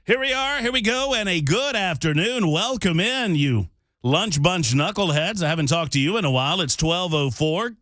Here we are. Here we go. And a good afternoon. Welcome in, you lunch bunch knuckleheads. I haven't talked to you in a while. It's 12:04.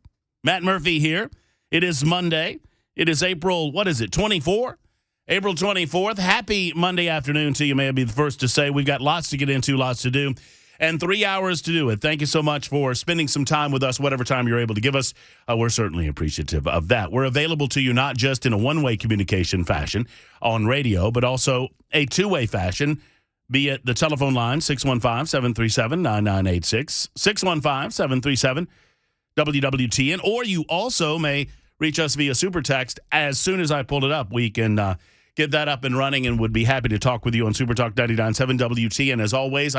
Matt Murphy here. It is Monday. It is April, 24? April 24th. Happy Monday afternoon to you. May I be the first to say we've got lots to get into, lots to do, and 3 hours to do it. Thank you so much for spending some time with us, whatever time you're able to give us. We're certainly appreciative of that. We're available to you not just in a one-way communication fashion on radio, but also a two-way fashion, be it the telephone line, 615-737-9986, 615-737-WWTN, or you also may reach us via super text. As soon as I pull it up, we can get that up and running, and would be happy to talk with you on Super Talk 99.7 WT. And as always,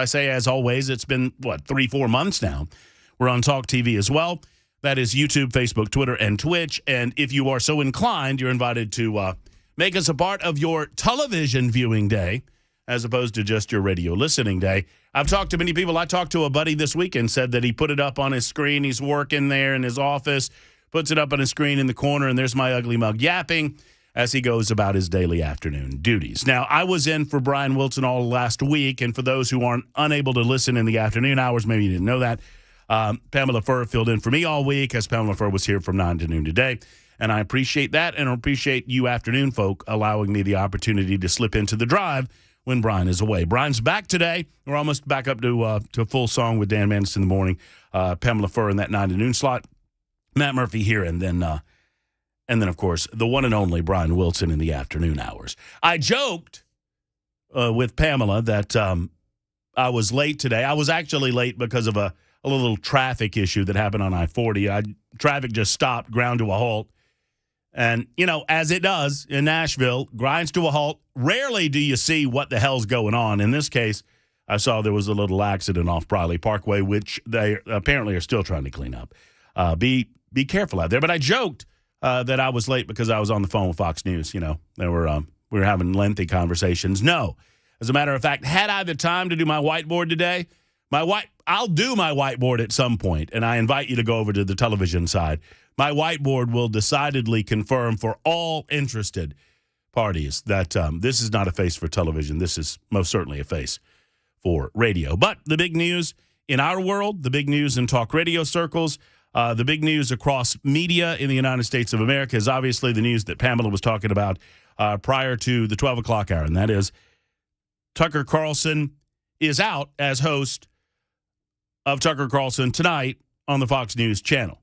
it's been, 3-4 months now. We're on Talk TV as well. That is YouTube, Facebook, Twitter, and Twitch. And if you are so inclined, you're invited to make us a part of your television viewing day as opposed to just your radio listening day. I've talked to many people. I talked to a buddy this weekend, said that he put it up on his screen. He's working there in his office, puts it up on his screen in the corner, and there's my ugly mug yapping as he goes about his daily afternoon duties. Now, I was in for Brian Wilson all last week, and for those who aren't unable to listen in the afternoon hours, maybe you didn't know that, Pamela Furr filled in for me all week, as Pamela Furr was here from 9 to noon today, and I appreciate that, and I appreciate you afternoon folk allowing me the opportunity to slip into the drive when Brian is away. Brian's back today. We're almost back up to a full song with Dan Mandis in the morning, Pamela Furr in that 9 to noon slot, Matt Murphy here, and then, of course, the one and only Brian Wilson in the afternoon hours. I joked with Pamela that I was late today. I was actually late because of a little traffic issue that happened on I-40. Traffic just stopped, ground to a halt. And, as it does in Nashville, grinds to a halt. Rarely do you see what the hell's going on. In this case, I saw there was a little accident off Briley Parkway, which they apparently are still trying to clean up. Be careful out there. But I joked that I was late because I was on the phone with Fox News. We were having lengthy conversations. No. As a matter of fact, had I the time to do my whiteboard today, I'll do my whiteboard at some point, and I invite you to go over to the television side. My whiteboard will decidedly confirm for all interested parties that this is not a face for television. This is most certainly a face for radio. But the big news in our world, the big news in talk radio circles, the big news across media in the United States of America is obviously the news that Pamela was talking about prior to the 12 o'clock hour, and that is Tucker Carlson is out as host of Tucker Carlson Tonight on the Fox News channel.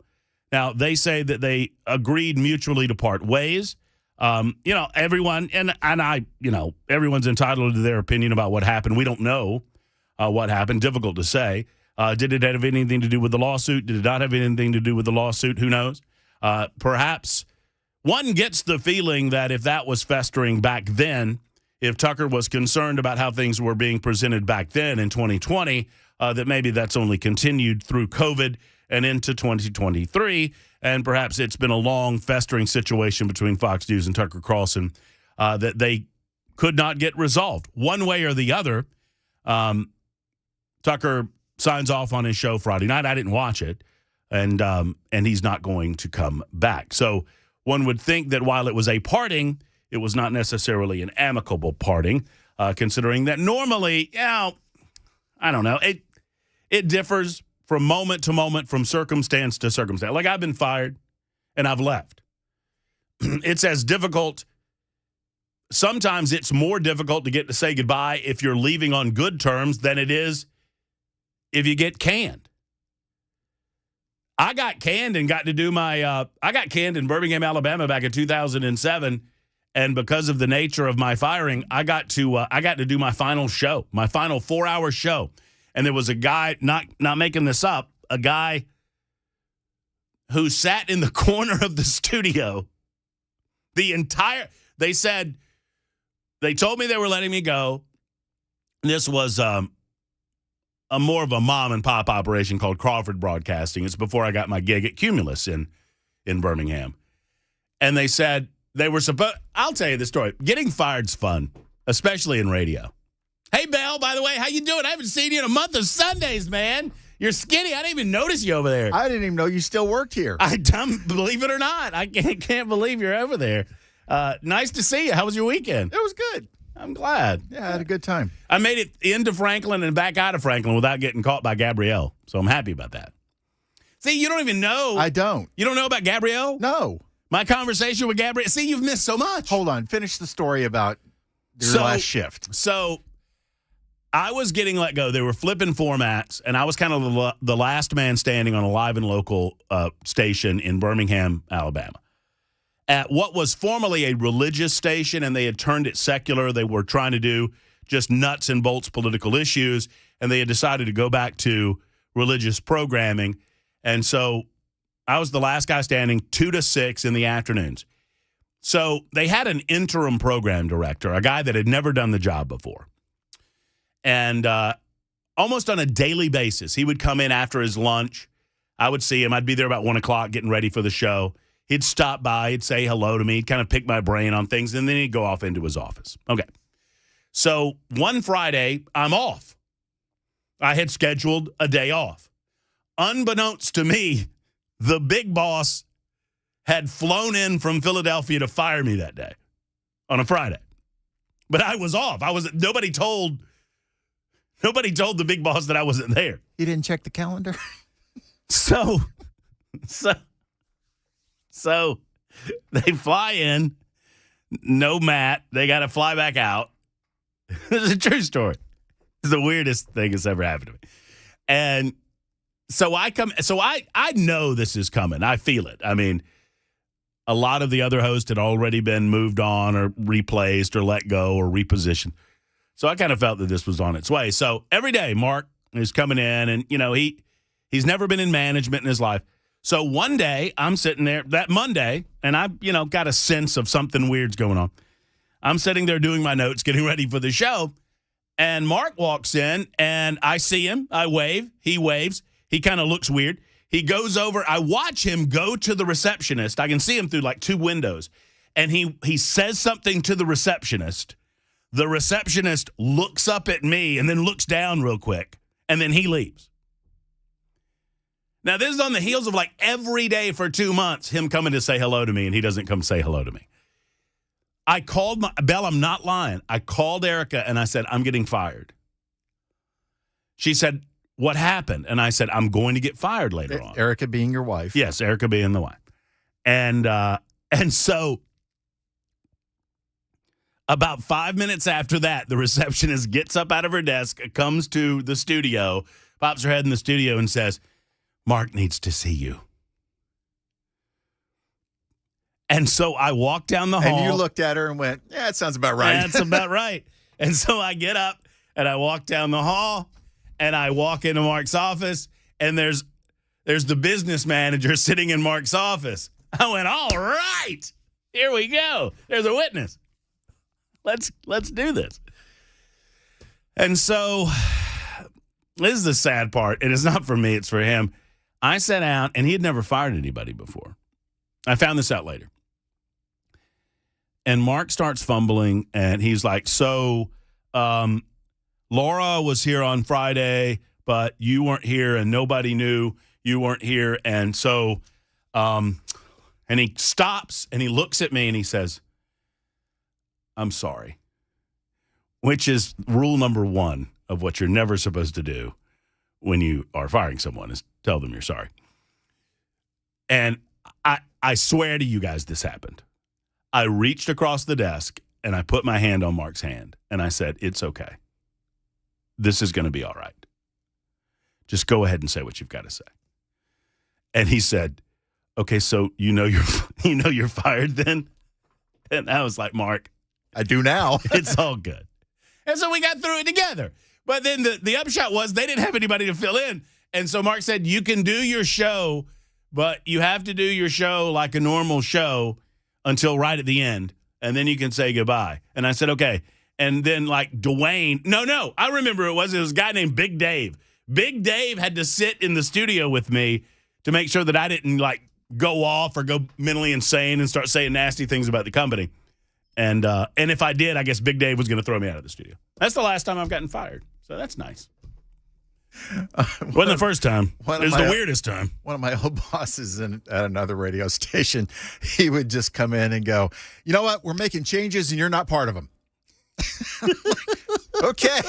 Now, they say that they agreed mutually to part ways. Everyone, and I, everyone's entitled to their opinion about what happened. We don't know what happened. Difficult to say. Did it have anything to do with the lawsuit? Did it not have anything to do with the lawsuit? Who knows? Perhaps one gets the feeling that if that was festering back then, if Tucker was concerned about how things were being presented back then in 2020, that maybe that's only continued through COVID and into 2023, and perhaps it's been a long festering situation between Fox News and Tucker Carlson that they could not get resolved. One way or the other, Tucker signs off on his show Friday night. I didn't watch it, and he's not going to come back. So one would think that while it was a parting, it was not necessarily an amicable parting, considering that normally, I don't know, it differs from moment to moment, from circumstance to circumstance. Like, I've been fired, and I've left. It's as difficult. Sometimes it's more difficult to get to say goodbye if you're leaving on good terms than it is if you get canned. I got canned and got to do I got canned in Birmingham, Alabama back in 2007, and because of the nature of my firing, I got to do my final show, my final 4-hour show. And there was a guy, not making this up, a guy who sat in the corner of the studio they told me they were letting me go. This was a more of a mom and pop operation called Crawford Broadcasting. It's before I got my gig at Cumulus in Birmingham. And they said they were I'll tell you the story. Getting fired's fun, especially in radio. Hey, Belle, by the way, how you doing? I haven't seen you in a month of Sundays, man. You're skinny. I didn't even notice you over there. I didn't even know you still worked here. Believe it or not, I can't believe you're over there. Nice to see you. How was your weekend? It was good. I'm glad. Yeah, I had a good time. I made it into Franklin and back out of Franklin without getting caught by Gabrielle. So I'm happy about that. See, you don't even know. I don't. You don't know about Gabrielle? No. My conversation with Gabrielle. See, you've missed so much. Hold on. Finish the story about your last shift. So I was getting let go. They were flipping formats, and I was kind of the last man standing on a live and local station in Birmingham, Alabama. At what was formerly a religious station, and they had turned it secular. They were trying to do just nuts and bolts political issues, and they had decided to go back to religious programming. And so I was the last guy standing 2 to 6 in the afternoons. So they had an interim program director, a guy that had never done the job before. And almost on a daily basis, he would come in after his lunch. I would see him. I'd be there about 1 o'clock getting ready for the show. He'd stop by. He'd say hello to me. He'd kind of pick my brain on things, and then he'd go off into his office. Okay. So one Friday, I'm off. I had scheduled a day off. Unbeknownst to me, the big boss had flown in from Philadelphia to fire me that day on a Friday. But I was off. Nobody told the big boss that I wasn't there. You didn't check the calendar? So they fly in, no Matt. They got to fly back out. This is a true story. It's the weirdest thing that's ever happened to me. And so I know this is coming. I feel it. I mean, a lot of the other hosts had already been moved on or replaced or let go or repositioned. So I kind of felt that this was on its way. So every day, Mark is coming in, and, he's never been in management in his life. So one day, I'm sitting there, that Monday, and I, got a sense of something weird's going on. I'm sitting there doing my notes, getting ready for the show, and Mark walks in, and I see him. I wave. He waves. He kind of looks weird. He goes over. I watch him go to the receptionist. I can see him through like 2 windows, and he says something to the receptionist. The receptionist looks up at me and then looks down real quick, and then he leaves. Now, this is on the heels of like every day for 2 months, him coming to say hello to me, and he doesn't come say hello to me. I called Belle, I'm not lying. I called Erica, and I said, I'm getting fired. She said, what happened? And I said, I'm going to get fired later on. Erica being your wife. Yes, Erica being the wife. And so about 5 minutes after that, the receptionist gets up out of her desk, comes to the studio, pops her head in the studio, and says, Mark needs to see you. And so I walked down the hall. And you looked at her and went, yeah, that sounds about right. That's about right. And so I get up and I walk down the hall and I walk into Mark's office, and there's the business manager sitting in Mark's office. I went, all right, here we go. There's a witness. Let's do this. And so this is the sad part. It is not for me. It's for him. I sat down, and he had never fired anybody before. I found this out later. And Mark starts fumbling, and he's like, so Laura was here on Friday, but you weren't here, and nobody knew you weren't here. And so and he stops, and he looks at me, and he says, I'm sorry, which is rule number 1 of what you're never supposed to do when you are firing someone, is tell them you're sorry. And I swear to you guys this happened. I reached across the desk, and I put my hand on Mark's hand, and I said, it's okay. This is going to be all right. Just go ahead and say what you've got to say. And he said, okay, so you're fired then? And I was like, Mark, I do now. It's all good. And so we got through it together. But then the upshot was they didn't have anybody to fill in. And so Mark said, you can do your show, but you have to do your show like a normal show until right at the end. And then you can say goodbye. And I said, okay. And then like Dwayne, no, I remember it was a guy named Big Dave. Big Dave had to sit in the studio with me to make sure that I didn't like go off or go mentally insane and start saying nasty things about the company. And if I did, I guess Big Dave was going to throw me out of the studio. That's the last time I've gotten fired. So that's nice. Wasn't the first time. It was the weirdest time. One of my old bosses at another radio station, he would just come in and go, you know what? We're making changes and you're not part of them. Okay.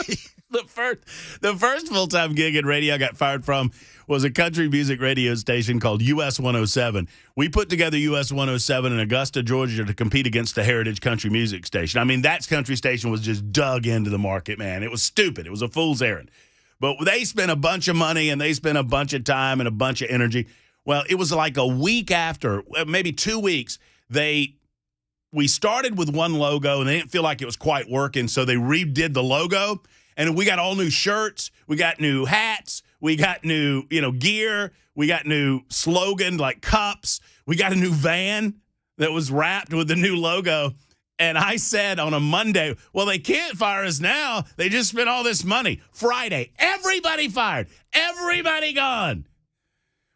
The first full-time gig in radio I got fired from was a country music radio station called US 107. We put together US 107 in Augusta, Georgia to compete against the Heritage Country Music Station. I mean, that country station was just dug into the market, man. It was stupid. It was a fool's errand. But they spent a bunch of money and they spent a bunch of time and a bunch of energy. Well, it was like a week after, maybe 2 weeks, we started with one logo and they didn't feel like it was quite working, so they redid the logo. And we got all new shirts, we got new hats, we got new, gear, we got new slogan like cups, we got a new van that was wrapped with the new logo. And I said on a Monday, well, they can't fire us now. They just spent all this money. Friday, everybody fired, everybody gone.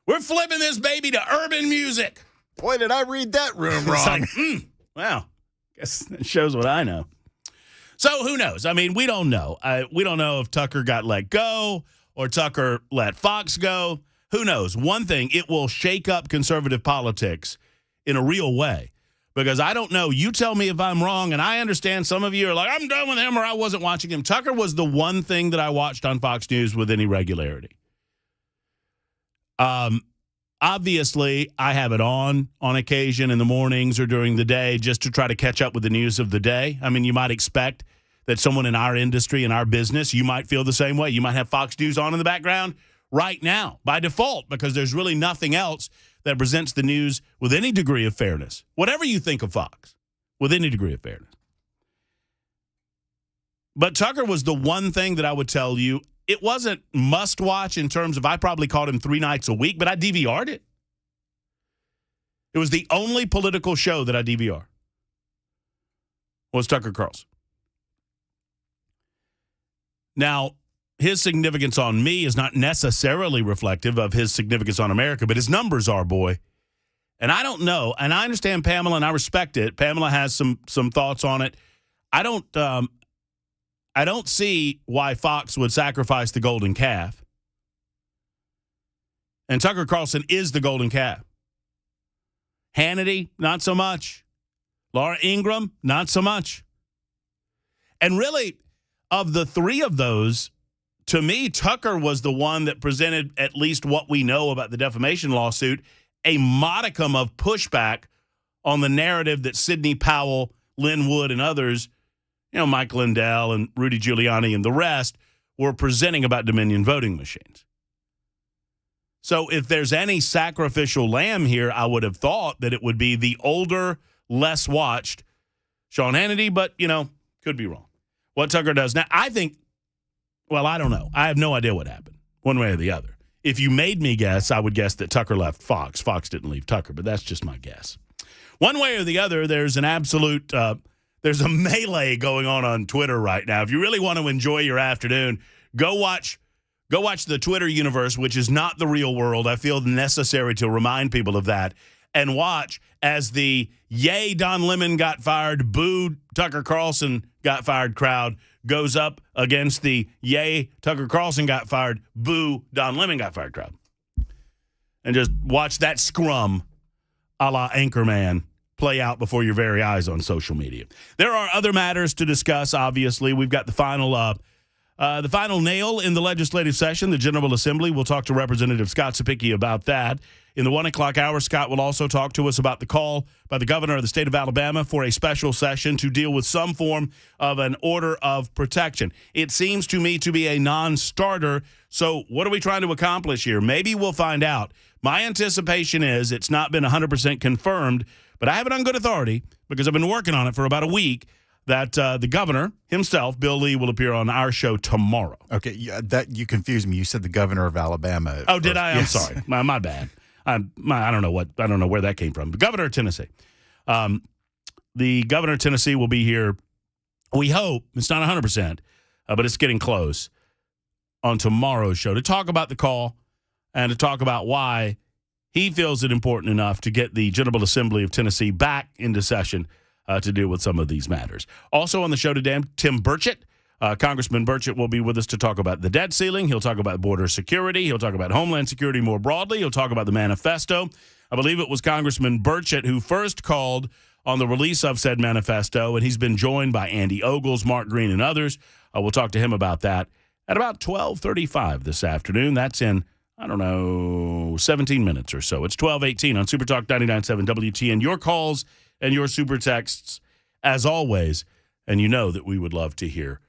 We're flipping this baby to urban music. Boy, did I read that room wrong. It's like, wow, guess that shows what I know. So who knows? I mean, we don't know. We don't know if Tucker got let go or Tucker let Fox go. Who knows? One thing, it will shake up conservative politics in a real way. Because I don't know. You tell me if I'm wrong, and I understand some of you are like, I'm done with him or I wasn't watching him. Tucker was the one thing that I watched on Fox News with any regularity. Obviously, I have it on occasion in the mornings or during the day just to try to catch up with the news of the day. I mean, you might expect that someone in our industry, in our business, you might feel the same way. You might have Fox News on in the background right now by default because there's really nothing else that presents the news with any degree of fairness. Whatever you think of Fox, with any degree of fairness. But Tucker was the one thing that I would tell you, it wasn't must watch in terms of I probably caught him 3 nights a week, but I DVR'd it. It was the only political show that I DVR was Tucker Carlson. Now, his significance on me is not necessarily reflective of his significance on America, but his numbers are, boy. And I don't know, and I understand Pamela, and I respect it. Pamela has some thoughts on it. I don't see why Fox would sacrifice the golden calf. And Tucker Carlson is the golden calf. Hannity, not so much. Laura Ingraham, not so much. And really, of the three of those, to me, Tucker was the one that presented at least what we know about the defamation lawsuit, a modicum of pushback on the narrative that Sidney Powell, Lynn Wood, and others, Mike Lindell and Rudy Giuliani and the rest, were presenting about Dominion voting machines. So if there's any sacrificial lamb here, I would have thought that it would be the older, less watched Sean Hannity, but, could be wrong. What Tucker does now, I think, well, I don't know. I have no idea what happened, one way or the other. If you made me guess, I would guess that Tucker left Fox. Fox didn't leave Tucker, but that's just my guess. One way or the other, there's an absolute there's a melee going on Twitter right now. If you really want to enjoy your afternoon, go watch the Twitter universe, which is not the real world. I feel necessary to remind people of that. And watch as the yay Don Lemon got fired, boo Tucker Carlson got fired crowd goes up against the yay Tucker Carlson got fired, boo Don Lemon got fired crowd. And just watch that scrum a la Anchorman play out before your very eyes on social media. There are other matters to discuss, obviously. We've got the final nail in the legislative session, the General Assembly. We'll talk to Representative Scott Cepicky about that. In the 1 o'clock hour, Scott will also talk to us about the call by the governor of the state of Alabama for a special session to deal with some form of an order of protection. It seems to me to be a non-starter. So what are we trying to accomplish here? Maybe we'll find out. My anticipation is it's not been 100% confirmed, but I have it on good authority because I've been working on it for about a week, that the governor himself, Bill Lee, will appear on our show tomorrow. Okay, that you confused me. You said the governor of Alabama. Oh, did I? Yes. I'm sorry. My bad. I don't know where that came from. The governor of Tennessee. The governor of Tennessee will be here. We hope it's not 100%, but it's getting close on tomorrow's show to talk about the call and to talk about why he feels it important enough to get the General Assembly of Tennessee back into session to deal with some of these matters. Also on the show today, Tim Burchett. Congressman Burchett will be with us to talk about the debt ceiling. He'll talk about border security. He'll talk about Homeland Security more broadly. He'll talk about the manifesto. I believe it was Congressman Burchett who first called on the release of said manifesto, and he's been joined by Andy Ogles, Mark Green, and others. We'll talk to him about that at about 12:35 this afternoon. That's in, 17 minutes or so. It's 12:18 on Super Talk 99.7 WTN. Your calls and your super texts, as always, and you know that we would love to hear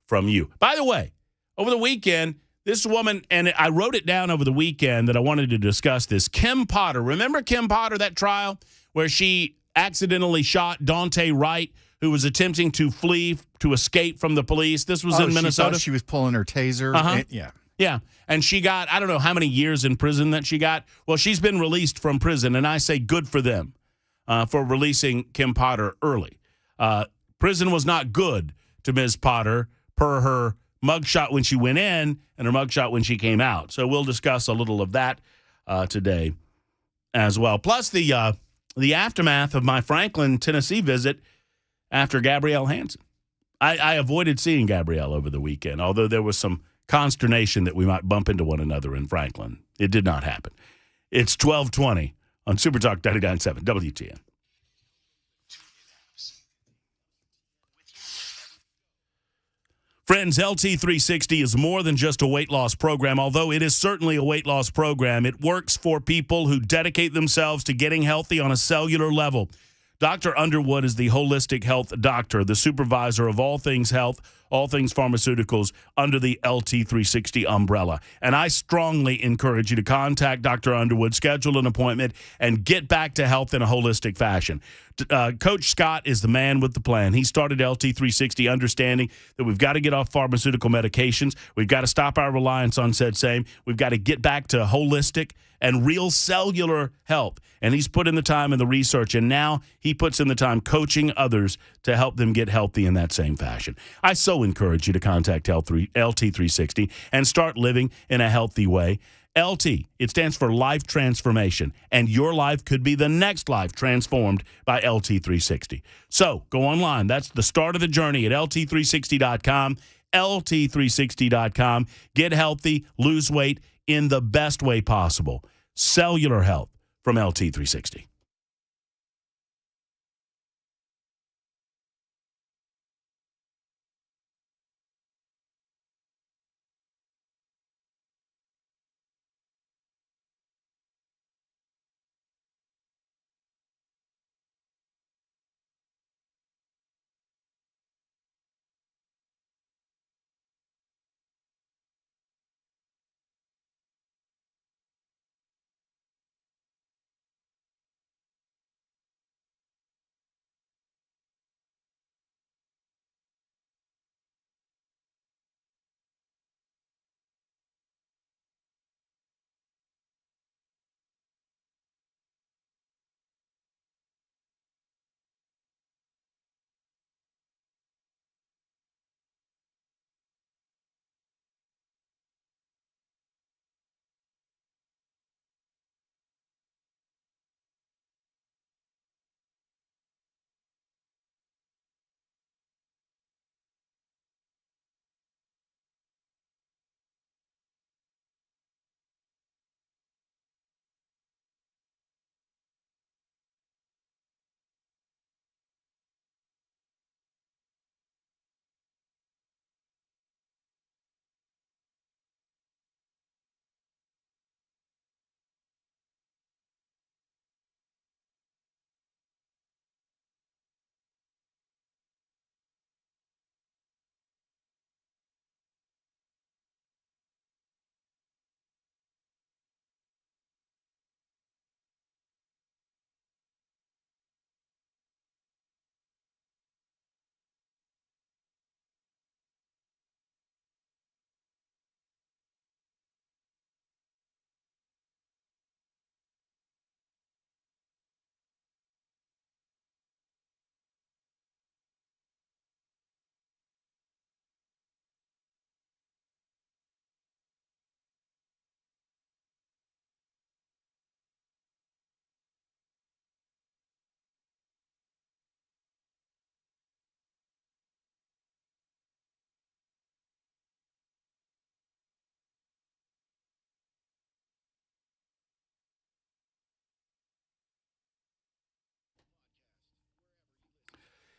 from you. By the way, over the weekend, this woman, and I wrote it down over the weekend that I wanted to discuss this, Kim Potter. Remember Kim Potter, that trial where she accidentally shot Dante Wright, who was attempting to flee, to escape from the police? This was in Minnesota. She was pulling her taser. Uh-huh. Yeah. Yeah, and she got, I don't know how many years in prison that she got. Well, she's been released from prison, and I say good for them for releasing Kim Potter early. Prison was not good to Ms. Potter per her mugshot when she went in and her mugshot when she came out. So we'll discuss a little of that today as well. Plus the aftermath of my Franklin, Tennessee visit after Gabrielle Hansen. I avoided seeing Gabrielle over the weekend, although there was some consternation that we might bump into one another in Franklin. It did not happen. It's 12:20 on Super Talk 99.7 WTN. Friends, LT360 is more than just a weight loss program. Although it is certainly a weight loss program, it works for people who dedicate themselves to getting healthy on a cellular level. Dr. Underwood is the holistic health doctor, the supervisor of all things health, all things pharmaceuticals under the LT360 umbrella. And I strongly encourage you to contact Dr. Underwood, schedule an appointment, and get back to health in a holistic fashion. Coach Scott is the man with the plan. He started LT360 understanding that we've got to get off pharmaceutical medications. We've got to stop our reliance on said same. We've got to get back to holistic and real cellular health. And he's put in the time and the research, and now he puts in the time coaching others to help them get healthy in that same fashion. I so encourage you to contact LT360 and start living in a healthy way. LT, it stands for Life Transformation, and your life could be the next life transformed by LT360. So go online. That's the start of the journey at LT360.com, LT360.com. Get healthy, lose weight in the best way possible. Cellular health from LT360.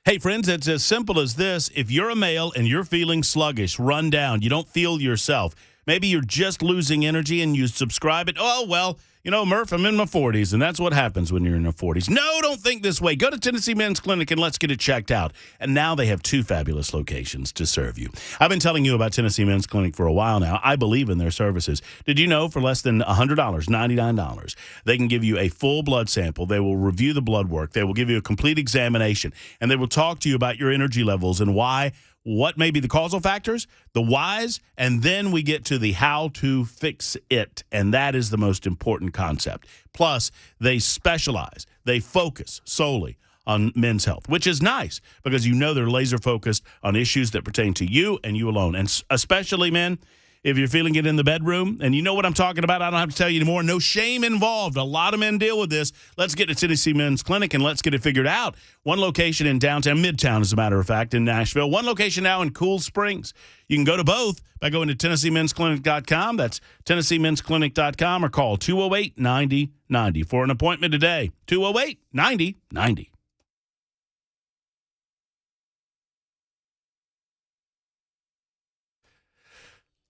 Hey, friends, it's as simple as this. If you're a male and you're feeling sluggish, run down, you don't feel yourself, maybe you're just losing energy and you subscribe it, oh, well, you know, Murph, I'm in my 40s, and that's what happens when you're in your 40s. No, don't think this way. Go to Tennessee Men's Clinic and let's get it checked out. And now they have 2 fabulous locations to serve you. I've been telling you about Tennessee Men's Clinic for a while now. I believe in their services. Did you know for less than $100, $99, they can give you a full blood sample. They will review the blood work. They will give you a complete examination, and they will talk to you about your energy levels and why, what may be the causal factors, the whys, and then we get to the how to fix it. And that is the most important concept. Plus, they specialize, they focus solely on men's health, which is nice because you know they're laser focused on issues that pertain to you and you alone. And especially men, if you're feeling it in the bedroom, and you know what I'm talking about, I don't have to tell you anymore. No shame involved. A lot of men deal with this. Let's get to Tennessee Men's Clinic and let's get it figured out. One location in downtown, Midtown, as a matter of fact, in Nashville. One location now in Cool Springs. You can go to both by going to TennesseeMen'sClinic.com. That's TennesseeMen'sClinic.com, or call 208-9090 for an appointment today. 208-9090.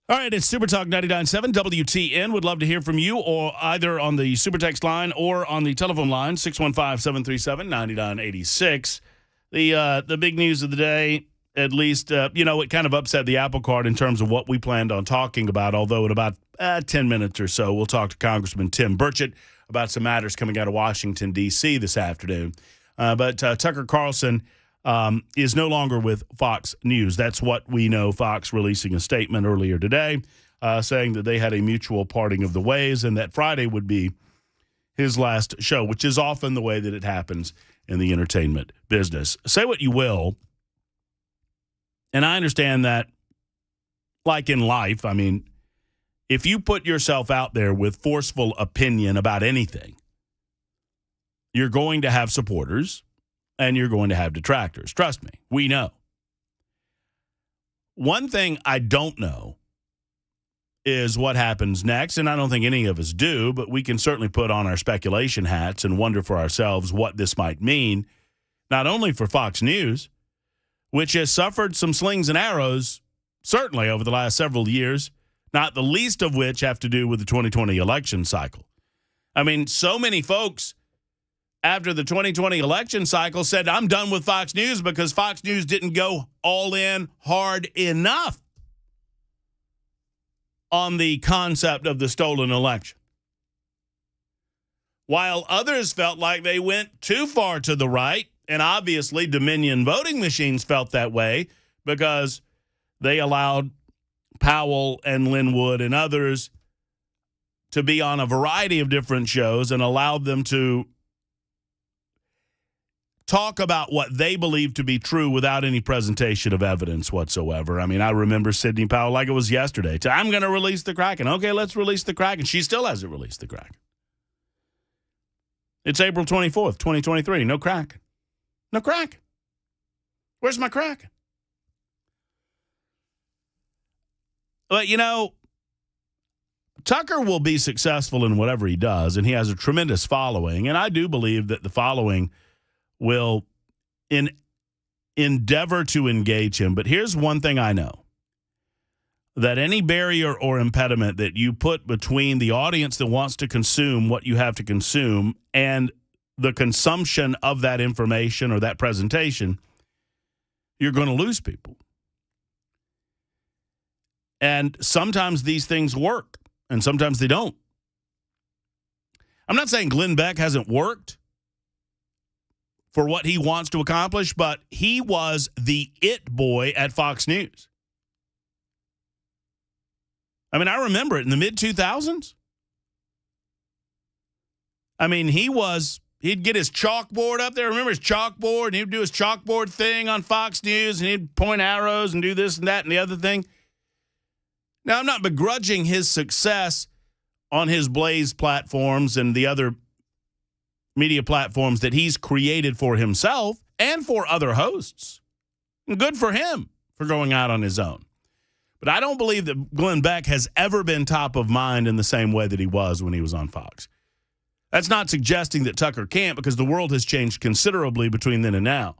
All right, it's Super Talk 99.7 WTN. Would love to hear from you, or either on the Super Text line or on the telephone line, 615-737-9986. The big news of the day, at least, it kind of upset the apple cart in terms of what we planned on talking about, although in about 10 minutes or so, we'll talk to Congressman Tim Burchett about some matters coming out of Washington, D.C. this afternoon. But Tucker Carlson is no longer with Fox News. That's what we know. Fox releasing a statement earlier today saying that they had a mutual parting of the ways and that Friday would be his last show, which is often the way that it happens in the entertainment business. Say what you will, and I understand that, like in life, I mean, if you put yourself out there with forceful opinion about anything, you're going to have supporters and you're going to have detractors. Trust me, we know. One thing I don't know is what happens next, and I don't think any of us do, but we can certainly put on our speculation hats and wonder for ourselves what this might mean, not only for Fox News, which has suffered some slings and arrows, certainly over the last several years, not the least of which have to do with the 2020 election cycle. I mean, so many folks after the 2020 election cycle said, I'm done with Fox News because Fox News didn't go all in hard enough on the concept of the stolen election. While others felt like they went too far to the right, and obviously Dominion voting machines felt that way because they allowed Powell and Linwood and others to be on a variety of different shows and allowed them to talk about what they believe to be true without any presentation of evidence whatsoever. I mean, I remember Sidney Powell like it was yesterday. I'm going to release the Kraken. Okay, let's release the Kraken. She still hasn't released the Kraken. It's April 24th, 2023. No Kraken. No Kraken. Where's my Kraken? But, Tucker will be successful in whatever he does, and he has a tremendous following. And I do believe that the following will endeavor to engage him. But here's one thing I know, that any barrier or impediment that you put between the audience that wants to consume what you have to consume and the consumption of that information or that presentation, you're going to lose people. And sometimes these things work, and sometimes they don't. I'm not saying Glenn Beck hasn't worked for what he wants to accomplish, but he was the it boy at Fox News. I mean, I remember it in the mid-2000s. I mean, he'd get his chalkboard up there. Remember his chalkboard? And he'd do his chalkboard thing on Fox News, and he'd point arrows and do this and that and the other thing. Now, I'm not begrudging his success on his Blaze platforms and the other media platforms that he's created for himself and for other hosts. And good for him for going out on his own. But I don't believe that Glenn Beck has ever been top of mind in the same way that he was when he was on Fox. That's not suggesting that Tucker can't, because the world has changed considerably between then and now.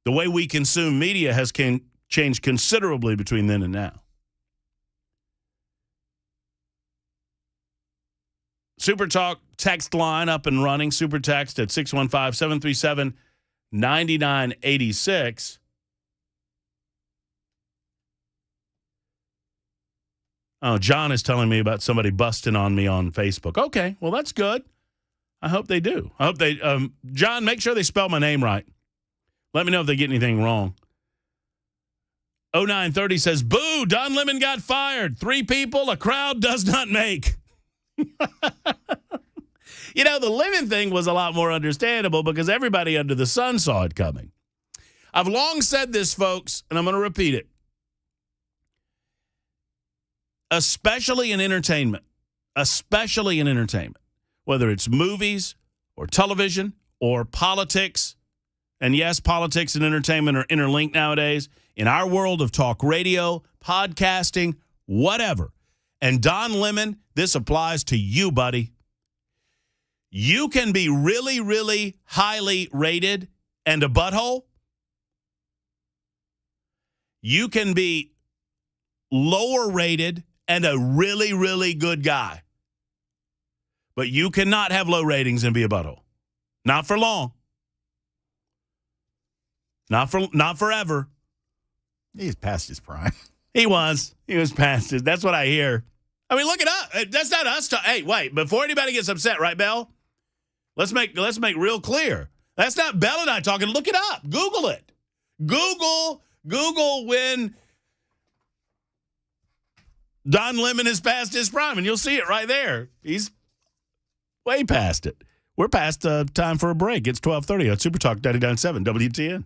The way we consume media has changed considerably between then and now. Super Talk text line up and running. Super text at 615-737-9986. Oh, John is telling me about somebody busting on me on Facebook. Okay, well, that's good. I hope they do. I hope they, John, make sure they spell my name right. Let me know if they get anything wrong. 0930 says, boo, Don Lemon got fired. 3 people a crowd does not make. You know, the Lemon thing was a lot more understandable because everybody under the sun saw it coming. I've long said this, folks, and I'm going to repeat it. Especially in entertainment, whether it's movies or television or politics, and yes, politics and entertainment are interlinked nowadays, in our world of talk radio, podcasting, whatever. And Don Lemon, this applies to you, buddy. You can be really, really highly rated and a butthole. You can be lower rated and a really, really good guy. But you cannot have low ratings and be a butthole. Not for long. Not forever. He's past his prime. He was past his. That's what I hear. I mean, look it up. That's not us. Hey, wait. Before anybody gets upset, right, Bell? Let's make real clear. That's not Bell and I talking. Look it up. Google it. Google when Don Lemon is past his prime, and you'll see it right there. He's way past it. We're past time for a break. It's 12:30 on Super Talk 99.7 WTN.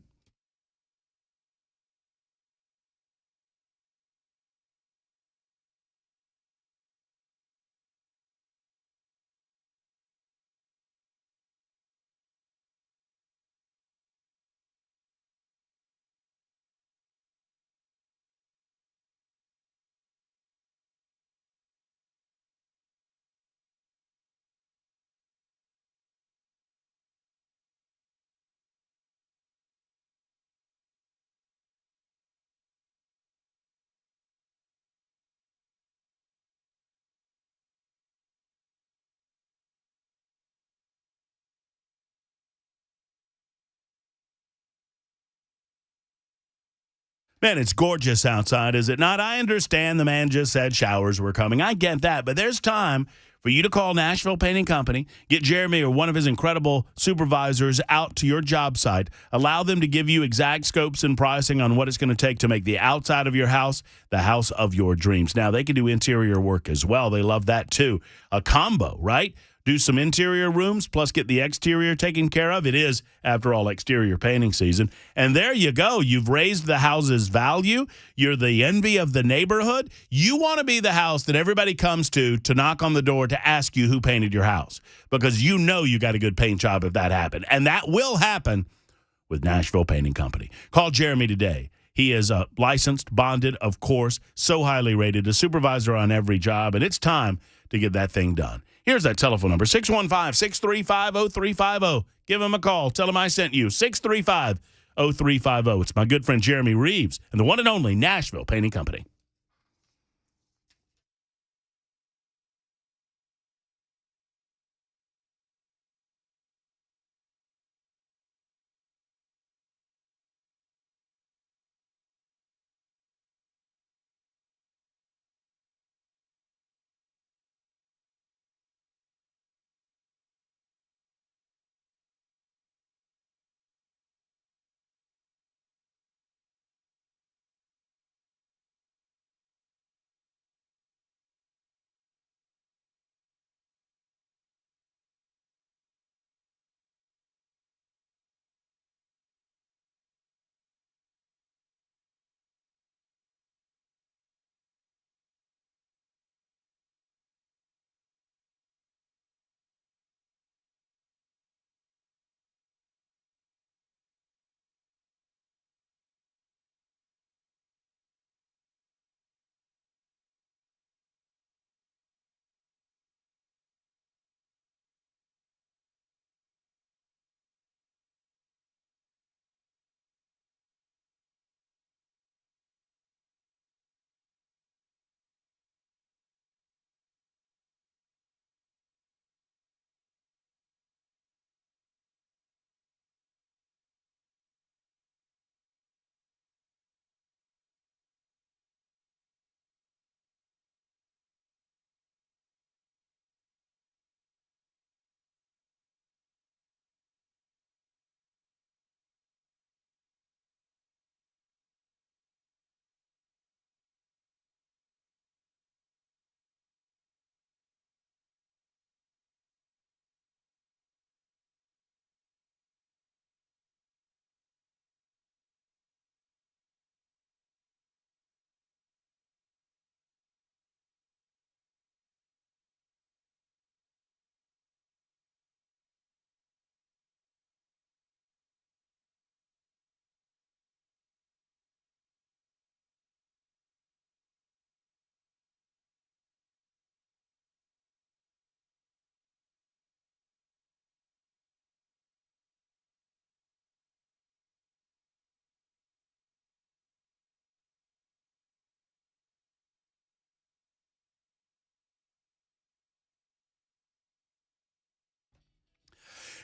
Man, it's gorgeous outside, is it not? I understand the man just said showers were coming. I get that, but there's time for you to call Nashville Painting Company, get Jeremy or one of his incredible supervisors out to your job site, allow them to give you exact scopes and pricing on what it's going to take to make the outside of your house the house of your dreams. Now, they can do interior work as well. They love that too. A combo, right? Do some interior rooms, plus get the exterior taken care of. It is, after all, exterior painting season. And there you go. You've raised the house's value. You're the envy of the neighborhood. You want to be the house that everybody comes to knock on the door to ask you who painted your house, because you know you got a good paint job if that happened. And that will happen with Nashville Painting Company. Call Jeremy today. He is licensed, bonded, of course, so highly rated, a supervisor on every job, and it's time to get that thing done. Here's that telephone number, 615-635-0350. Give him a call. Tell him I sent you, 635-0350. It's my good friend Jeremy Reeves and the one and only Nashville Painting Company.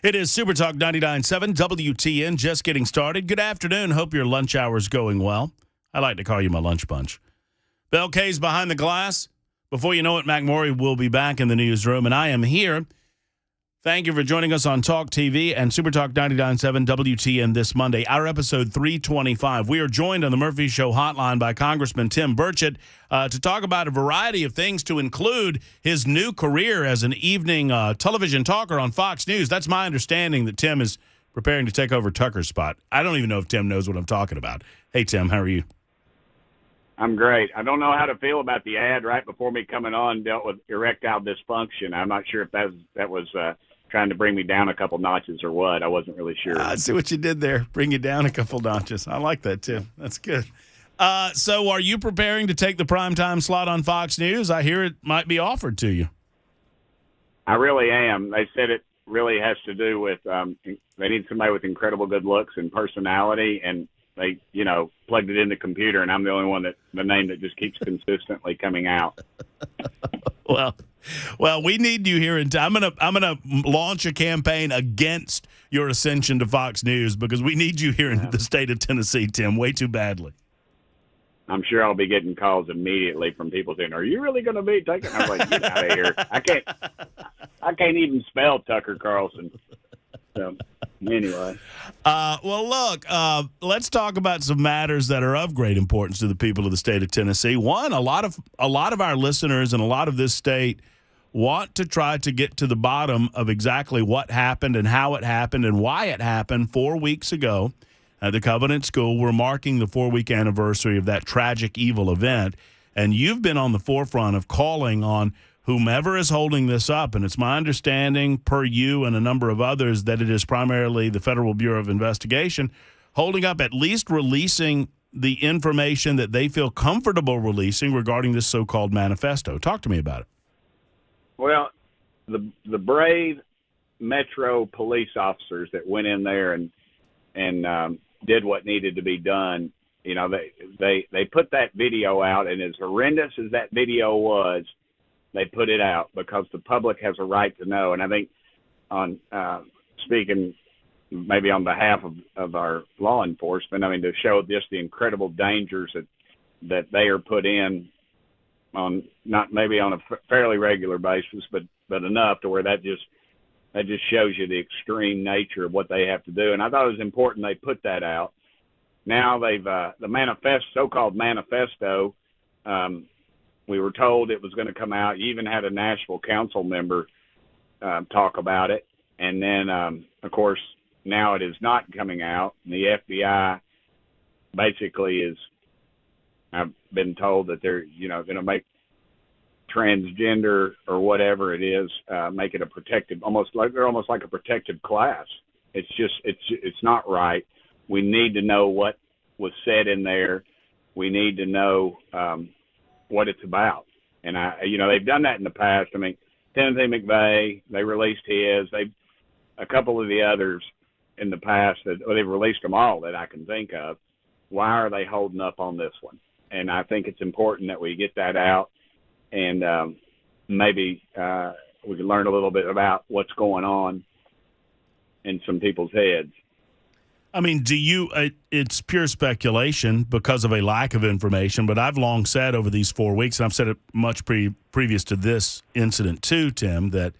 It is Super Talk 99.7 WTN, just getting started. Good afternoon. Hope your lunch hour is going well. I like to call you my lunch bunch. Bell K's behind the glass. Before you know it, Mac Maury will be back in the newsroom, and I am here. Thank you for joining us on Talk TV and Super Talk 99.7 WTN this Monday, our episode 325. We are joined on the Murphy Show hotline by Congressman Tim Burchett to talk about a variety of things, to include his new career as an evening television talker on Fox News. That's my understanding that Tim is preparing to take over Tucker's spot. I don't even know if Tim knows what I'm talking about. Hey, Tim, how are you? I'm great. I don't know how to feel about the ad right before me coming on dealt with erectile dysfunction. I'm not sure if that was trying to bring me down a couple notches or what. I wasn't really sure. I see what you did there. Bring you down a couple notches. I like that, Tim. That's good. So are you preparing to take the primetime slot on Fox News? I hear it might be offered to you. I really am. They said it really has to do with they need somebody with incredible good looks and personality, and they, plugged it in the computer, and I'm the only one the name that just keeps consistently coming out. Well, we need you here. I'm gonna launch a campaign against your ascension to Fox News because we need you here in the state of Tennessee, Tim, way too badly. I'm sure I'll be getting calls immediately from people saying, "Are you really going to be taking?" I'm like, "Get out of here! I can't even spell Tucker Carlson." So, anyway. Well, look, let's talk about some matters that are of great importance to the people of the state of Tennessee. One, a lot of our listeners and a lot of this state want to try to get to the bottom of exactly what happened and how it happened and why it happened 4 weeks ago at the Covenant School. We're marking the 4-week anniversary of that tragic, evil event, and you've been on the forefront of calling on whomever is holding this up, and it's my understanding, per you and a number of others, that it is primarily the Federal Bureau of Investigation, holding up, at least releasing the information that they feel comfortable releasing regarding this so-called manifesto. Talk to me about it. Well, the brave Metro police officers that went in there and did what needed to be done, they put that video out, and as horrendous as that video was, they put it out because the public has a right to know. And I think, on speaking maybe on behalf of our law enforcement, to show just the incredible dangers that they are put in on, not maybe on a fairly regular basis, but enough to where that just shows you the extreme nature of what they have to do. And I thought it was important they put that out. Now they've the so-called manifesto. We were told it was going to come out. You even had a Nashville council member talk about it. And then, of course, now it is not coming out. And the FBI basically I've been told that they're, going to make transgender or whatever it is, make it a protected, they're almost like a protected class. It's not right. We need to know what was said in there. We need to know what it's about. And they've done that in the past. Timothy McVeigh, they released his. A couple of the others in the past they've released them all that I can think of. Why are they holding up on this one? And I think it's important that we get that out, and maybe we can learn a little bit about what's going on in some people's heads. It's pure speculation because of a lack of information, but I've long said over these 4 weeks, and I've said it much previous to this incident too, Tim, that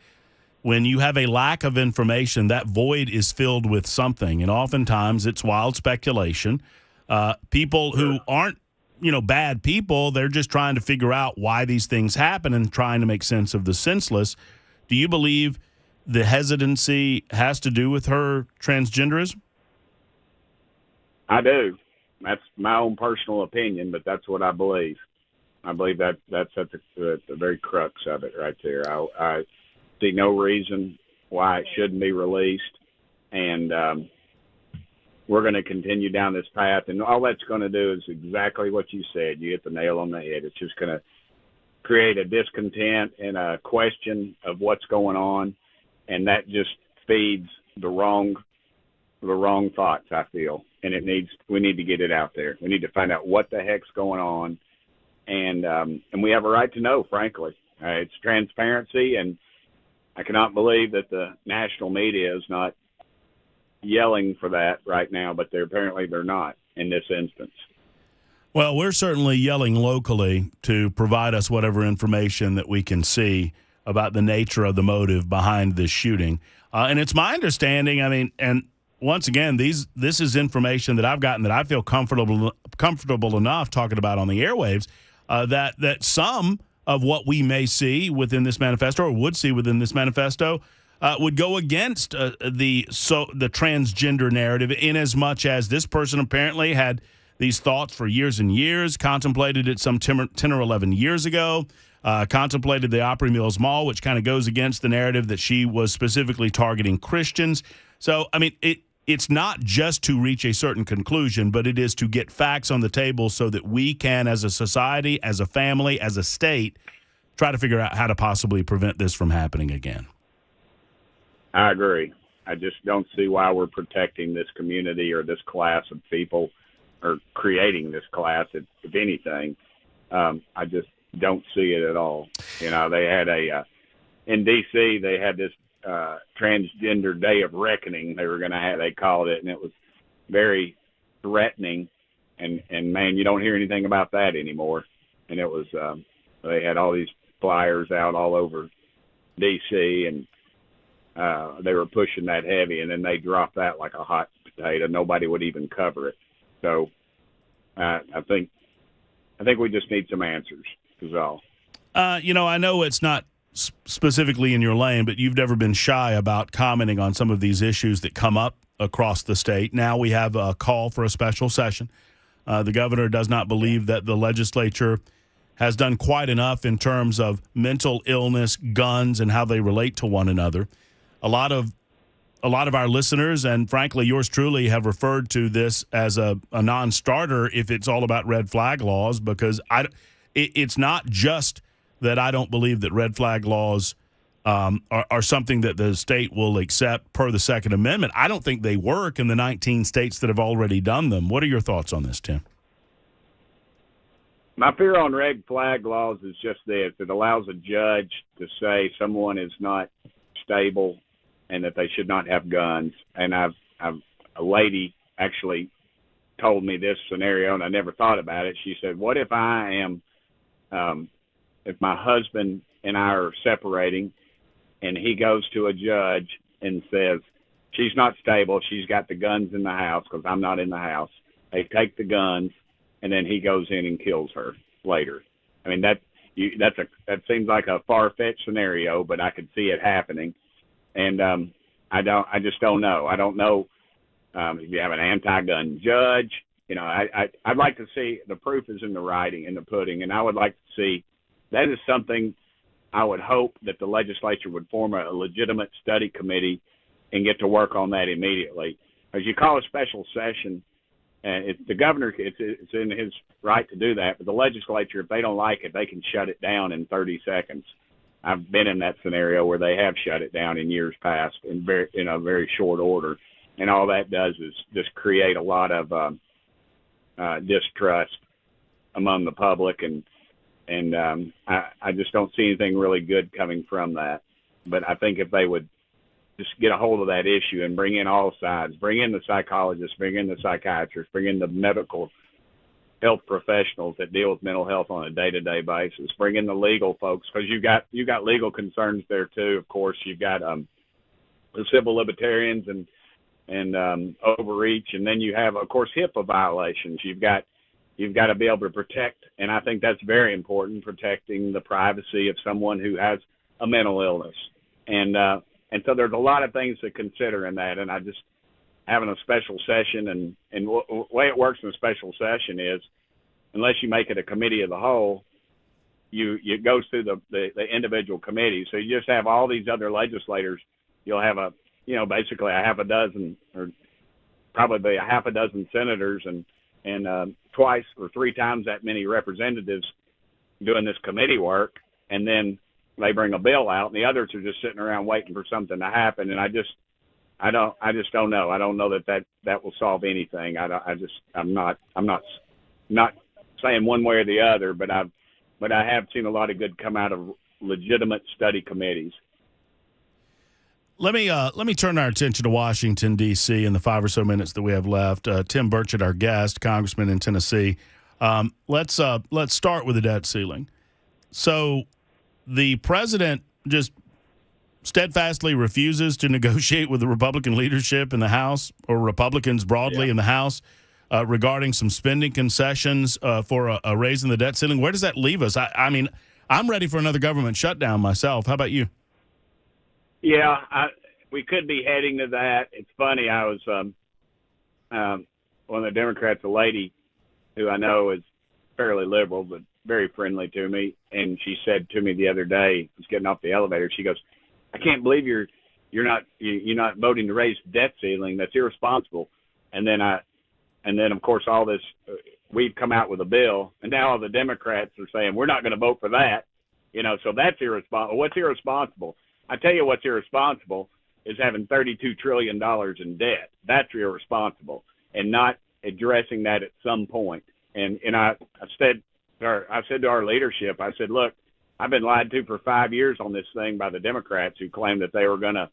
when you have a lack of information, that void is filled with something, and oftentimes it's wild speculation. People who aren't, bad people, they're just trying to figure out why these things happen and trying to make sense of the senseless. Do you believe the hesitancy has to do with her transgenderism? I do. That's my own personal opinion, but that's what I believe. I believe that's at the very crux of it right there. I see no reason why it shouldn't be released, and we're going to continue down this path, and all that's going to do is exactly what you said. You hit the nail on the head. It's just going to create a discontent and a question of what's going on, and that just feeds the wrong thoughts, I feel. And we need to get it out there. We need to find out what the heck's going on, and we have a right to know, frankly. It's transparency, and I cannot believe that the national media is not yelling for that right now, but they're not in this instance. Well, we're certainly yelling locally to provide us whatever information that we can see about the nature of the motive behind this shooting. And it's my understanding, I mean, and once again, this is information that I've gotten that I feel comfortable enough talking about on the airwaves, that some of what we may see within this manifesto or would see within this manifesto would go against the transgender narrative, in as much as this person apparently had these thoughts for years and years, contemplated it some 10 or 11 years ago, contemplated the Opry Mills Mall, which kind of goes against the narrative that she was specifically targeting Christians. So, I mean, it's not just to reach a certain conclusion, but it is to get facts on the table so that we can, as a society, as a family, as a state, try to figure out how to possibly prevent this from happening again. I agree. I just don't see why we're protecting this community or this class of people, or creating this class, if anything. I just don't see it at all. You know, they had in D.C., they had this transgender day of reckoning they were going to have, they called it, and it was very threatening. And man, you don't hear anything about that anymore. And it was, they had all these flyers out all over D.C., and they were pushing that heavy, and then they dropped that like a hot potato. Nobody would even cover it. So I think we just need some answers, is all. You know, I know it's not specifically in your lane, but you've never been shy about commenting on some of these issues that come up across the state. Now we have a call for a special session. The governor does not believe that the legislature has done quite enough in terms of mental illness, guns, and how they relate to one another. A lot of our listeners, and frankly yours truly, have referred to this as a non-starter if it's all about red flag laws, because it's not just that I don't believe that red flag laws are something that the state will accept per the Second Amendment. I don't think they work in the 19 states that have already done them. What are your thoughts on this, Tim? My fear on red flag laws is just this. It allows a judge to say someone is not stable and that they should not have guns. And a lady actually told me this scenario, and I never thought about it. She said, what if if my husband and I are separating, and he goes to a judge and says, she's not stable, she's got the guns in the house because I'm not in the house. They take the guns, and then he goes in and kills her later. I mean, that seems like a far-fetched scenario, but I could see it happening. And I just don't know. I don't know if you have an anti-gun judge. You know, I'd like to see, the proof is in the writing, in the pudding, and I would like to see, that is something I would hope that the legislature would form a legitimate study committee and get to work on that immediately. As you call a special session, and the governor, it's in his right to do that, but the legislature, if they don't like it, they can shut it down in 30 seconds. I've been in that scenario where they have shut it down in years past in a very short order, and all that does is just create a lot of distrust among the public, and I just don't see anything really good coming from that. But I think if they would just get a hold of that issue and bring in all sides, bring in the psychologists, bring in the psychiatrists, bring in the medical health professionals that deal with mental health on a day-to-day basis, bring in the legal folks, because you got legal concerns there too. Of course, you've got the civil libertarians and overreach, and then you have, of course, HIPAA violations. You've got to be able to protect, and I think that's very important, protecting the privacy of someone who has a mental illness, and so there's a lot of things to consider in that, and I just having a special session, and the way it works in a special session is, unless you make it a committee of the whole, it goes through the individual committees. So you just have all these other legislators. You'll have basically a half a dozen, or probably a half a dozen senators, and twice or three times that many representatives doing this committee work, and then they bring a bill out, and the others are just sitting around waiting for something to happen. And I just don't know. I don't know that will solve anything. I'm not saying one way or the other, but I have seen a lot of good come out of legitimate study committees. Let me turn our attention to Washington, D.C. in the 5 or so minutes that we have left. Tim Burchett, our guest, congressman in Tennessee. Let's start with the debt ceiling. So the president just steadfastly refuses to negotiate with the Republican leadership in the House or Republicans broadly in the House regarding some spending concessions for a raise in the debt ceiling. Where does that leave us? I mean, I'm ready for another government shutdown myself. How about you? Yeah, we could be heading to that. It's funny. I was one of the Democrats, a lady who I know is fairly liberal but very friendly to me, and she said to me the other day, I was getting off the elevator. She goes, "I can't believe you're not voting to raise the debt ceiling. That's irresponsible." And then of course all this, we've come out with a bill, and now all the Democrats are saying we're not going to vote for that. So that's irresponsible. What's irresponsible? I tell you what's irresponsible is having $32 trillion in debt. That's irresponsible, and not addressing that at some point. And I said to our leadership, I said, look, I've been lied to for 5 years on this thing by the Democrats who claimed that they were going to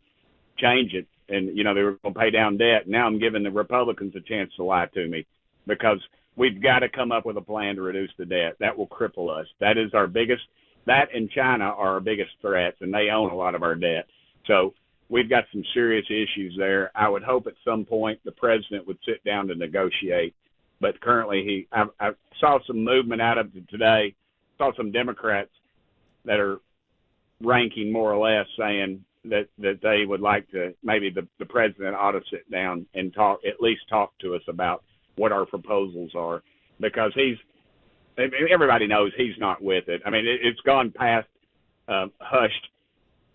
change it and, they were going to pay down debt. Now I'm giving the Republicans a chance to lie to me because we've got to come up with a plan to reduce the debt. That will cripple us. That is our biggest. That and China are our biggest threats, and they own a lot of our debt. So we've got some serious issues there. I would hope at some point the president would sit down to negotiate. But currently I saw some movement out of it today, saw some Democrats that are ranking more or less saying that they would like to, maybe the president ought to sit down and at least talk to us about what our proposals are, because everybody knows he's not with it. I mean, it's gone past hushed,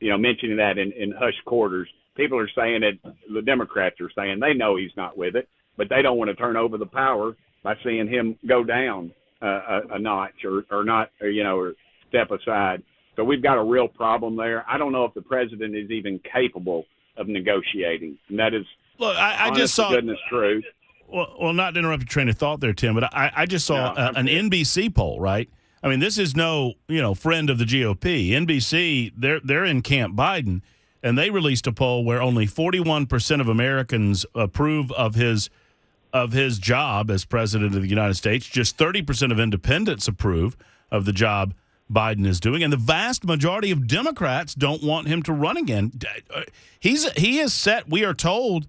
mentioning that in hushed quarters. People are saying it, the Democrats are saying they know he's not with it, but they don't want to turn over the power by seeing him go down a notch or not, or step aside. So we've got a real problem there. I don't know if the president is even capable of negotiating. And that is, look, I just saw goodness truth. Well, not to interrupt your train of thought there, Tim, but I just saw an NBC poll, right? I mean, this is no, friend of the GOP. NBC, they're in Camp Biden, and they released a poll where only 41% of Americans approve of his job as president of the United States. Just 30% of independents approve of the job Biden is doing, and the vast majority of Democrats don't want him to run again. He is set, we are told,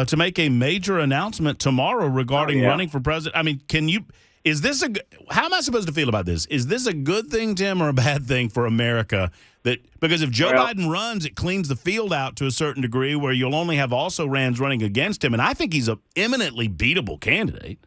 to make a major announcement tomorrow regarding running for president. I mean, how am I supposed to feel about this? Is this a good thing, Tim, or a bad thing for America? Because if Joe Biden runs, it cleans the field out to a certain degree where you'll only have also-rans running against him, and I think he's an eminently beatable candidate.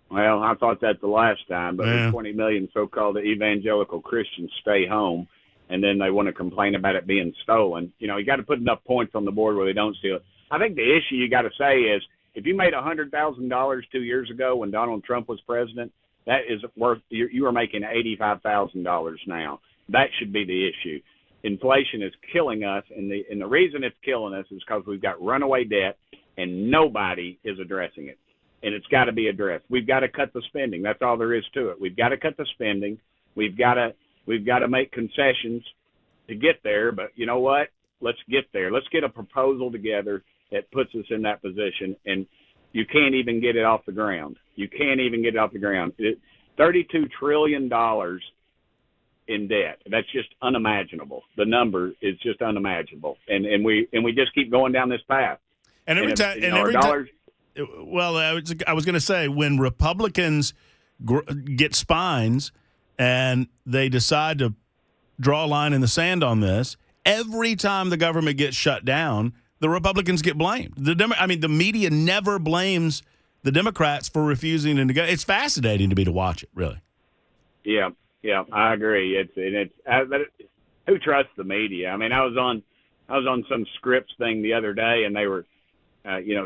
Well, I thought that the last time, but the 20 million so-called evangelical Christians stay home, and then they want to complain about it being stolen. You got to put enough points on the board where they don't steal it. I think the issue you got to say is, if you made $100,000 2 years ago when Donald Trump was president, that is worth, you are making $85,000 now. That should be the issue. Inflation is killing us, and the reason it's killing us is because we've got runaway debt, and nobody is addressing it. And it's got to be addressed. We've got to cut the spending. That's all there is to it. We've got to cut the spending. We've got to make concessions to get there. But you know what? Let's get there. Let's get a proposal together that puts us in that position. And you can't even get it off the ground. You can't even get it off the ground. $32 trillion in debt. That's just unimaginable. The number is just unimaginable. And we just keep going down this path. And every time. Well, I was going to say, when Republicans get spines and they decide to draw a line in the sand on this, every time the government gets shut down, the Republicans get blamed. The media never blames the Democrats for refusing to negotiate. It's fascinating to watch it, really. Yeah, I agree. Who trusts the media? I mean, I was on some Scripps thing the other day, and they were,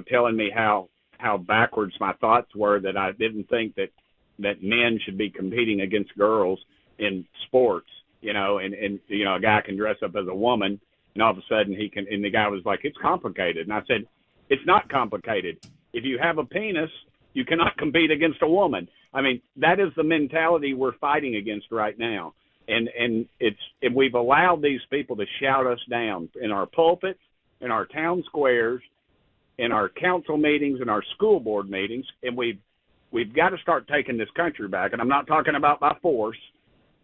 telling me how backwards my thoughts were, that I didn't think that men should be competing against girls in sports, and a guy can dress up as a woman, and all of a sudden and the guy was like, it's complicated. And I said, it's not complicated. If you have a penis, you cannot compete against a woman. I mean, that is the mentality we're fighting against right now. And we've allowed these people to shout us down in our pulpits, in our town squares, in our council meetings, in our school board meetings, and we've got to start taking this country back. And I'm not talking about by force.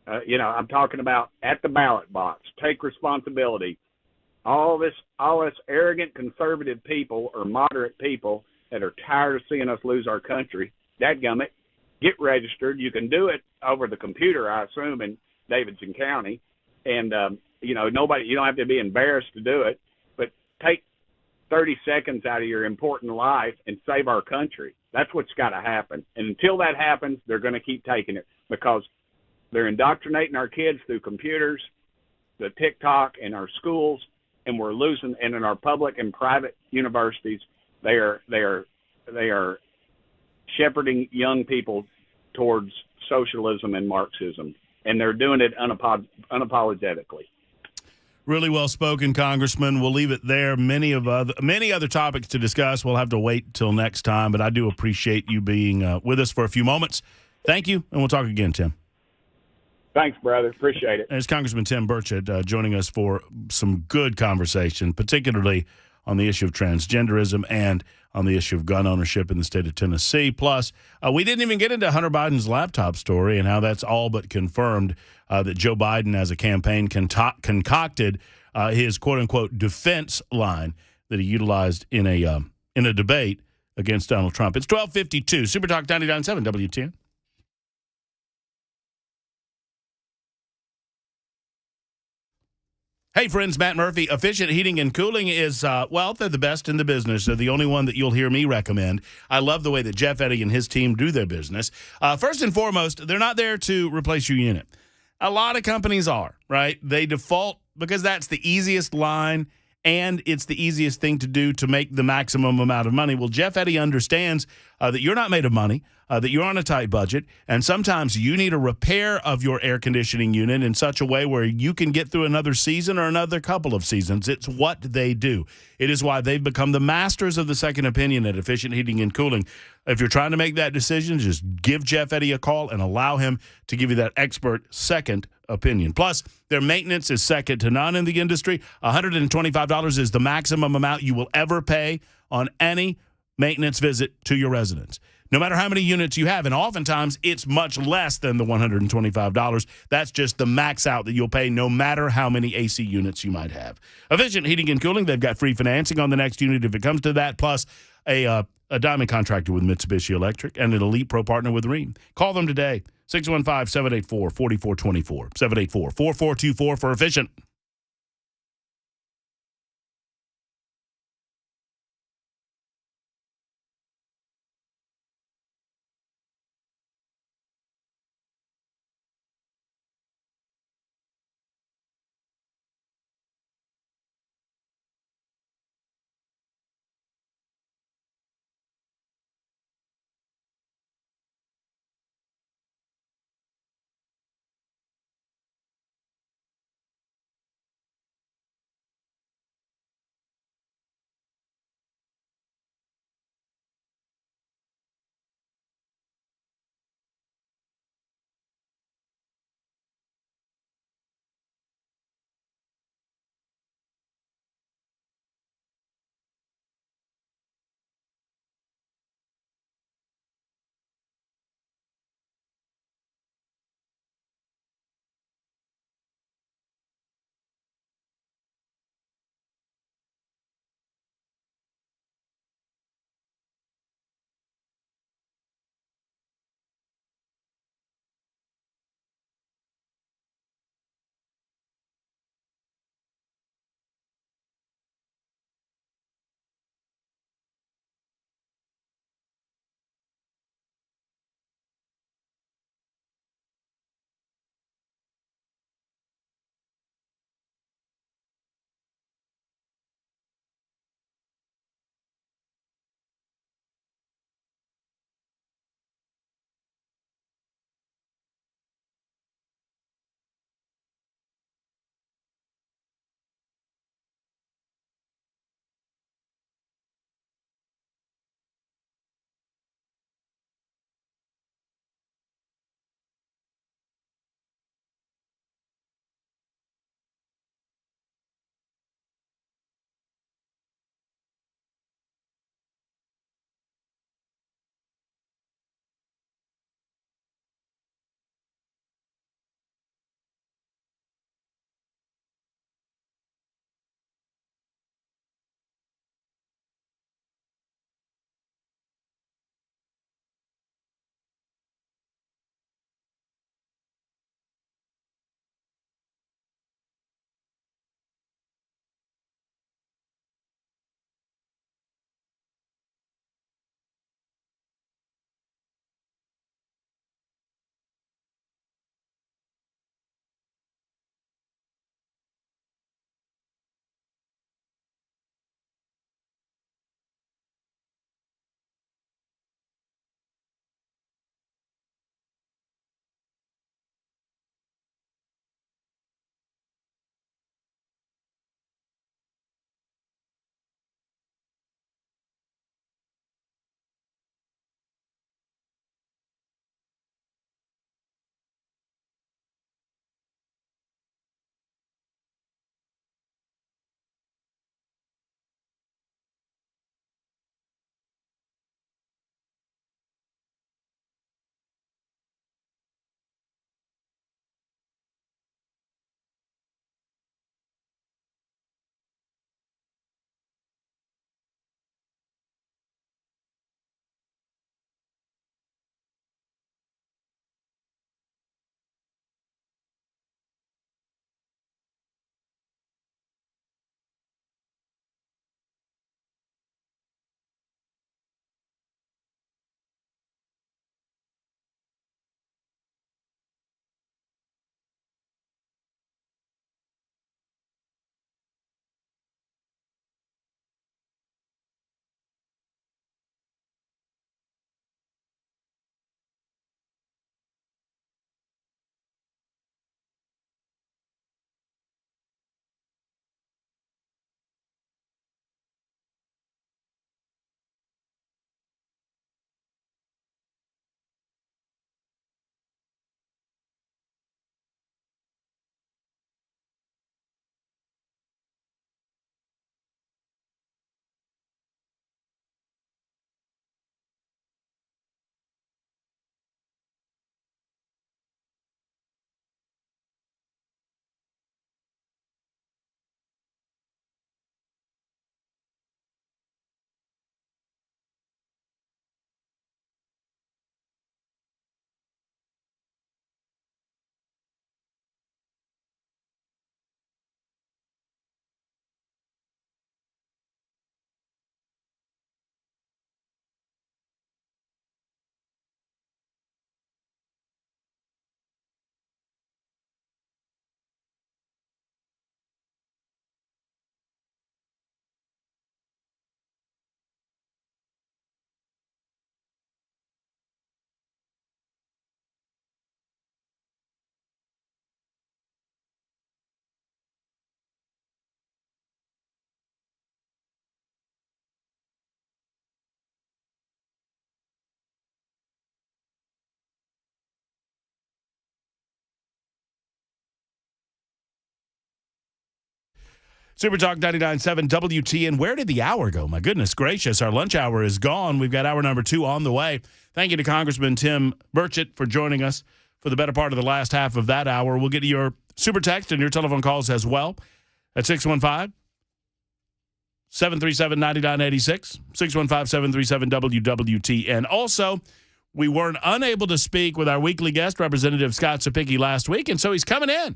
I'm talking about at the ballot box. Take responsibility. All this arrogant conservative people or moderate people that are tired of seeing us lose our country, dadgummit, get registered. You can do it over the computer, I assume, in Davidson County. And, you don't have to be embarrassed to do it, but take 30 seconds out of your important life and save our country. That's what's got to happen. And until that happens, they're going to keep taking it because they're indoctrinating our kids through computers, the TikTok in our schools, and we're losing. And in our public and private universities, they are shepherding young people towards socialism and Marxism, and they're doing it unapologetically. Really well spoken, Congressman. We'll leave it there. Many other topics to discuss. We'll have to wait till next time, but I do appreciate you being with us for a few moments. Thank you, and we'll talk again, Tim. Thanks, brother. Appreciate it. And it's Congressman Tim Burchett joining us for some good conversation, particularly on the issue of transgenderism and on the issue of gun ownership in the state of Tennessee. Plus, we didn't even get into Hunter Biden's laptop story and how that's all but confirmed that Joe Biden, as a campaign, concocted his quote-unquote defense line that he utilized in a debate against Donald Trump. It's 12:52. Super Talk 99.7 WTN. Hey, friends, Matt Murphy. Efficient Heating and Cooling is, they're the best in the business. They're the only one that you'll hear me recommend. I love the way that Jeff Eddy and his team do their business. First and foremost, they're not there to replace your unit. A lot of companies are, right? They default because that's the easiest line and it's the easiest thing to do to make the maximum amount of money. Well, Jeff Eddy understands that you're not made of money, that you're on a tight budget, and sometimes you need a repair of your air conditioning unit in such a way where you can get through another season or another couple of seasons. It's what they do. It is why they've become the masters of the second opinion at Efficient Heating and Cooling. If you're trying to make that decision, just give Jeff Eddy a call and allow him to give you that expert second opinion. Plus, their maintenance is second to none in the industry. $125 is the maximum amount you will ever pay on any maintenance visit to your residence, no matter how many units you have. And oftentimes, it's much less than the $125. That's just the max out that you'll pay no matter how many AC units you might have. Efficient Heating and Cooling, they've got free financing on the next unit if it comes to that, plus a diamond contractor with Mitsubishi Electric and an Elite Pro partner with Rheem. Call them today, 615-784-4424, 784-4424 for Efficient. Super Talk 99.7 WTN. Where did the hour go? My goodness gracious. Our lunch hour is gone. We've got hour number 2 on the way. Thank you to Congressman Tim Burchett for joining us for the better part of the last half of that hour. We'll get to your super text and your telephone calls as well at 615-737-9986, 615-737-WWTN. Also, we weren't unable to speak with our weekly guest, Representative Scott Cepicky, last week, and so he's coming in.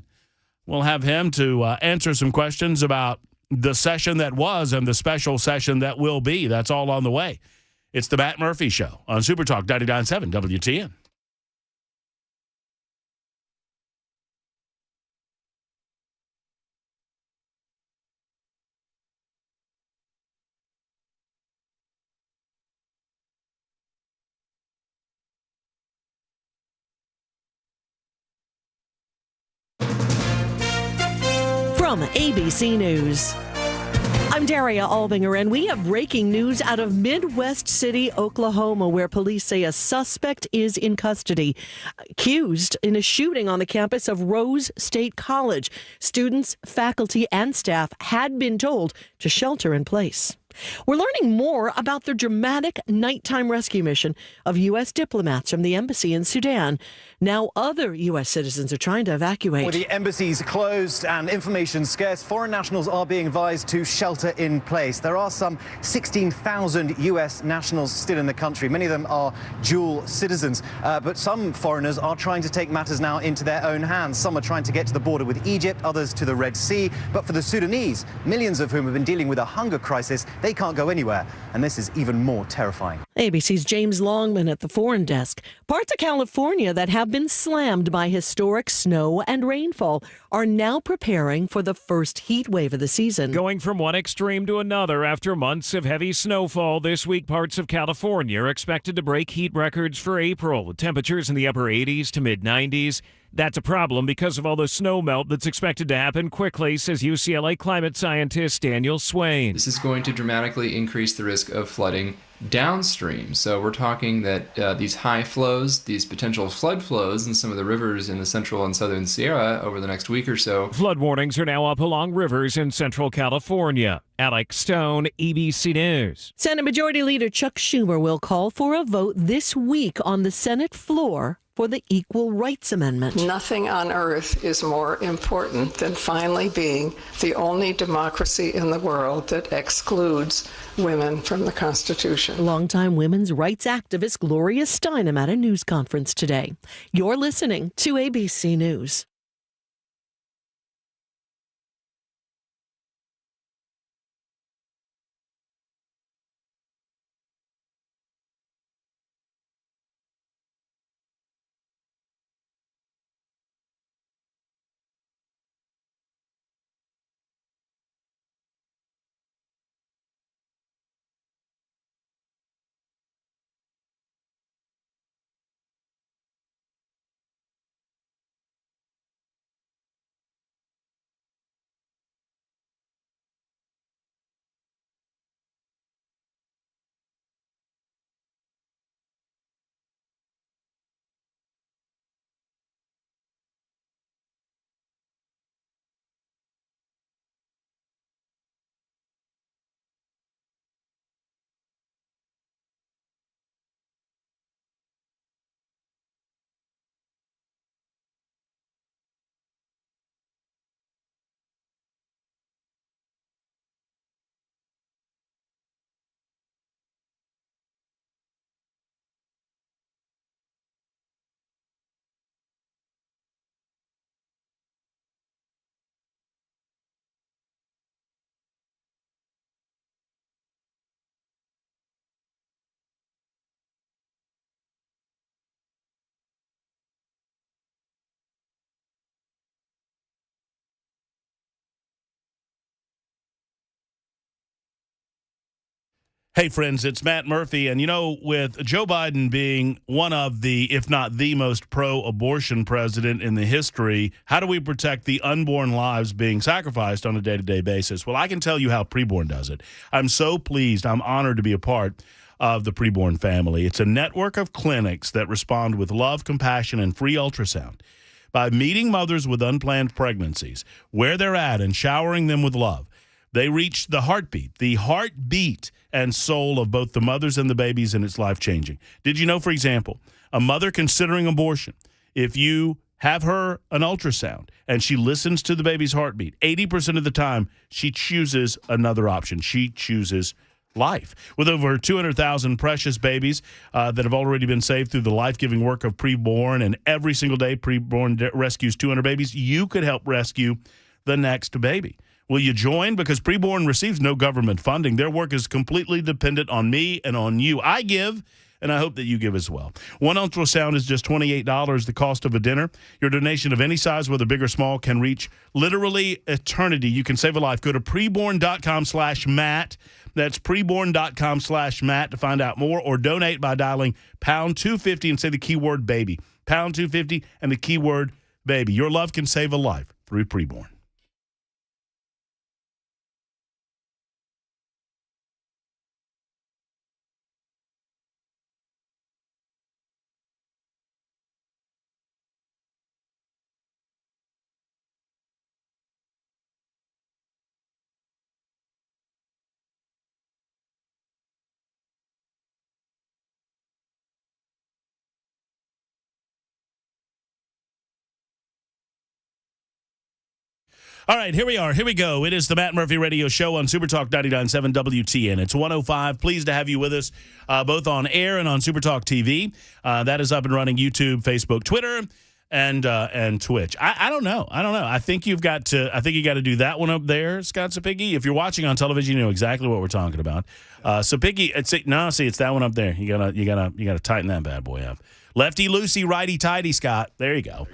We'll have him to answer some questions about the session that was and the special session that will be. That's all on the way. It's the Matt Murphy Show on Super Talk 99.7 WTN. From ABC News, I'm Daria Albinger, and we have breaking news out of Midwest City, Oklahoma, where police say a suspect is in custody, accused in a shooting on the campus of Rose State College. Students, faculty, and staff had been told to shelter in place. We're learning more about the dramatic nighttime rescue mission of U.S. diplomats from the embassy in Sudan. Now other U.S. citizens are trying to evacuate. With the embassies closed and information scarce, foreign nationals are being advised to shelter in place. There are some 16,000 U.S. nationals still in the country. Many of them are dual citizens, but some foreigners are trying to take matters now into their own hands. Some are trying to get to the border with Egypt, others to the Red Sea. But for the Sudanese, millions of whom have been dealing with a hunger crisis, they can't go anywhere, and this is even more terrifying. ABC's James Longman at the Foreign Desk. Parts of California that have been slammed by historic snow and rainfall are now preparing for the first heat wave of the season. Going from one extreme to another after months of heavy snowfall, this week parts of California are expected to break heat records for April, with temperatures in the upper 80s to mid-90s. That's a problem because of all the snow melt that's expected to happen quickly, says UCLA climate scientist Daniel Swain. This is going to dramatically increase the risk of flooding downstream. So we're talking that these high flows, these potential flood flows in some of the rivers in the central and southern Sierra over the next week or so. Flood warnings are now up along rivers in central California. Alex Stone, ABC News. Senate Majority Leader Chuck Schumer will call for a vote this week on the Senate floor for the Equal Rights Amendment. Nothing on earth is more important than finally being the only democracy in the world that excludes women from the Constitution. Longtime women's rights activist Gloria Steinem at a news conference today. You're listening to ABC News. Hey, friends, it's Matt Murphy. And, you know, with Joe Biden being one of the, if not the most pro-abortion president in the history, how do we protect the unborn lives being sacrificed on a day-to-day basis? Well, I can tell you how Preborn does it. I'm so pleased. I'm honored to be a part of the Preborn family. It's a network of clinics that respond with love, compassion, and free ultrasound. By meeting mothers with unplanned pregnancies where they're at and showering them with love, They reach the heartbeat and soul of both the mothers and the babies, and it's life-changing. Did you know, for example, a mother considering abortion, if you have her an ultrasound and she listens to the baby's heartbeat, 80% of the time she chooses another option. She chooses life. With over 200,000 precious babies that have already been saved through the life-giving work of Preborn, and every single day Preborn rescues 200 babies, you could help rescue the next baby. Will you join? Because Preborn receives no government funding. Their work is completely dependent on me and on you. I give, and I hope that you give as well. One ultrasound is just $28, the cost of a dinner. Your donation of any size, whether big or small, can reach literally eternity. You can save a life. Go to preborn.com/Matt. That's preborn.com/Matt to find out more, or donate by dialing pound 250 and say the keyword baby. Pound 250 and the keyword baby. Your love can save a life through Preborn. All right, here we are. Here we go. It is the Matt Murphy Radio Show on Supertalk 99.7 WTN. It's 105. Pleased to have you with us both on air and on Supertalk TV. That is up and running YouTube, Facebook, Twitter, and Twitch. I don't know. I think you got to do that one up there, Scott Sapicki. If you're watching on television, you know exactly what we're talking about. Sapicki, it's that one up there. You gotta tighten that bad boy up. Lefty loosey, righty tighty, Scott. There you go.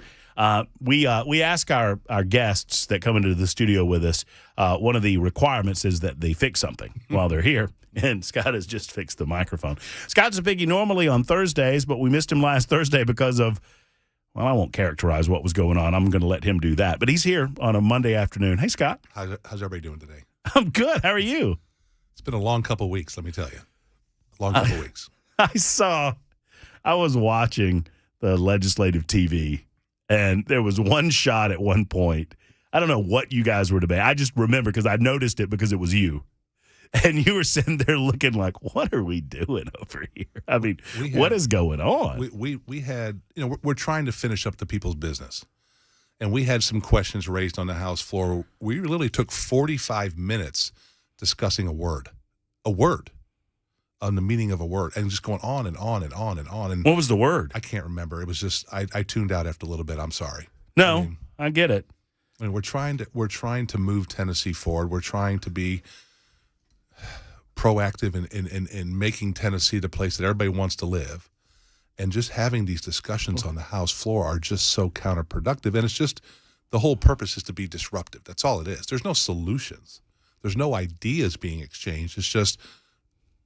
We ask our guests that come into the studio with us, one of the requirements is that they fix something while they're here, and Scott has just fixed the microphone. Scott's a biggie normally on Thursdays, but we missed him last Thursday because of, well, I won't characterize what was going on. I'm going to let him do that. But he's here on a Monday afternoon. Hey, Scott. How's everybody doing today? I'm good. How are you? It's been a long couple of weeks, let me tell you. Long couple of weeks. I was watching the legislative TV, and there was one shot at one point. I don't know what you guys were debating. I just remember because I noticed it because it was you. And you were sitting there looking like, what are we doing over here? I mean, what is going on? We had, we're trying to finish up the people's business. And we had some questions raised on the House floor. We literally took 45 minutes discussing a word on the meaning of a word, and just going on and on and on and on. And what was the word? I can't remember. It was just, I tuned out after a little bit. I'm sorry. No, I get it. I mean, we're trying to move Tennessee forward. We're trying to be proactive in making Tennessee the place that everybody wants to live. And just having these discussions on the House floor are just so counterproductive. And it's just, the whole purpose is to be disruptive. That's all it is. There's no solutions. There's no ideas being exchanged. It's just,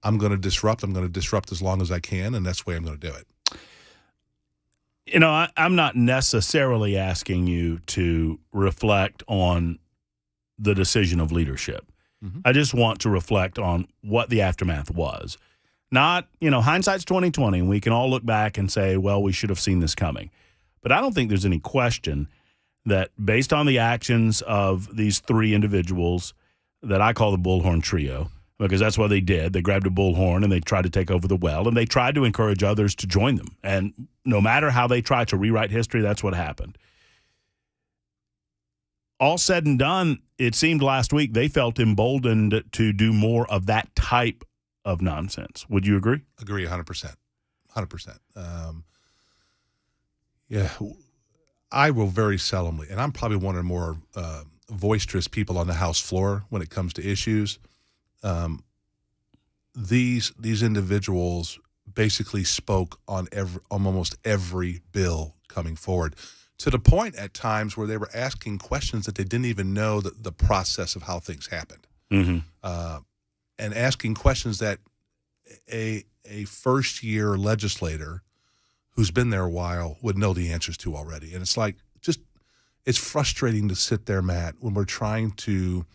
I'm going to disrupt. I'm going to disrupt as long as I can, and that's the way I'm going to do it. I'm not necessarily asking you to reflect on the decision of leadership. Mm-hmm. I just want to reflect on what the aftermath was. Not, hindsight's 20/20, and we can all look back and say, well, we should have seen this coming. But I don't think there's any question that based on the actions of these three individuals that I call the Bullhorn Trio, because that's what they did. They grabbed a bullhorn and they tried to take over the well, and they tried to encourage others to join them. And no matter how they tried to rewrite history, that's what happened. All said and done, it seemed last week they felt emboldened to do more of that type of nonsense. Would you agree? Agree 100%. 100%. Yeah, I will very seldomly, and I'm probably one of the more boisterous people on the House floor when it comes to issues. These individuals basically spoke on almost every bill coming forward, to the point at times where they were asking questions that they didn't even know the process of how things happened, and asking questions that a first-year legislator who's been there a while would know the answers to already. And it's like, it's frustrating to sit there, Matt, when we're trying to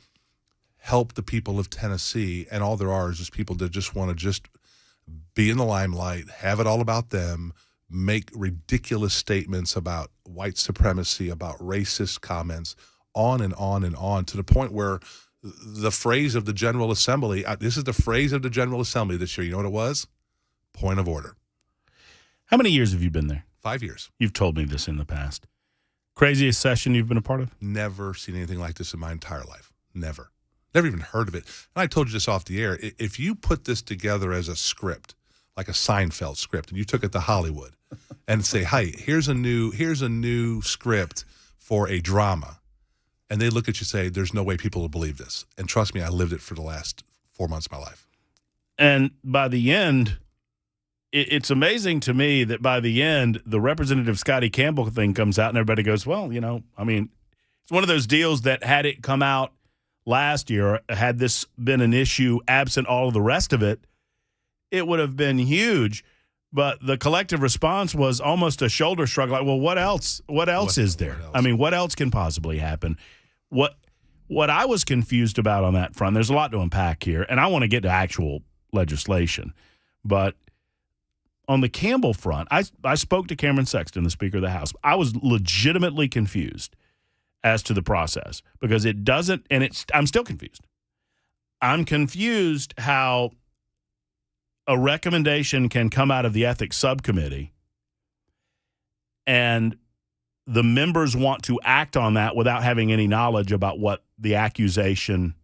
help the people of Tennessee, and all there are is just people that just want to just be in the limelight, have it all about them, make ridiculous statements about white supremacy, about racist comments, on and on and on, to the point where The phrase of the General Assembly, this is the phrase of the General Assembly this year. You know what it was? Point of order. How many years have you been there? 5 years. You've told me this in the past. Craziest session you've been a part of? Never seen anything like this in my entire life. Never. Never even heard of it. And I told you this off the air. If you put this together as a script, like a Seinfeld script, and you took it to Hollywood and say, hey, here's a new script for a drama, and they look at you and say, there's no way people will believe this. And trust me, I lived it for the last 4 months of my life. And by the end, it's amazing to me that by the end, the Representative Scotty Campbell thing comes out and everybody goes, well, it's one of those deals that had it come out last year, had this been an issue absent all of the rest of it, it would have been huge. But the collective response was almost a shoulder shrug, like, well, what else? What else is there? What else can possibly happen? What I was confused about on that front, there's a lot to unpack here, and I want to get to actual legislation. But on the Campbell front, I spoke to Cameron Sexton, the Speaker of the House. I was legitimately confused as to the process because it doesn't, and I'm still confused. I'm confused how a recommendation can come out of the ethics subcommittee and the members want to act on that without having any knowledge about what the accusation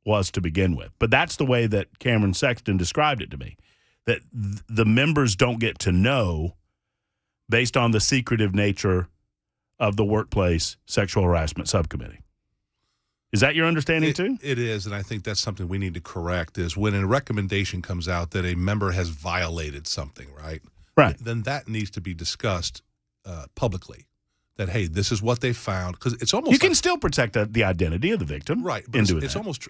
was to begin with. But that's the way that Cameron Sexton described it to me, that the members don't get to know based on the secretive nature of the workplace sexual harassment subcommittee. Is that your understanding too? It is, and I think that's something we need to correct, is when a recommendation comes out that a member has violated something, right? Right. Then that needs to be discussed publicly, that, hey, this is what they found. Because it's almost you can still protect the identity of the victim. Right. But it's almost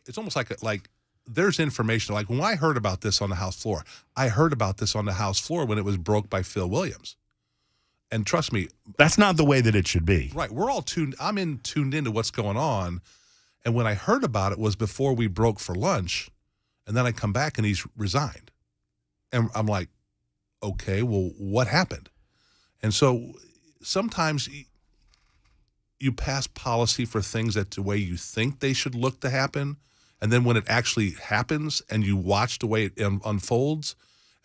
like there's information. Like when I heard about this on the House floor, I heard about this on the House floor when it was broke by Phil Williams. And trust me. That's not the way that it should be. Right. We're all tuned into what's going on. And when I heard about it was before we broke for lunch, and then I come back and he's resigned. And I'm like, okay, well, what happened? And so sometimes you pass policy for things that the way you think they should look to happen, and then when it actually happens and you watch the way it unfolds,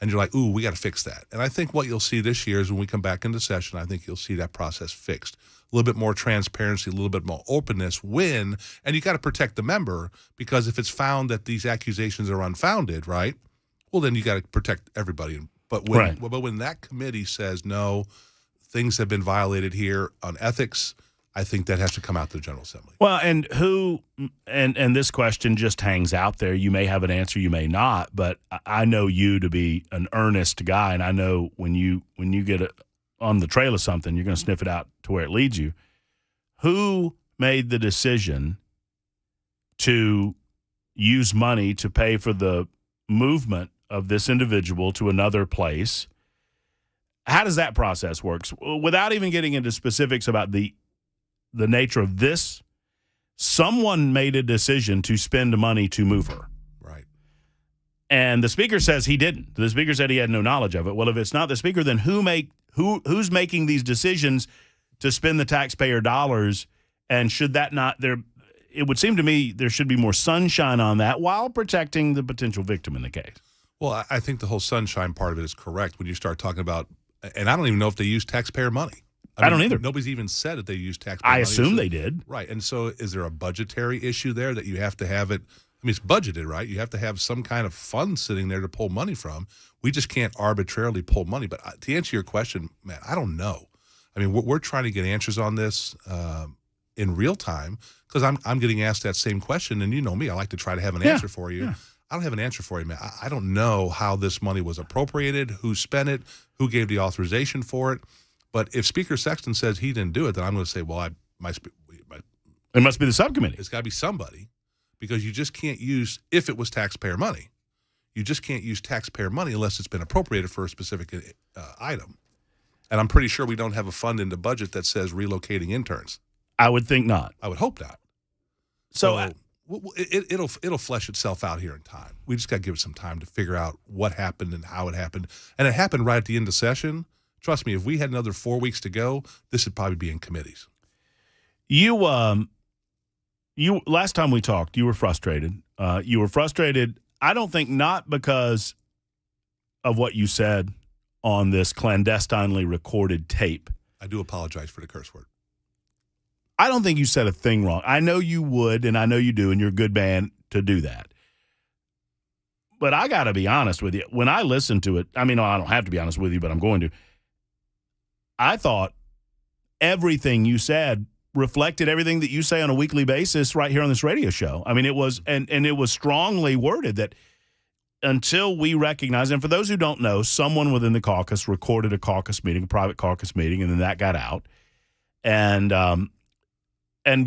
and you're like, ooh, we got to fix that. And I think what you'll see this year is when we come back into session, I think you'll see that process fixed. A little bit more transparency, a little bit more openness and you got to protect the member, because if it's found that these accusations are unfounded, right, well, then you got to protect everybody. But when that committee says, no, things have been violated here on ethics, I think that has to come out to the General Assembly. Well, and and this question just hangs out there. You may have an answer, you may not, but I know you to be an earnest guy, and I know when you get on the trail of something, you're going to sniff it out to where it leads you. Who made the decision to use money to pay for the movement of this individual to another place? How does that process work? Without even getting into specifics about the nature of this, someone made a decision to spend money to move her. Right. And the speaker says he didn't. The speaker said he had no knowledge of it. Well, if it's not the speaker, then who's making these decisions to spend the taxpayer dollars? And should that not it would seem to me there should be more sunshine on that while protecting the potential victim in the case. Well, I think the whole sunshine part of it is correct when you start talking about, and I don't even know if they use taxpayer money. I don't either. Nobody's even said that they use taxpayer money. I assume they did. Right. And so is there a budgetary issue there that you have to have it? I mean, it's budgeted, right? You have to have some kind of fund sitting there to pull money from. We just can't arbitrarily pull money. But to answer your question, Matt, I don't know. I mean, we're trying to get answers on this in real time, because I'm getting asked that same question. And you know me, I like to try to have an answer for you. Yeah. I don't have an answer for you, Matt. I don't know how this money was appropriated, who spent it, who gave the authorization for it. But if Speaker Sexton says he didn't do it, then I'm going to say, well, it must be the subcommittee. It's got to be somebody, because you just can't use, if it was taxpayer money, you just can't use taxpayer money unless it's been appropriated for a specific item. And I'm pretty sure we don't have a fund in the budget that says relocating interns. I would think not. I would hope not. So it'll flesh itself out here in time. We just got to give it some time to figure out what happened and how it happened. And it happened right at the end of session. Trust me, if we had another 4 weeks to go, this would probably be in committees. You last time we talked, you were frustrated. You were frustrated, I don't think, not because of what you said on this clandestinely recorded tape. I do apologize for the curse word. I don't think you said a thing wrong. I know you would, and I know you do, and you're a good man to do that. But I got to be honest with you. When I listened to it, I mean, I don't have to be honest with you, but I'm going to. I thought everything you said reflected everything that you say on a weekly basis right here on this radio show. I mean, it was, and it was strongly worded that until we recognize, and for those who don't know, someone within the caucus recorded a caucus meeting, a private caucus meeting, and then that got out. And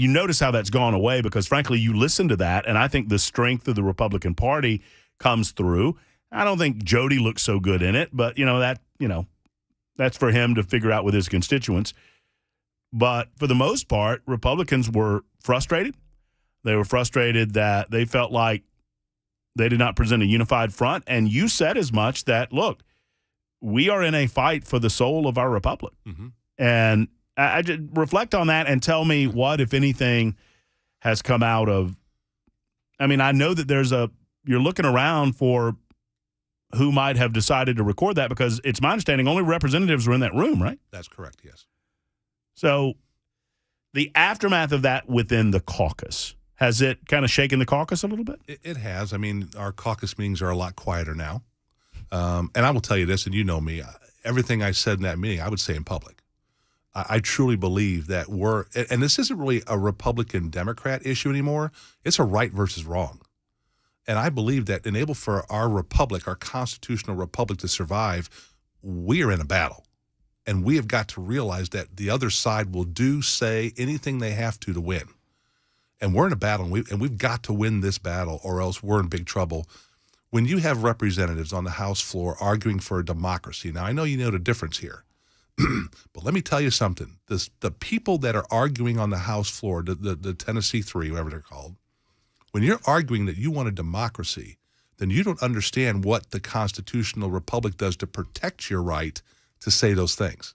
you notice how that's gone away because, frankly, you listen to that, and I think the strength of the Republican Party comes through. I don't think Jody looks so good in it, but, that's for him to figure out with his constituents. But for the most part, Republicans were frustrated. They were frustrated that they felt like they did not present a unified front. And you said as much that, look, we are in a fight for the soul of our republic. Mm-hmm. And I just reflect on that and tell me what, if anything, has come out of. I mean, I know that you're looking around for who might have decided to record that because it's my understanding only representatives were in that room, right? That's correct, yes. So the aftermath of that within the caucus, has it kind of shaken the caucus a little bit? It has. I mean, our caucus meetings are a lot quieter now. And I will tell you this, and you know me, everything I said in that meeting, I would say in public. I truly believe that and this isn't really a Republican-Democrat issue anymore. It's a right versus wrong. And I believe that for our republic, our constitutional republic to survive, we are in a battle. And we have got to realize that the other side will say anything they have to win. And we're in a battle, and we've got to win this battle or else we're in big trouble. When you have representatives on the House floor arguing for a democracy, now I know you know the difference here. But let me tell you something. The people that are arguing on the House floor, the Tennessee Three, whatever they're called, when you're arguing that you want a democracy, then you don't understand what the constitutional republic does to protect your right to say those things.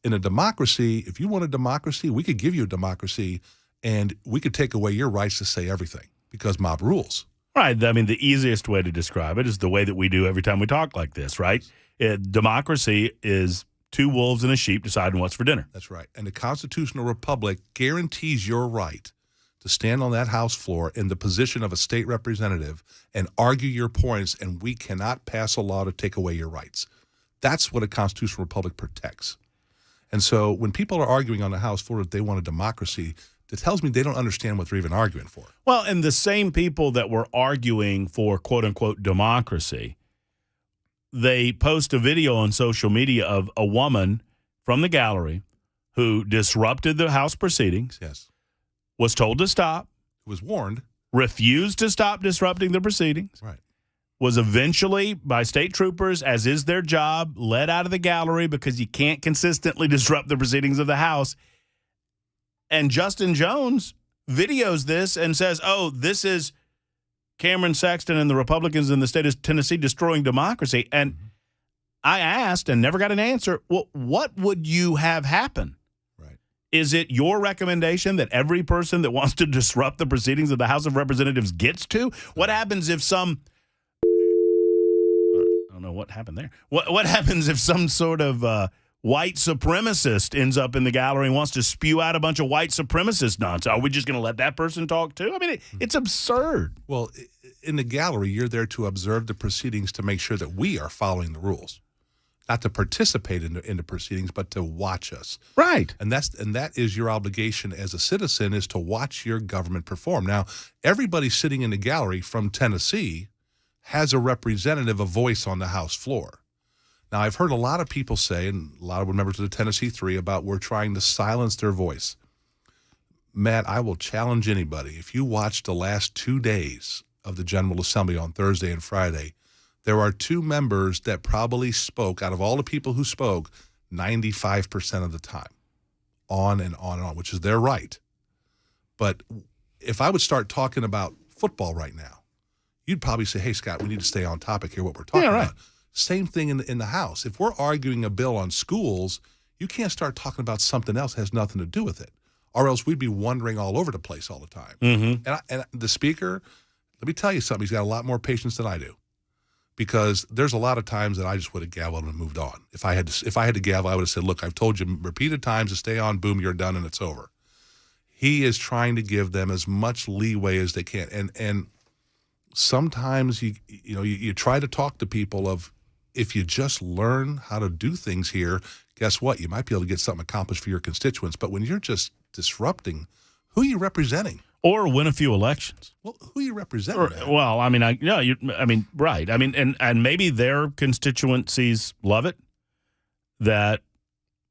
In a democracy, if you want a democracy, we could give you a democracy and we could take away your rights to say everything because mob rules. Right. I mean, the easiest way to describe it is the way that we do every time we talk like this, right? Democracy is two wolves and a sheep deciding what's for dinner. That's right. And the constitutional republic guarantees your right to stand on that House floor in the position of a state representative and argue your points, and we cannot pass a law to take away your rights. That's what a constitutional republic protects. And so when people are arguing on the House floor that they want a democracy, it tells me they don't understand what they're even arguing for. Well, and the same people that were arguing for quote-unquote democracy, they post a video on social media of a woman from the gallery who disrupted the House proceedings, yes, was told to stop, was warned, refused to stop disrupting the proceedings, right, was eventually, by state troopers, as is their job, led out of the gallery because you can't consistently disrupt the proceedings of the House. And Justin Jones videos this and says, oh, this is Cameron Sexton and the Republicans in the state of Tennessee destroying democracy. And I asked and never got an answer, well, what would you have happen? Right. Is it your recommendation that every person that wants to disrupt the proceedings of the House of Representatives gets to? What happens if some... I don't know what happened there. What happens if some sort of white supremacist ends up in the gallery and wants to spew out a bunch of white supremacist nonsense? Are we just going to let that person talk too? I mean, it's absurd. Well, in the gallery, you're there to observe the proceedings to make sure that we are following the rules, not to participate in the proceedings, but to watch us. Right. And that is your obligation as a citizen, is to watch your government perform. Now, everybody sitting in the gallery from Tennessee has a representative, a voice on the House floor. Now, I've heard a lot of people say, and a lot of members of the Tennessee Three, about we're trying to silence their voice. Matt, I will challenge anybody. If you watch the last 2 days of the General Assembly on Thursday and Friday, there are two members that probably spoke, out of all the people who spoke, 95% of the time, on and on and on, which is their right. But if I would start talking about football right now, you'd probably say, hey, Scott, we need to stay on topic here, what we're talking about. Same thing in the House. If we're arguing a bill on schools, you can't start talking about something else that has nothing to do with it. or else we'd be wandering all over the place all the time. Mm-hmm. And the speaker, let me tell you something, he's got a lot more patience than I do, because there's a lot of times that I just would have gavelled and moved on. If I had to gavel, I would have said, look, I've told you repeated times to stay on, boom, you're done, and it's over. He is trying to give them as much leeway as they can. And sometimes you try to talk to people of, if you just learn how to do things here, guess what? You might be able to get something accomplished for your constituents. But when you're just disrupting, who are you representing? Or win a few elections. Well, who are you representing? Well, I mean, right. I mean, and maybe their constituencies love it. Well,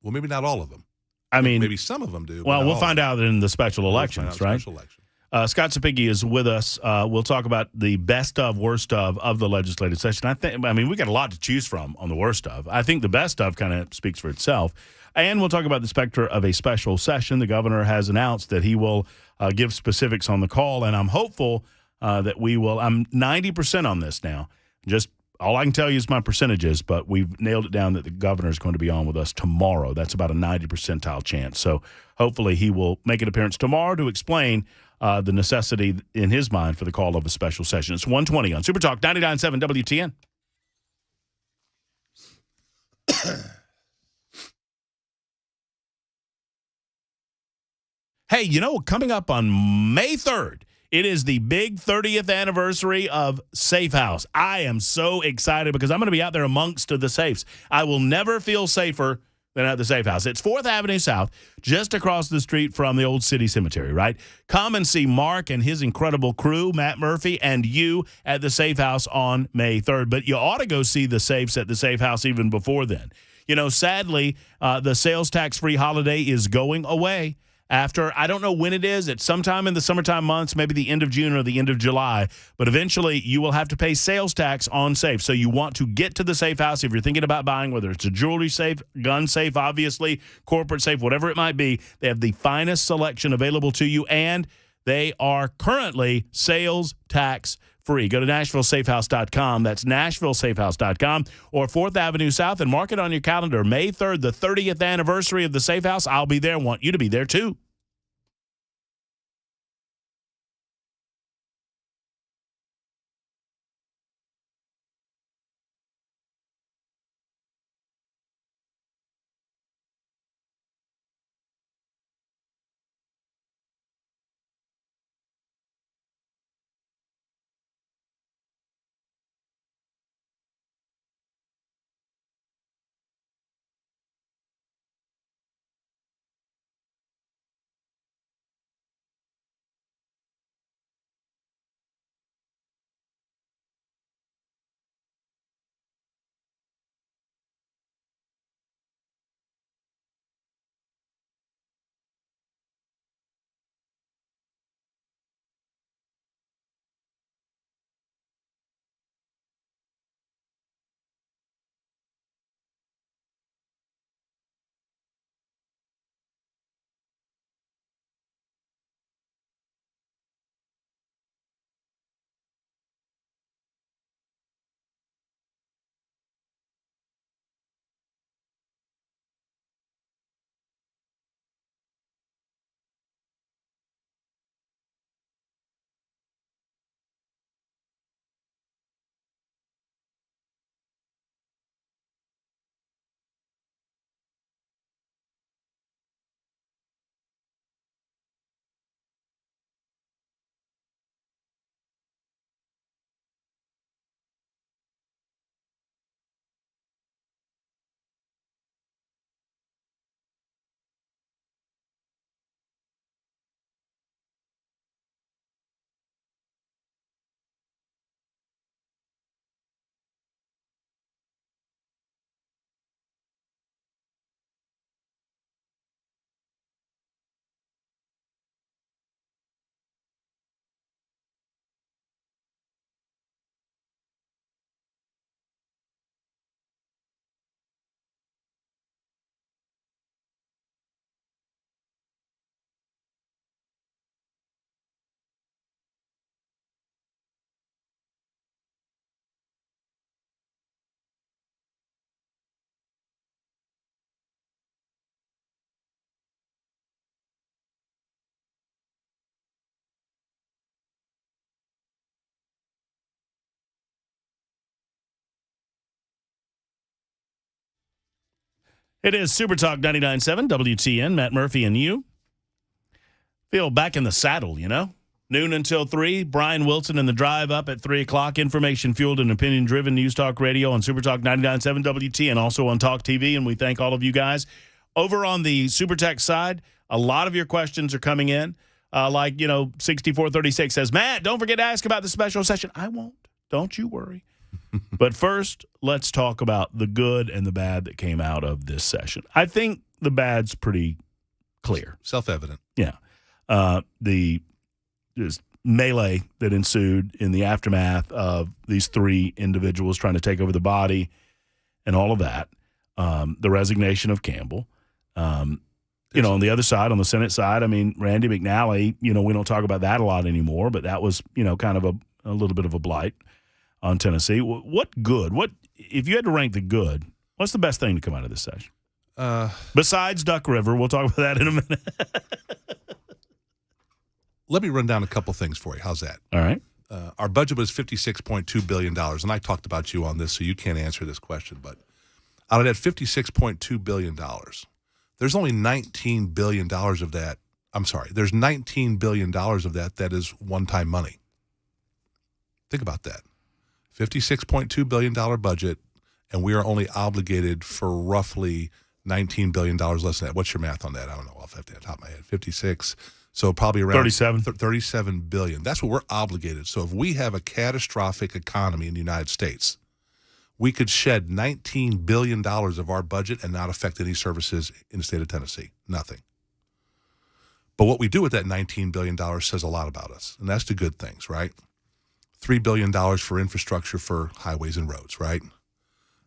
maybe not all of them. I mean, maybe some of them do. Well, we'll find out in the special elections, right? Special election. Scott Sapinki is with us. We'll talk about the best of, worst of the legislative session. I mean, we got a lot to choose from on the worst of. I think the best of kind of speaks for itself. And we'll talk about the specter of a special session. The governor has announced that he will give specifics on the call, and I'm hopeful that we will. I'm 90% on this now. Just all I can tell you is my percentages, but we've nailed it down that the governor is going to be on with us tomorrow. That's about a 90 percentile chance. So hopefully he will make an appearance tomorrow to explain the necessity in his mind for the call of a special session. It's 1:20 on Super Talk 99.7 WTN. Hey, coming up on May 3rd, it is the big 30th anniversary of Safe House. I am so excited because I'm going to be out there amongst the safes. I will never feel safer than at the Safe House. It's 4th Avenue South, just across the street from the old city cemetery, right? Come and see Mark and his incredible crew, Matt Murphy, and you at the Safe House on May 3rd. But you ought to go see the safes at the Safe House even before then. Sadly, the sales tax-free holiday is going away. After, I don't know when it is, it's sometime in the summertime months, maybe the end of June or the end of July, but eventually you will have to pay sales tax on safe. So you want to get to the Safe House if you're thinking about buying, whether it's a jewelry safe, gun safe, obviously, corporate safe, whatever it might be. They have the finest selection available to you, and they are currently sales tax free. Go to NashvilleSafehouse.com. That's NashvilleSafehouse.com or 4th Avenue South, and mark it on your calendar. May 3rd, the 30th anniversary of the Safe House. I'll be there. Want you to be there, too. It is Super Talk 99.7 WTN, Matt Murphy and you. Feel back in the saddle, you know? Noon until 3, Brian Wilson and the drive up at 3 o'clock. Information-fueled and opinion-driven News Talk Radio on Super Talk 99.7 WTN, also on Talk TV, and we thank all of you guys. Over on the Super Text side, a lot of your questions are coming in. 6436 says, Matt, don't forget to ask about the special session. I won't. Don't you worry. But first, let's talk about the good and the bad that came out of this session. I think the bad's pretty clear. Self-evident. Yeah. The melee that ensued in the aftermath of these 3 individuals trying to take over the body and all of that. The resignation of Campbell. On the other side, on the Senate side, I mean, Randy McNally, we don't talk about that a lot anymore, but that was, kind of a little bit of a blight on Tennessee. What good? If you had to rank the good, what's the best thing to come out of this session? Besides Duck River, we'll talk about that in a minute. Let me run down a couple things for you. How's that? All right. Our budget was $56.2 billion, and I talked about you on this, so you can't answer this question. But out of that $56.2 billion, there's only $19 billion of that. I'm sorry. There's $19 billion of that is one-time money. Think about that. $56.2 billion budget, and we are only obligated for roughly $19 billion less than that. What's your math on that? I don't know off the top of my head. 56. So probably around 37 billion. That's what we're obligated. So if we have a catastrophic economy in the United States, we could shed $19 billion of our budget and not affect any services in the state of Tennessee. Nothing. But what we do with that $19 billion says a lot about us, and that's the good things, right? $3 billion for infrastructure for highways and roads, right?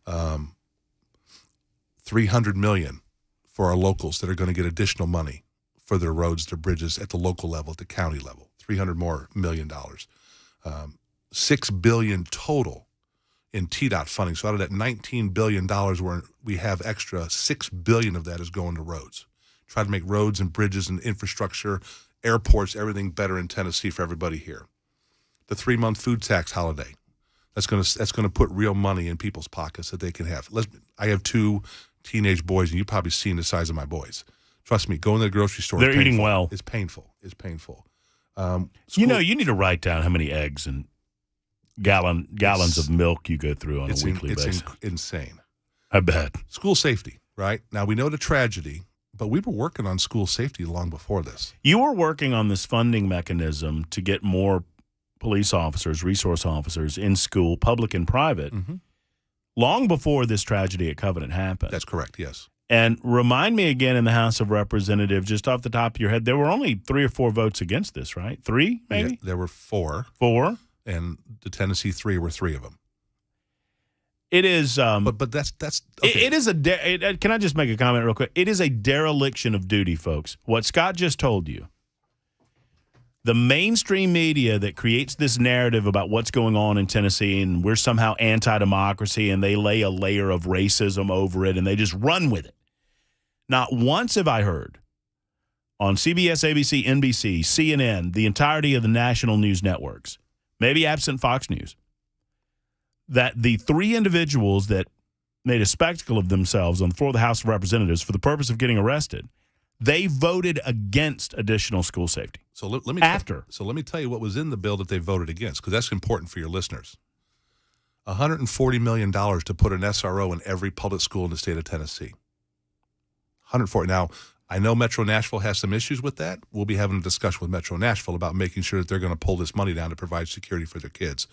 $300 million for our locals that are going to get additional money for their roads, their bridges at the local level, at the county level, $300 more million. $6 billion total in TDOT funding. So out of that $19 billion, we have extra, $6 billion of that is going to roads. Try to make roads and bridges and infrastructure, airports, everything better in Tennessee for everybody here. The 3-month food tax holiday, that's going to put real money in people's pockets that they can have. I have 2 teenage boys, and you've probably seen the size of my boys. Trust me, going to the grocery store. They're eating well. It's painful. It's painful. You need to write down how many eggs and gallons of milk you go through on a weekly basis. It's insane. I bet. School safety, right? Now, we know the tragedy, but we were working on school safety long before this. You were working on this funding mechanism to get more police officers, resource officers in school, public and private, long before this tragedy at Covenant happened. That's correct, yes. And remind me again, in the House of Representatives, just off the top of your head, there were only 3 or 4 votes against this, right? 3, maybe? Yeah, there were 4. 4? And the Tennessee 3 were 3 of them. It is. But that's okay. It is can I just make a comment real quick? It is a dereliction of duty, folks. What Scott just told you. The mainstream media that creates this narrative about what's going on in Tennessee and we're somehow anti-democracy and they lay a layer of racism over it and they just run with it. Not once have I heard on CBS, ABC, NBC, CNN, the entirety of the national news networks, maybe absent Fox News, that the 3 individuals that made a spectacle of themselves on the floor of the House of Representatives for the purpose of getting arrested, they voted against additional school safety. So let me tell you what was in the bill that they voted against, because that's important for your listeners. $140 million to put an SRO in every public school in the state of Tennessee. 140. Now, I know Metro Nashville has some issues with that. We'll be having a discussion with Metro Nashville about making sure that they're going to pull this money down to provide security for their kids.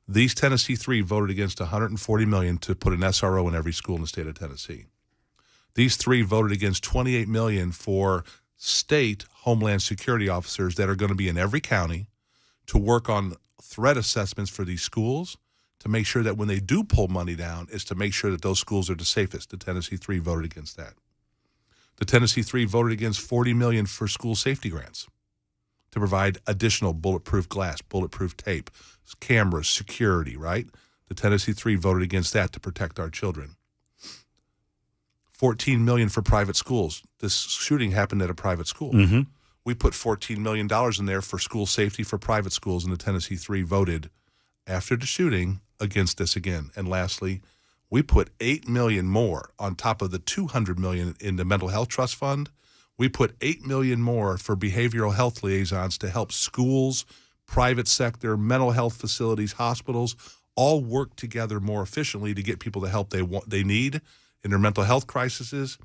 These Tennessee 3 voted against $140 million to put an SRO in every school in the state of Tennessee. These 3 voted against $28 million for state homeland security officers that are going to be in every county to work on threat assessments for these schools to make sure that when they do pull money down, is to make sure that those schools are the safest. The Tennessee 3 voted against that. The Tennessee 3 voted against $40 million for school safety grants to provide additional bulletproof glass, bulletproof tape, cameras, security, right? The Tennessee 3 voted against that to protect our children. $14 million for private schools. This shooting happened at a private school. Mm-hmm. We put $14 million in there for school safety for private schools, and the Tennessee 3 voted after the shooting against this again. And lastly, We put $8 million more on top of the $200 million in the mental health trust fund. We put $8 million more for behavioral health liaisons to help schools, private sector, mental health facilities, hospitals all work together more efficiently to get people the help they need in their mental health crises.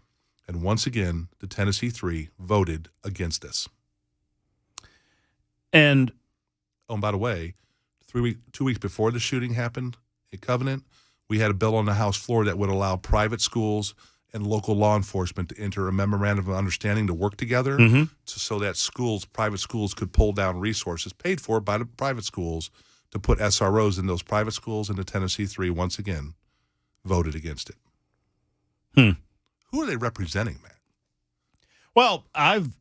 And once again, the Tennessee Three voted against this. And oh, and by the way, 2 weeks before the shooting happened at Covenant, we had a bill on the House floor that would allow private schools and local law enforcement to enter a memorandum of understanding to work together so that private schools could pull down resources paid for by the private schools to put SROs in those private schools, and the Tennessee Three, once again, voted against it. Who are they representing, Matt? Well, I've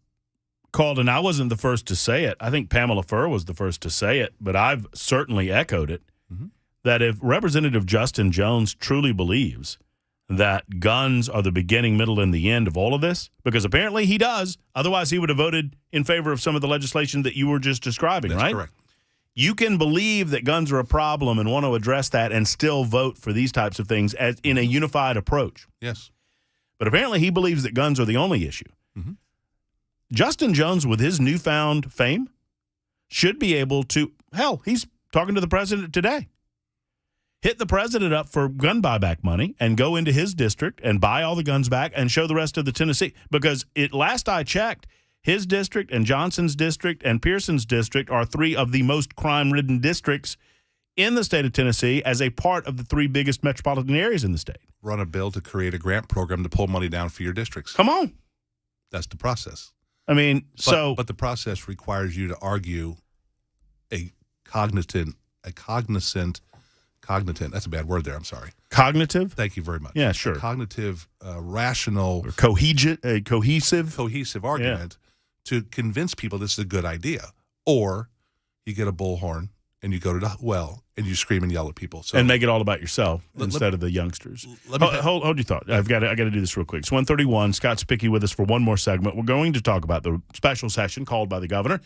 called, and I wasn't the first to say it. I think Pamela Furr was the first to say it, but I've certainly echoed it, that if Representative Justin Jones truly believes that guns are the beginning, middle, and the end of all of this, because apparently he does, otherwise he would have voted in favor of some of the legislation that you were just describing, That's right? correct. You can believe that guns are a problem and want to address that and still vote for these types of things as in a unified approach. Yes. But apparently he believes that guns are the only issue. Justin Jones, with his newfound fame, should be able to, hell, he's talking to the president today. Hit the president up for gun buyback money and go into his district and buy all the guns back and show the rest of the Tennessee. Because last I checked, his district and Johnson's district and Pearson's district are three of the most crime-ridden districts in the state of Tennessee as a part of the three biggest metropolitan areas in the state. Run a bill to create a grant program to pull money down for your districts. Come on. That's the process. I mean, But the process requires you to argue a cognizant, that's a bad word there, I'm sorry. Cognitive? Thank you very much. Yeah, sure. A cognitive, rational. Or cohesive argument to convince people this is a good idea. Or you get a bullhorn and you go to the well and you scream and yell at people. So, and make it all about yourself instead of the youngsters. Hold your thought. I got to do this real quick. It's 1:31. Scott Spicky with us for one more segment. We're going to talk about the special session called by the governor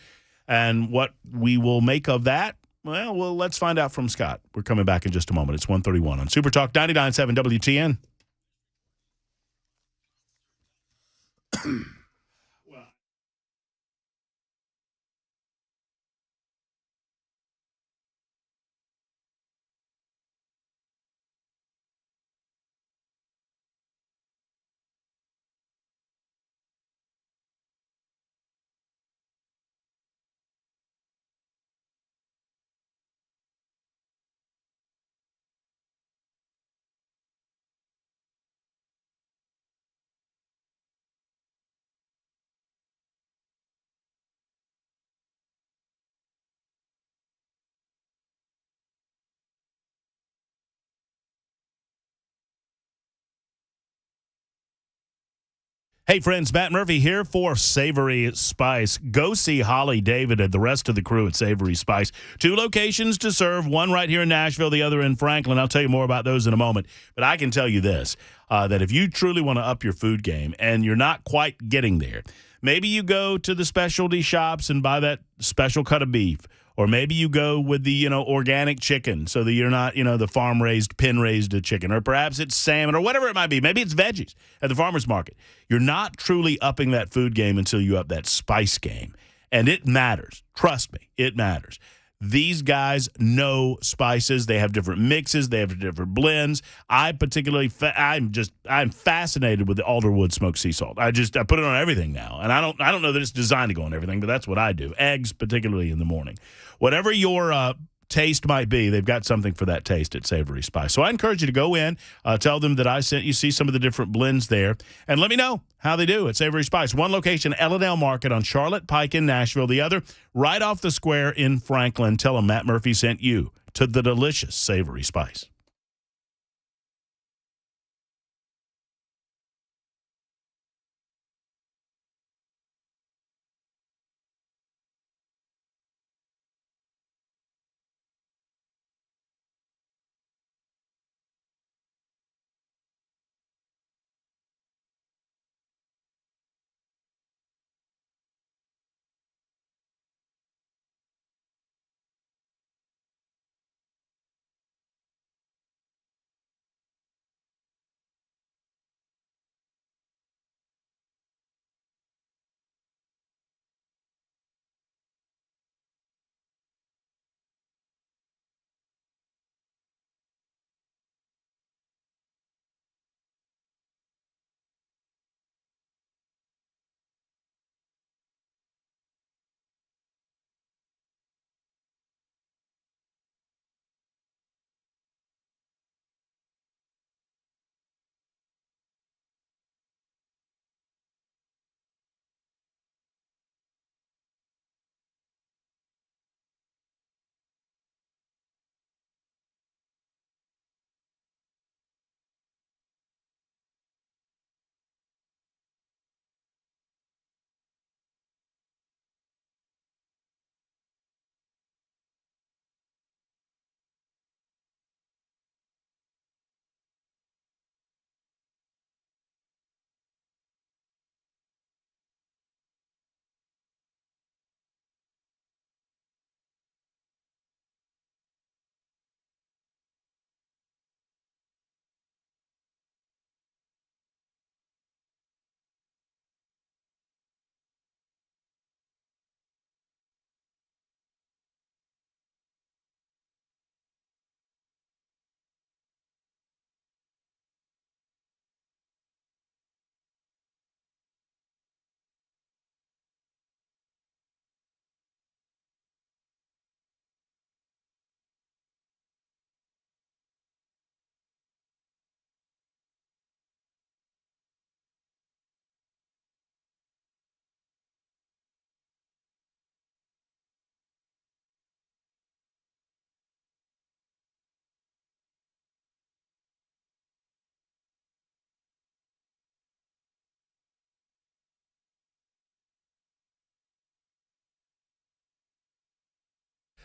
and what we will make of that. Well, let's find out from Scott. We're coming back in just a moment. It's 1:31 on Super Talk 99.7 WTN. Hey, friends, Matt Murphy here for Savory Spice. Go see Holly David and the rest of the crew at Savory Spice. 2 locations to serve, one right here in Nashville, the other in Franklin. I'll tell you more about those in a moment. But I can tell you this, that if you truly want to up your food game and you're not quite getting there, maybe you go to the specialty shops and buy that special cut of beef. Or maybe you go with the, organic chicken so that you're not, the farm-raised, pen-raised chicken. Or perhaps it's salmon or whatever it might be. Maybe it's veggies at the farmer's market. You're not truly upping that food game until you up that spice game. And it matters. Trust me, it matters. These guys know spices. They have different mixes. They have different blends. I'm fascinated with the Alderwood smoked sea salt. I put it on everything now, and I don't know that it's designed to go on everything, but that's what I do. Eggs, particularly in the morning. Whatever your taste might be, they've got something for that taste at Savory Spice. So I encourage you to go in, tell them that I sent you, see some of the different blends there, and let me know how they do at Savory Spice. One location, L&L Market on Charlotte Pike in Nashville. The other, right off the square in Franklin. Tell them Matt Murphy sent you to the delicious Savory Spice.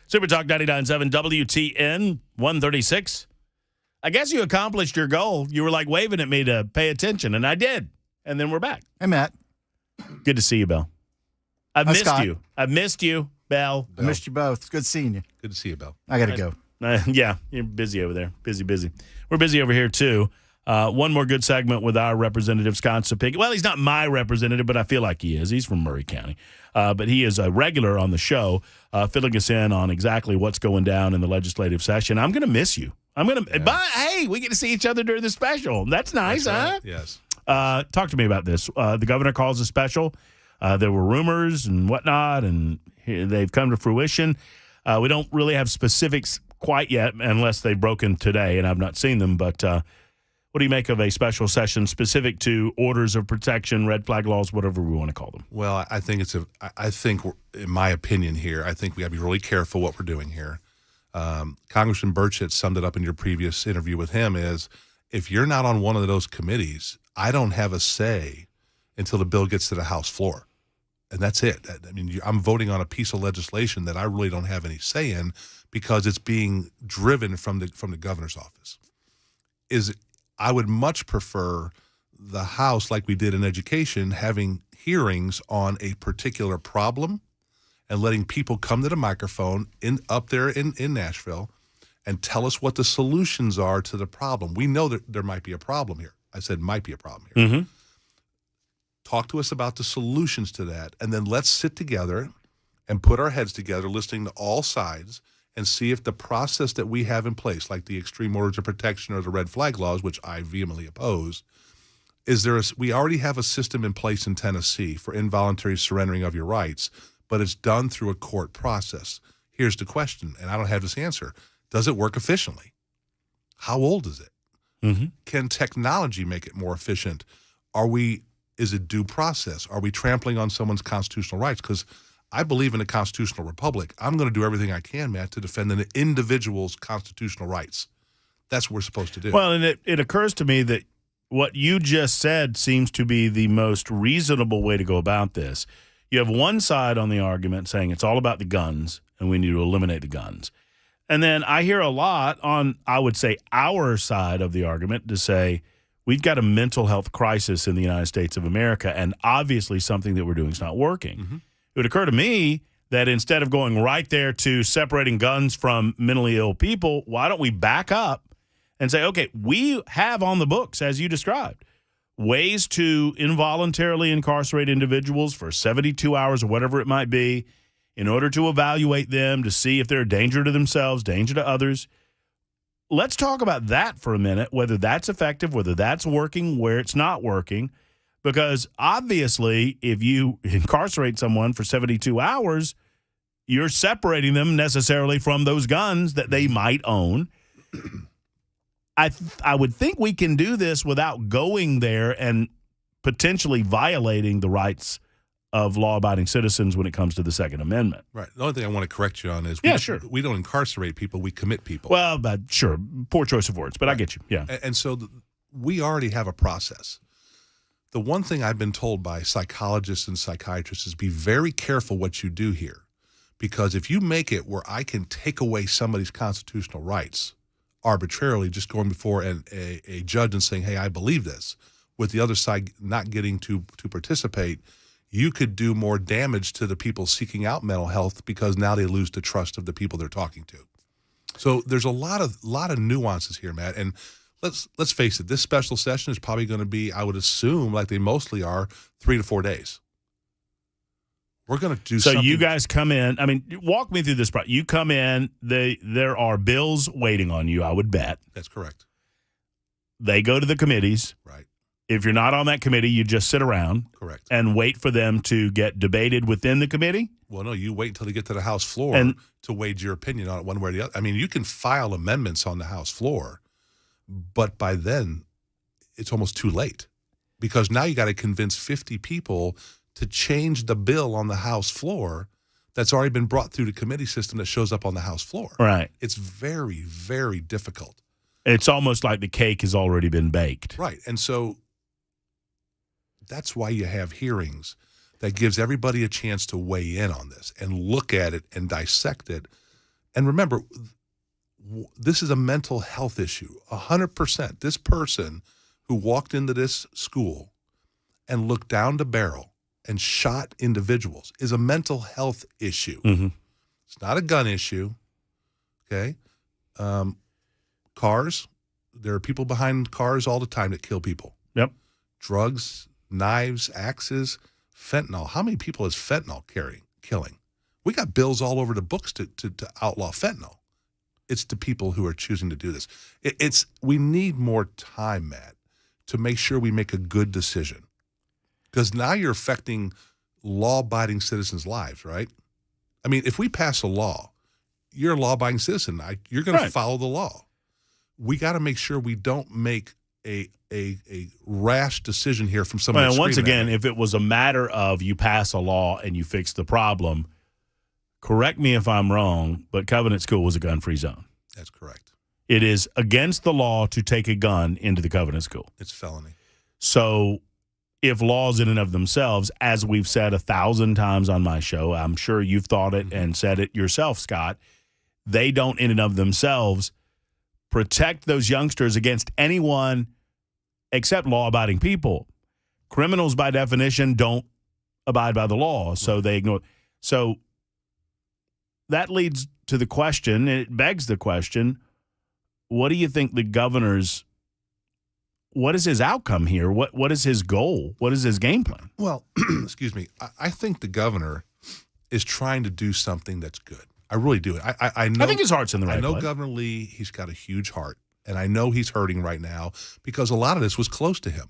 Super Talk 99.7 WTN 136. I guess you accomplished your goal. You were like waving at me to pay attention, and I did. And then we're back. Hey, Matt. Good to see you, Bell. I've Hi, missed Scott. you. I've missed you, Bell. I missed you both. It's good seeing you. Good to see you, Bill. I got to go. Yeah, you're busy over there. Busy. We're busy over here, too. One more good segment with our representative, Scott Sapig. Well, he's not my representative, but I feel like he is. He's from Murray County. But he is a regular on the show, filling us in on exactly what's going down in the legislative session. I'm going to miss you. But, hey, we get to see each other during the special. That's nice, That's huh? right. Yes. Talk to me about this. The governor calls a special. There were rumors and whatnot, and they've come to fruition. We don't really have specifics quite yet, unless they've broken today, and I've not seen them. But what do you make of a special session specific to orders of protection, red flag laws, whatever we want to call them? Well, I think in my opinion here, I think we got to be really careful what we're doing here. Congressman Burchett summed it up in your previous interview with him is, if you're not on one of those committees, I don't have a say until the bill gets to the House floor. And that's it. I mean, I'm voting on a piece of legislation that I really don't have any say in because it's being driven from the governor's office. I would much prefer the House, like we did in education, having hearings on a particular problem and letting people come to the microphone up there in Nashville and tell us what the solutions are to the problem. We know that there might be a problem here. I said might be a problem here. Mm-hmm. Talk to us about the solutions to that, and then let's sit together and put our heads together, listening to all sides, and see if the process that we have in place, like the extreme orders of protection or the red flag laws, which I vehemently oppose, we already have a system in place in Tennessee for involuntary surrendering of your rights, but it's done through a court process. Here's the question, and I don't have this answer. Does it work efficiently? How old is it? Mm-hmm. Can technology make it more efficient? Is it due process? Are we trampling on someone's constitutional rights? Because I believe in a constitutional republic. I'm going to do everything I can, Matt, to defend an individual's constitutional rights. That's what we're supposed to do. Well, and it occurs to me that what you just said seems to be the most reasonable way to go about this. You have one side on the argument saying it's all about the guns and we need to eliminate the guns. And then I hear a lot on, I would say, our side of the argument to say, we've got a mental health crisis in the United States of America, and obviously something that we're doing is not working. Mm-hmm. It would occur to me that instead of going right there to separating guns from mentally ill people, why don't we back up and say, okay, we have on the books, as you described, ways to involuntarily incarcerate individuals for 72 hours or whatever it might be in order to evaluate them, to see if they're a danger to themselves, danger to others. Let's talk about that for a minute, whether that's effective, whether that's working, where it's not working. Because obviously, if you incarcerate someone for 72 hours, you're separating them necessarily from those guns that they might own. I would think we can do this without going there and potentially violating the rights of law-abiding citizens when it comes to the Second Amendment. Right. The only thing I want to correct you on is we don't incarcerate people, we commit people. Well, sure, poor choice of words, but right. I get you. Yeah. And so we already have a process. The one thing I've been told by psychologists and psychiatrists is be very careful what you do here, because if you make it where I can take away somebody's constitutional rights arbitrarily, just going before a judge and saying, hey, I believe this, with the other side not getting to participate, you could do more damage to the people seeking out mental health because now they lose the trust of the people they're talking to. So there's a lot of nuances here, Matt. And let's face it, this special session is probably going to be, I would assume, like they mostly are, 3 to 4 days. We're going to do something. So you guys come in. I mean, walk me through this. You come in. There are bills waiting on you, I would bet. That's correct. They go to the committees. Right. If you're not on that committee, you just sit around. Correct. And wait for them to get debated within the committee? Well, no, you wait until they get to the House floor to wage your opinion on it one way or the other. I mean, you can file amendments on the House floor, but by then it's almost too late because now you got to convince 50 people to change the bill on the House floor that's already been brought through the committee system that shows up on the House floor. Right. It's very, very difficult. It's almost like the cake has already been baked. Right. And so that's why you have hearings that gives everybody a chance to weigh in on this and look at it and dissect it, And remember, this is a mental health issue, 100%. This person who walked into this school and looked down the barrel and shot individuals is a mental health issue. Mm-hmm. It's not a gun issue, okay? Cars, there are people behind cars all the time that kill people. Yep. Drugs, knives, axes, fentanyl. How many people is fentanyl killing? We got bills all over the books to outlaw fentanyl. It's the people who are choosing to do this. We need more time, Matt, to make sure we make a good decision. Because now you're affecting law-abiding citizens' lives, right? I mean, if we pass a law, you're a law-abiding citizen. You're going to follow the law. We got to make sure we don't make a rash decision here from somebody. Well, once again, if it was a matter of you pass a law and you fix the problem, correct me if I'm wrong, but Covenant School was a gun-free zone. That's correct. It is against the law to take a gun into the Covenant School. It's felony. So if laws in and of themselves, as we've said 1,000 times on my show, I'm sure you've thought it and said it yourself, Scott, they don't in and of themselves protect those youngsters against anyone except law-abiding people. Criminals, by definition, don't abide by the law, so they ignore. So that leads to the question, and it begs the question, what do you think the governor's what is his outcome here? What is his goal? What is his game plan? Well, excuse me. I think the governor is trying to do something that's good. I really do. I know. I think his heart's in the right place. I know Governor Lee, he's got a huge heart, and I know he's hurting right now because a lot of this was close to him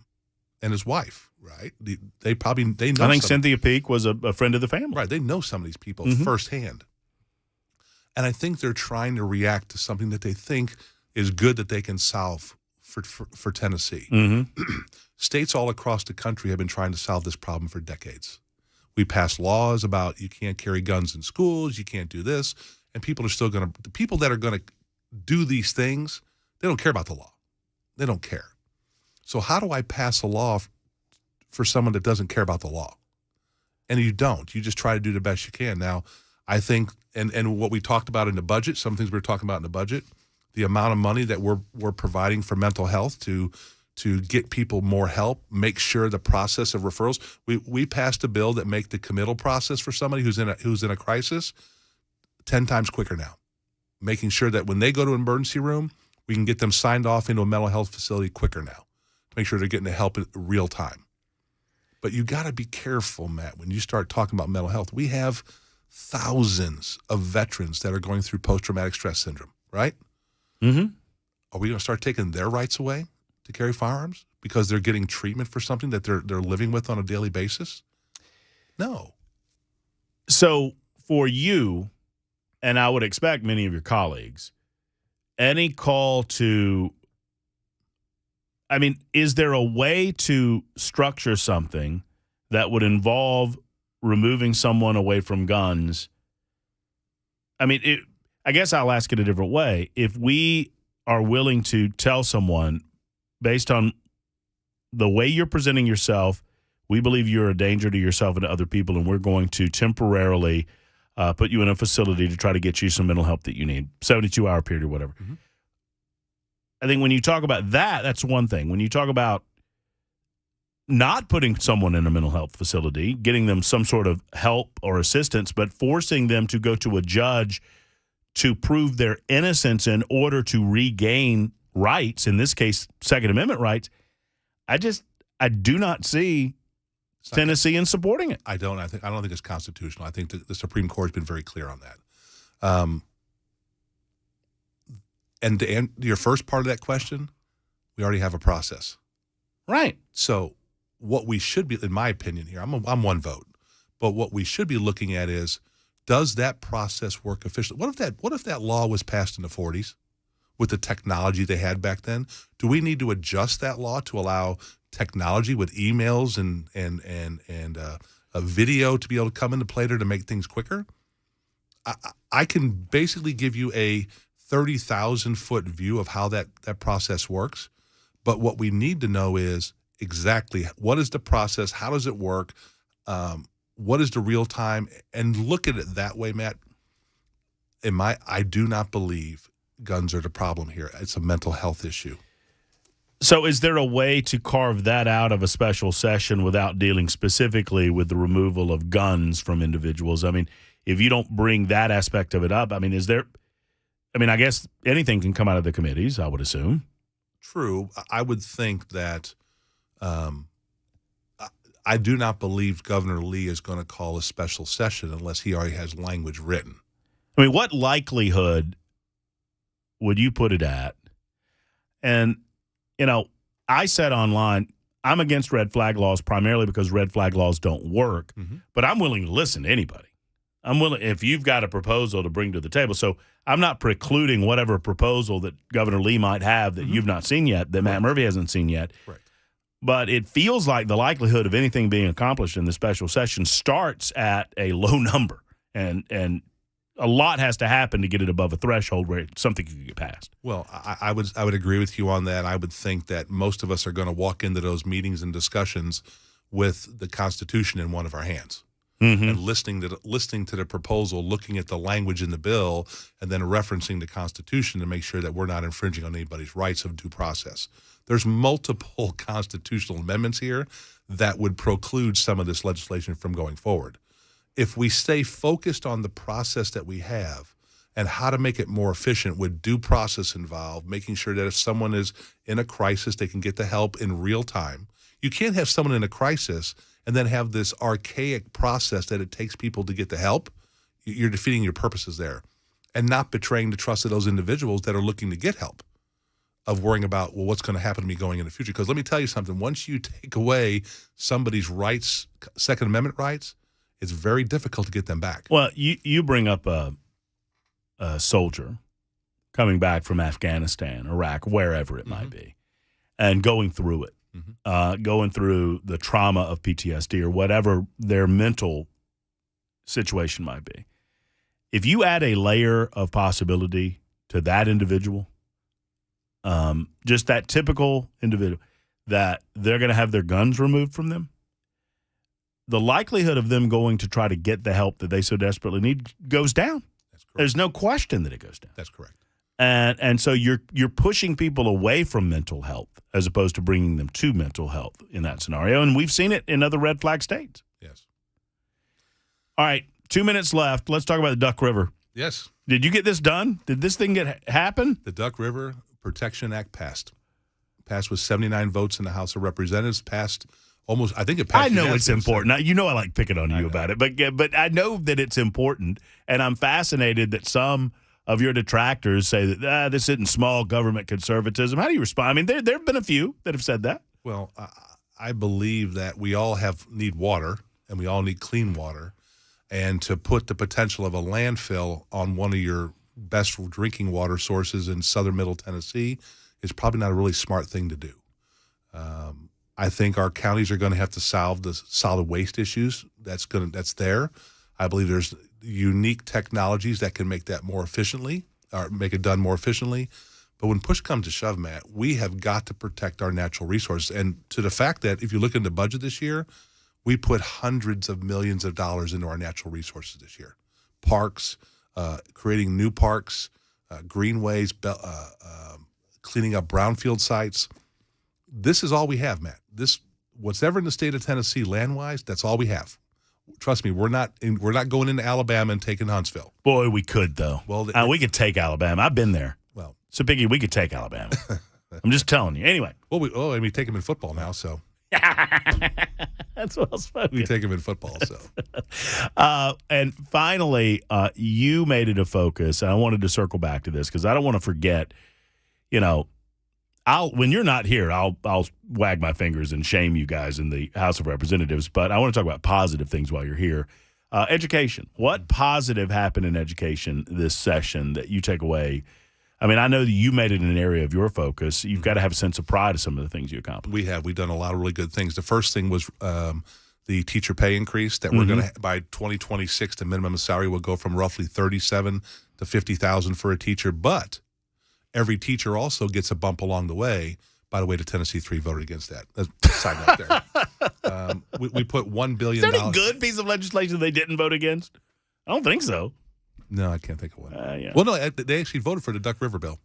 and his wife, right? They know. I think Cynthia Peak was a friend of the family. Right. They know some of these people firsthand. And I think they're trying to react to something that they think is good that they can solve for Tennessee. States all across the country have been trying to solve this problem for decades. We passed laws about you can't carry guns in schools, you can't do this, and people are still going to, the people that are going to do these things, they don't care about the law. They don't care. So how do I pass a law for someone that doesn't care about the law? And you don't. You just try to do the best you can. Now, I think, and what we talked about in the budget, some things we were talking about in the budget, the amount of money that we're providing for mental health to get people more help, make sure the process of referrals. We passed a bill that make the committal process for somebody who's in a crisis 10 times quicker now, making sure that when they go to an emergency room, we can get them signed off into a mental health facility quicker now, to make sure they're getting the help in real time. But you got to be careful, Matt, when you start talking about mental health. We have thousands of veterans that are going through post-traumatic stress syndrome, right? Mm-hmm. Are we going to start taking their rights away to carry firearms because they're getting treatment for something that they're living with on a daily basis? No. So for you, and I would expect many of your colleagues, any call to, I mean, is there a way to structure something that would involve removing someone away from guns? I mean, I guess I'll ask it a different way. If we are willing to tell someone, based on the way you're presenting yourself, we believe you're a danger to yourself and to other people, and we're going to temporarily put you in a facility to try to get you some mental help that you need, 72-hour period or whatever. Mm-hmm. I think when you talk about that, that's one thing. When you talk about not putting someone in a mental health facility, getting them some sort of help or assistance, but forcing them to go to a judge to prove their innocence in order to regain rights, in this case, Second Amendment rights, I do not see Tennessee in supporting it. I don't think it's constitutional. I think the Supreme Court has been very clear on that. And to answer your first part of that question, we already have a process. Right. So what we should be, in my opinion here, I'm one vote, but what we should be looking at is, does that process work efficiently? What if that law was passed in the 40s with the technology they had back then? Do we need to adjust that law to allow technology with emails and a video to be able to come into play there to make things quicker? I can basically give you a 30,000-foot view of how that process works, but what we need to know is exactly what is the process, how does it work, what is the real time, and look at it that way, Matt. I do not believe guns are the problem here. It's a mental health issue. So is there a way to carve that out of a special session without dealing specifically with the removal of guns from individuals? I mean, if you don't bring that aspect of it up, I mean, I guess anything can come out of the committees, I would assume. True. I would think that I do not believe Governor Lee is going to call a special session unless he already has language written. I mean, what likelihood would you put it at? And, I said online, I'm against red flag laws primarily because red flag laws don't work, but I'm willing to listen to anybody. I'm willing, if you've got a proposal to bring to the table. So I'm not precluding whatever proposal that Governor Lee might have that you've not seen yet, that Matt Murphy hasn't seen yet. Right. But it feels like the likelihood of anything being accomplished in the special session starts at a low number. And a lot has to happen to get it above a threshold where something can get passed. Well, I would agree with you on that. I would think that most of us are going to walk into those meetings and discussions with the Constitution in one of our hands. And listening to the proposal, looking at the language in the bill, and then referencing the Constitution to make sure that we're not infringing on anybody's rights of due process. There's multiple constitutional amendments here that would preclude some of this legislation from going forward. If we stay focused on the process that we have and how to make it more efficient with due process involved, making sure that if someone is in a crisis, they can get the help in real time. You can't have someone in a crisis and then have this archaic process that it takes people to get the help. You're defeating your purposes there and not betraying the trust of those individuals that are looking to get help, of worrying about, well, what's going to happen to me going in the future. Because let me tell you something, once you take away somebody's rights, Second Amendment rights, it's very difficult to get them back. Well, you bring up a soldier coming back from Afghanistan, Iraq, wherever it might be, and going through it. Going through the trauma of PTSD or whatever their mental situation might be. If you add a layer of possibility to that individual, just that typical individual, that they're going to have their guns removed from them, the likelihood of them going to try to get the help that they so desperately need goes down. That's correct. There's no question that it goes down. That's correct. And so you're pushing people away from mental health as opposed to bringing them to mental health in that scenario. And we've seen it in other red flag states. Yes. All right, 2 minutes left. Let's talk about the Duck River. Yes. Did you get this done? Did this thing happen? The Duck River Protection Act passed. Passed with 79 votes in the House of Representatives. Passed almost, I think it passed. I know it's important. Now, I like picking on you about it, but I know that it's important, and I'm fascinated that some of your detractors say that this isn't small government conservatism. How do you respond? I mean, there have been a few that have said that. Well, I believe that we all need water, and we all need clean water, and to put the potential of a landfill on one of your best drinking water sources in southern Middle Tennessee is probably not a really smart thing to do. I think our counties are going to have to solve the solid waste issues that's there. I believe there's unique technologies that can make that more efficiently, or make it done more efficiently. But when push comes to shove, Matt, we have got to protect our natural resources. And to the fact that if you look in the budget this year, we put hundreds of millions of dollars into our natural resources this year. Parks, creating new parks, greenways, cleaning up brownfield sites. This is all we have, Matt. What's ever in the state of Tennessee land-wise, that's all we have. Trust me, we're not going into Alabama and taking Huntsville. Boy, we could, though. Well, we could take Alabama. I've been there. Well, so, Biggie, we could take Alabama. I'm just telling you. Anyway. Well, we take them in football now, so. That's well spoken. We take them in football, so. And finally, you made it a focus, and I wanted to circle back to this because I don't want to forget, when you're not here, I'll wag my fingers and shame you guys in the House of Representatives, but I want to talk about positive things while you're here. Education. What positive happened in education this session that you take away? I mean, I know that you made it an area of your focus. You've got to have a sense of pride of some of the things you accomplished. We've done a lot of really good things. The first thing was the teacher pay increase that we're going to, by 2026, the minimum salary will go from roughly $37,000 to $50,000 for a teacher, but every teacher also gets a bump along the way. By the way, the Tennessee 3 voted against that. Side note there. We put $1 billion. Is there any good piece of legislation they didn't vote against? I don't think so. No, I can't think of one. Yeah. Well, no, they actually voted for the Duck River bill.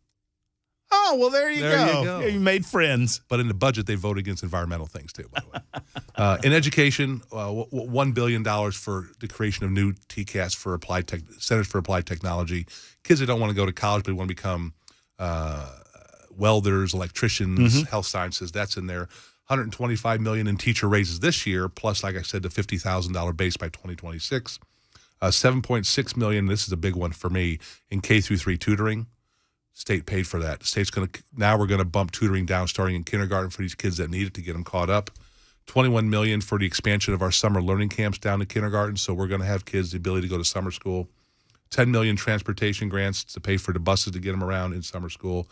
Oh, well, there you There go. you go. Yeah, you made friends. But in the budget, they vote against environmental things, too, by the way. In education, $1 billion for the creation of new TCAS for Centers for Applied Technology. Kids that don't want to go to college but want to become welders, electricians, health sciences, that's in there. $125 million in teacher raises this year, plus, like I said, the $50,000 base by 2026. $7.6 million, this is a big one for me, in K through 3 tutoring. State paid for that. The state's now we're going to bump tutoring down starting in kindergarten for these kids that need it to get them caught up. $21 million for the expansion of our summer learning camps down to kindergarten, so we're going to have kids the ability to go to summer school. $10 million transportation grants to pay for the buses to get them around in summer school.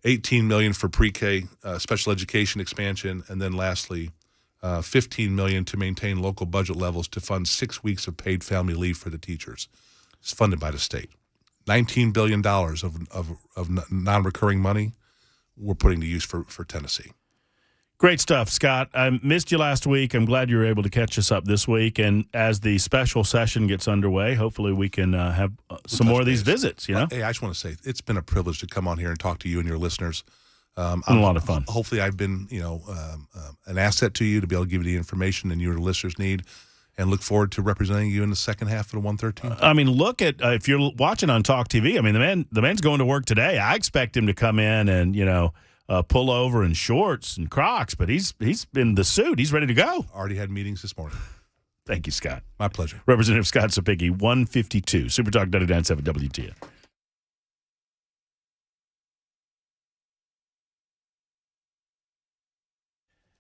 $18 million for pre-K special education expansion, and then lastly, $15 million to maintain local budget levels to fund 6 weeks of paid family leave for the teachers. It's funded by the state. $19 billion of non-recurring money we're putting to use for Tennessee. Great stuff, Scott. I missed you last week. I'm glad you were able to catch us up this week. And as the special session gets underway, hopefully we can have some more of these visits, you know? Hey, I just want to say it's been a privilege to come on here and talk to you and your listeners. Been a lot of fun. Hopefully I've been, an asset to you to be able to give you the information and your listeners need, and look forward to representing you in the second half of the 113. I mean, look at if you're watching on Talk TV. I mean, the man's going to work today. I expect him to come in and pull over in shorts and Crocs, but he's in the suit. He's ready to go. Already had meetings this morning. Thank you, Scott. My pleasure. Representative Scott Sapicki, 152, Super Talk 99.7 WTN.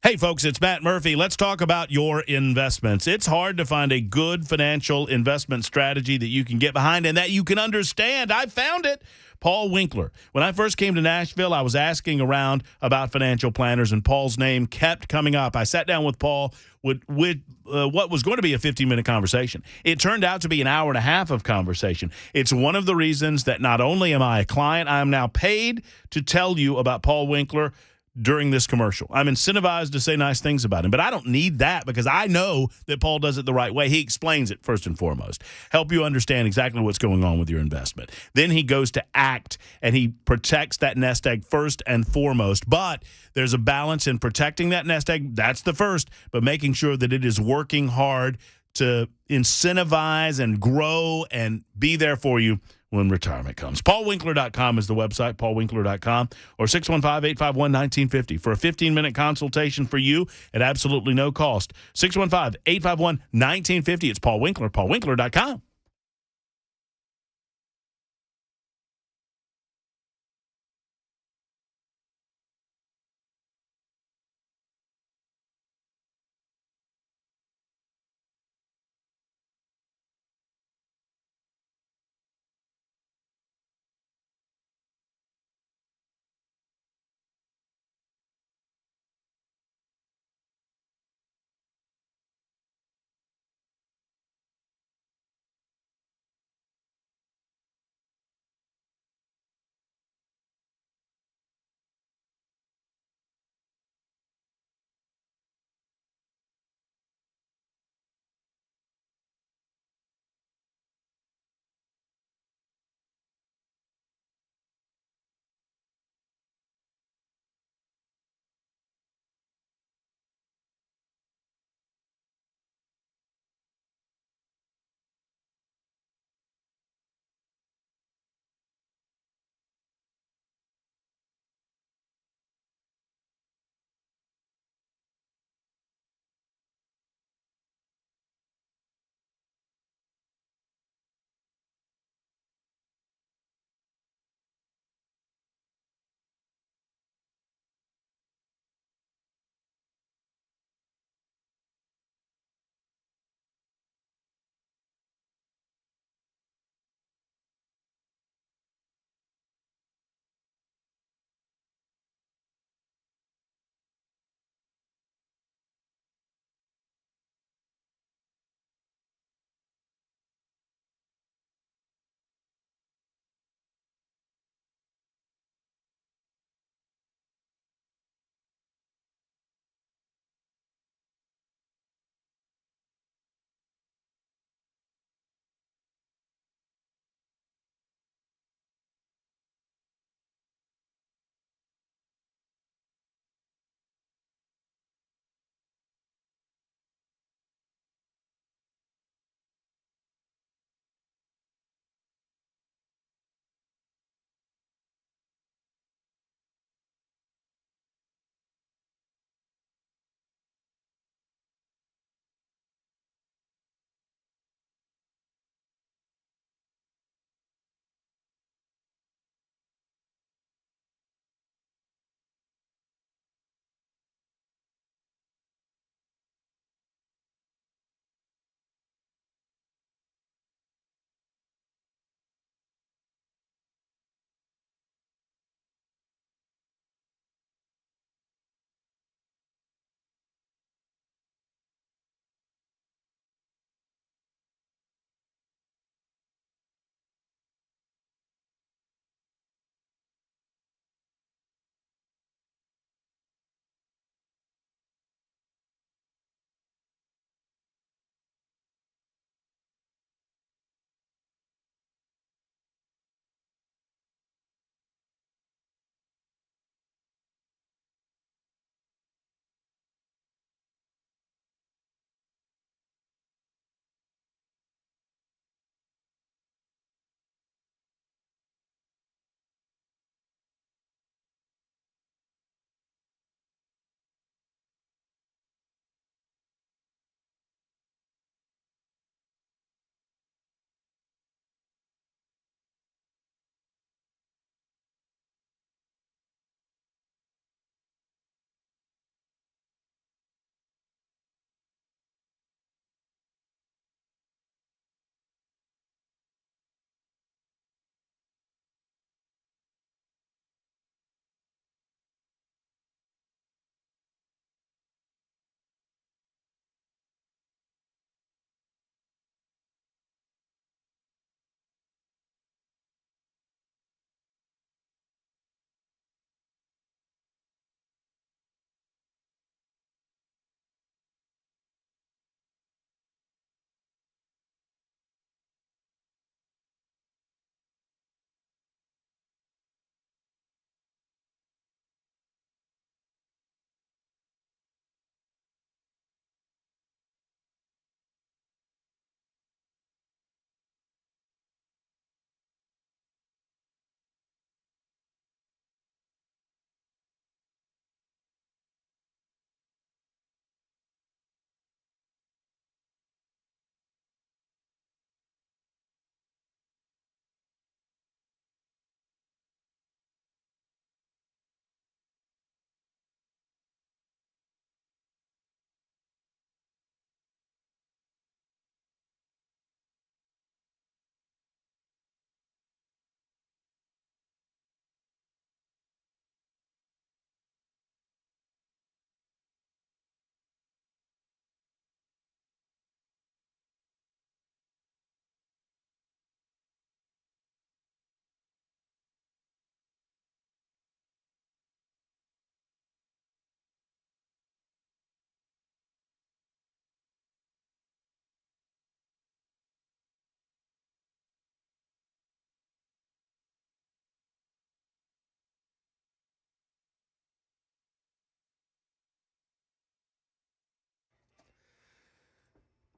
Hey, folks, it's Matt Murphy. Let's talk about your investments. It's hard to find a good financial investment strategy that you can get behind and that you can understand. I found it. Paul Winkler. When I first came to Nashville, I was asking around about financial planners, and Paul's name kept coming up. I sat down with Paul with what was going to be a 15-minute conversation. It turned out to be an hour and a half of conversation. It's one of the reasons that not only am I a client, I am now paid to tell you about Paul Winkler during this commercial. I'm incentivized to say nice things about him, but I don't need that because I know that Paul does it the right way. He explains it first and foremost, help you understand exactly what's going on with your investment. Then he goes to act, and he protects that nest egg first and foremost. But there's a balance in protecting that nest egg. That's the first, but making sure that it is working hard to incentivize and grow and be there for you when retirement comes. PaulWinkler.com is the website, PaulWinkler.com, or 615-851-1950 for a 15-minute consultation for you at absolutely no cost. 615-851-1950. It's Paul Winkler, PaulWinkler.com.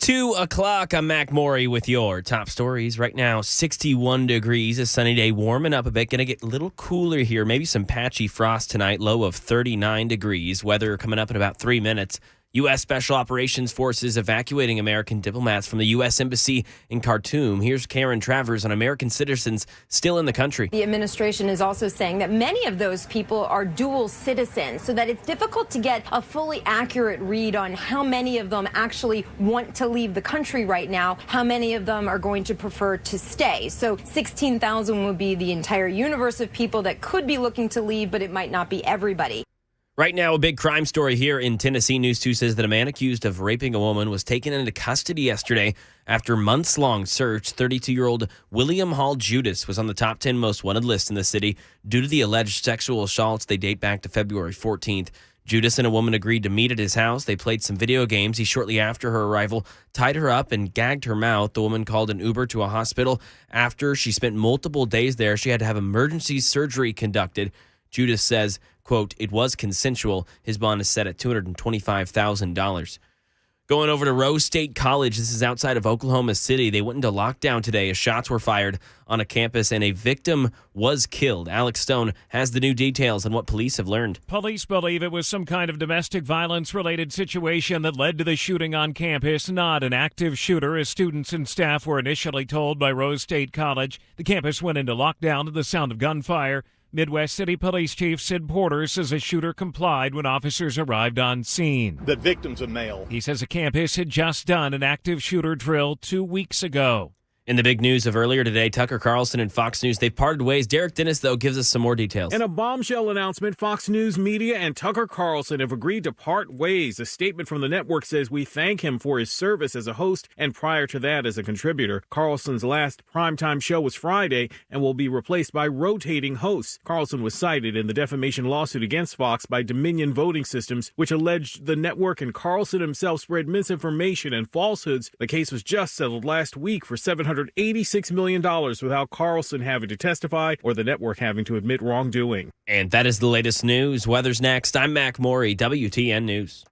2 o'clock, I'm Mac Maury with your top stories. Right now, 61 degrees, a sunny day, warming up a bit. Going to get a little cooler here. Maybe some patchy frost tonight, low of 39 degrees. Weather coming up in about 3 minutes. U.S. Special Operations Forces evacuating American diplomats from the U.S. Embassy in Khartoum. Here's Karen Travers on American citizens still in the country. The administration is also saying that many of those people are dual citizens, so that it's difficult to get a fully accurate read on how many of them actually want to leave the country right now, how many of them are going to prefer to stay. So 16,000 would be the entire universe of people that could be looking to leave, but it might not be everybody. Right now, a big crime story here in Tennessee. News 2 says that a man accused of raping a woman was taken into custody yesterday after months-long search. 32-year-old William Hall Judas was on the top 10 most wanted list in the city due to the alleged sexual assaults. They date back to February 14th. Judas and a woman agreed to meet at his house. They played some video games. He, shortly after her arrival, tied her up and gagged her mouth. The woman called an Uber to a hospital. After she spent multiple days there, she had to have emergency surgery conducted. Judas says, quote, "It was consensual." His bond is set at $225,000. Going over to Rose State College. This is outside of Oklahoma City. They went into lockdown today as shots were fired on a campus and a victim was killed. Alex Stone has the new details on what police have learned. Police believe it was some kind of domestic violence-related situation that led to the shooting on campus, not an active shooter, as students and staff were initially told by Rose State College. The campus went into lockdown to the sound of gunfire. Midwest City Police Chief Sid Porter says a shooter complied when officers arrived on scene. The victim's a male. He says a campus had just done an active shooter drill 2 weeks ago. In the big news of earlier today, Tucker Carlson and Fox News, they've parted ways. Derek Dennis, though, gives us some more details. In a bombshell announcement, Fox News Media and Tucker Carlson have agreed to part ways. A statement from the network says, "We thank him for his service as a host and prior to that as a contributor." Carlson's last primetime show was Friday and will be replaced by rotating hosts. Carlson was cited in the defamation lawsuit against Fox by Dominion Voting Systems, which alleged the network and Carlson himself spread misinformation and falsehoods. The case was just settled last week for $786 million without Carlson having to testify or the network having to admit wrongdoing. And that is the latest news. Weather's next. I'm Mac Maury, WTN News.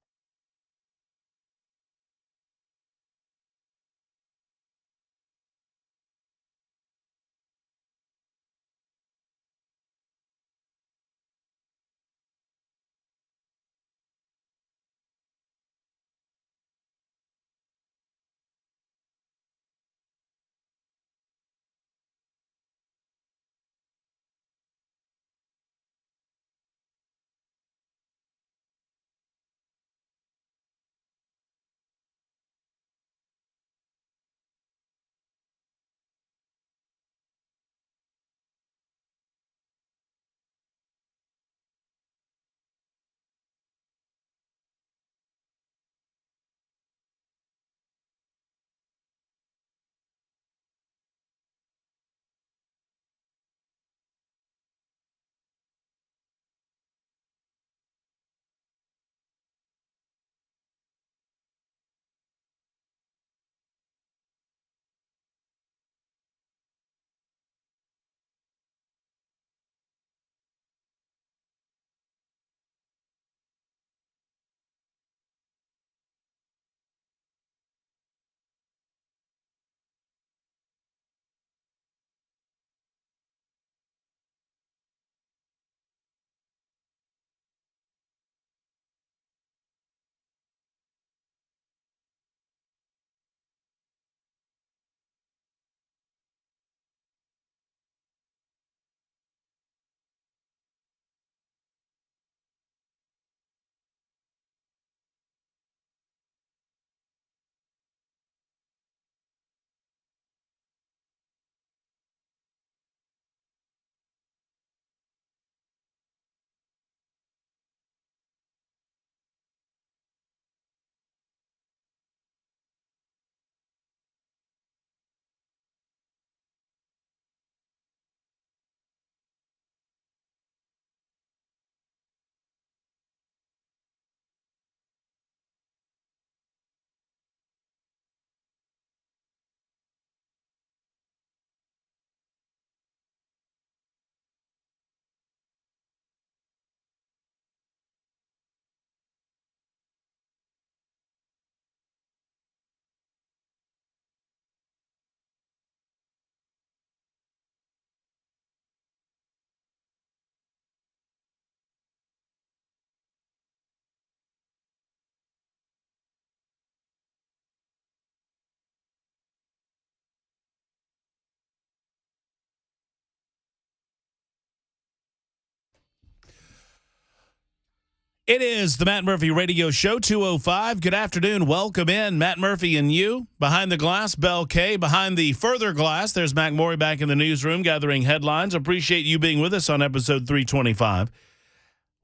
It is the Matt Murphy Radio Show, 205. Good afternoon. Welcome in, Matt Murphy and you. Behind the glass, Bell K. Behind the further glass, there's Mac Morey back in the newsroom gathering headlines. Appreciate you being with us on episode 325.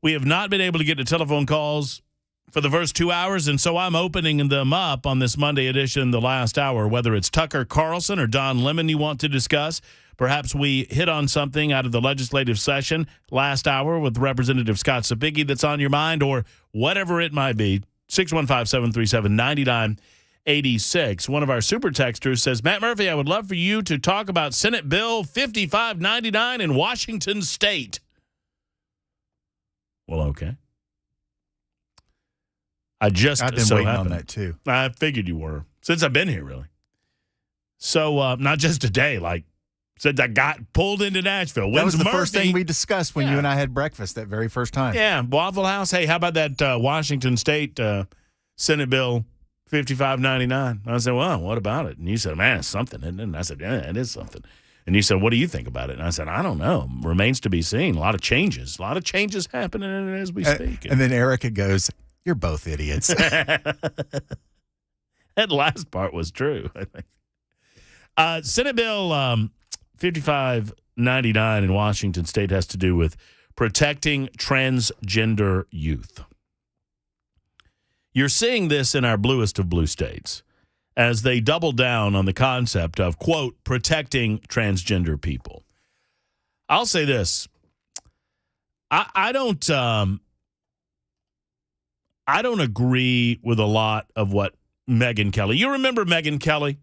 We have not been able to get to telephone calls for the first 2 hours, and so I'm opening them up on this Monday edition, the last hour, whether it's Tucker Carlson or Don Lemon you want to discuss. Perhaps we hit on something out of the legislative session last hour with Representative Scott Sapicki that's on your mind, or whatever it might be. 615-737-9986. One of our super texters says, Matt Murphy, I would love for you to talk about Senate Bill 5599 in Washington State. Well, okay. I've been waiting on that too. I figured you were, since I've been here, really. So not just today, like, since I got pulled into Nashville. That was the Murphy, first thing we discussed when you and I had breakfast that very first time. Yeah, Waffle House. Hey, how about that Washington State Senate Bill 5599? I said, well, what about it? And you said, man, it's something, isn't it? And I said, yeah, it is something. And you said, what do you think about it? And I said, I don't know. Remains to be seen. A lot of changes happening as we speak. And then Erica goes, you're both idiots. That last part was true, I think. Senate Bill 5599 in Washington State has to do with protecting transgender youth. You're seeing this in our bluest of blue states as they double down on the concept of, quote, protecting transgender people. I'll say this. I don't agree with a lot of what Megyn Kelly. You remember Megyn Kelly?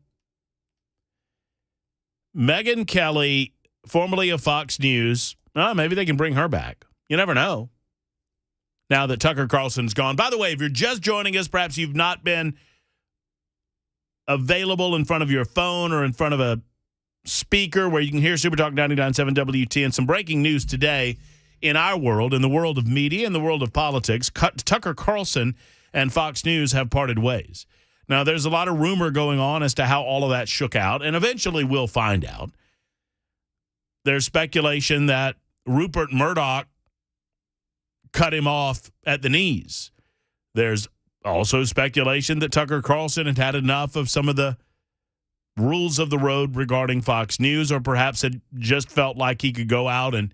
Megyn Kelly, formerly of Fox News. Maybe they can bring her back. You never know. Now that Tucker Carlson's gone. By the way, if you're just joining us, perhaps you've not been available in front of your phone or in front of a speaker where you can hear Super Talk 99.7 WT and some breaking news today in our world, in the world of media, in the world of politics. Tucker Carlson and Fox News have parted ways. Now, there's a lot of rumor going on as to how all of that shook out, and eventually we'll find out. There's speculation that Rupert Murdoch cut him off at the knees. There's also speculation that Tucker Carlson had had enough of some of the rules of the road regarding Fox News, or perhaps had just felt like he could go out and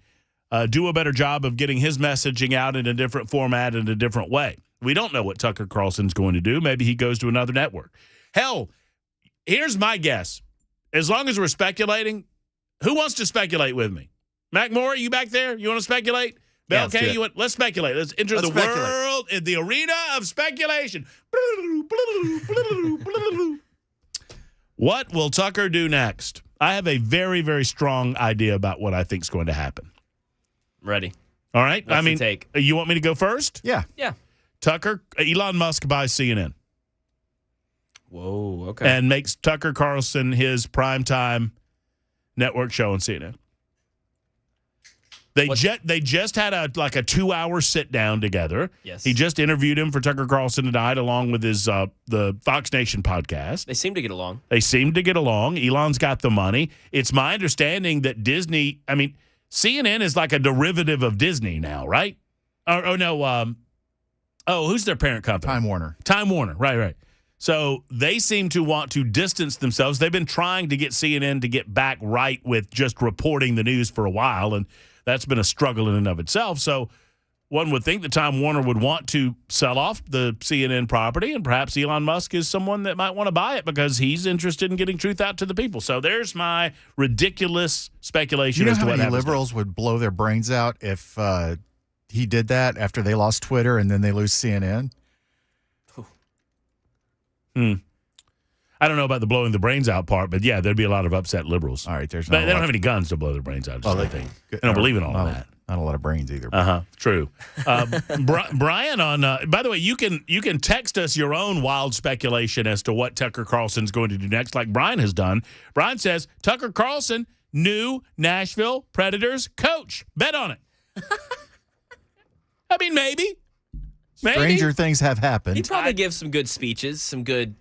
do a better job of getting his messaging out in a different format, in a different way. We don't know what Tucker Carlson's going to do. Maybe he goes to another network. Hell, here's my guess. As long as we're speculating, who wants to speculate with me? Mac Morey, you back there? You want to speculate? Yeah, Okay, let's speculate. Let's enter the world in the arena of speculation. What will Tucker do next? I have a very, very strong idea about what I think is going to happen. Ready. All right? What's the take? You want me to go first? Yeah. Elon Musk buys CNN. Whoa, okay. And makes Tucker Carlson his primetime network show on CNN. They just had a 2-hour sit down together. Yes. He just interviewed him for Tucker Carlson tonight, along with his the Fox Nation podcast. They seem to get along. Elon's got the money. It's my understanding that Disney. I mean, CNN is like a derivative of Disney now, right? Who's their parent company? Time Warner. Right. So they seem to want to distance themselves. They've been trying to get CNN to get back right with just reporting the news for a while, and that's been a struggle in and of itself. So one would think that Time Warner would want to sell off the CNN property, and perhaps Elon Musk is someone that might want to buy it because he's interested in getting truth out to the people. So there's my ridiculous speculation as to what happens. You know how many liberals would blow their brains out if he did that after they lost Twitter and then they lose CNN? I don't know about the blowing the brains out part, but yeah, there'd be a lot of upset liberals. All right, they don't have any guns to blow their brains out. They don't believe in all of that. Not a lot of brains either. True. Brian, by the way, you can text us your own wild speculation as to what Tucker Carlson's going to do next, like Brian has done. Brian says Tucker Carlson, new Nashville Predators coach. Bet on it. I mean, maybe. Stranger things have happened. He'd probably give some good speeches, some good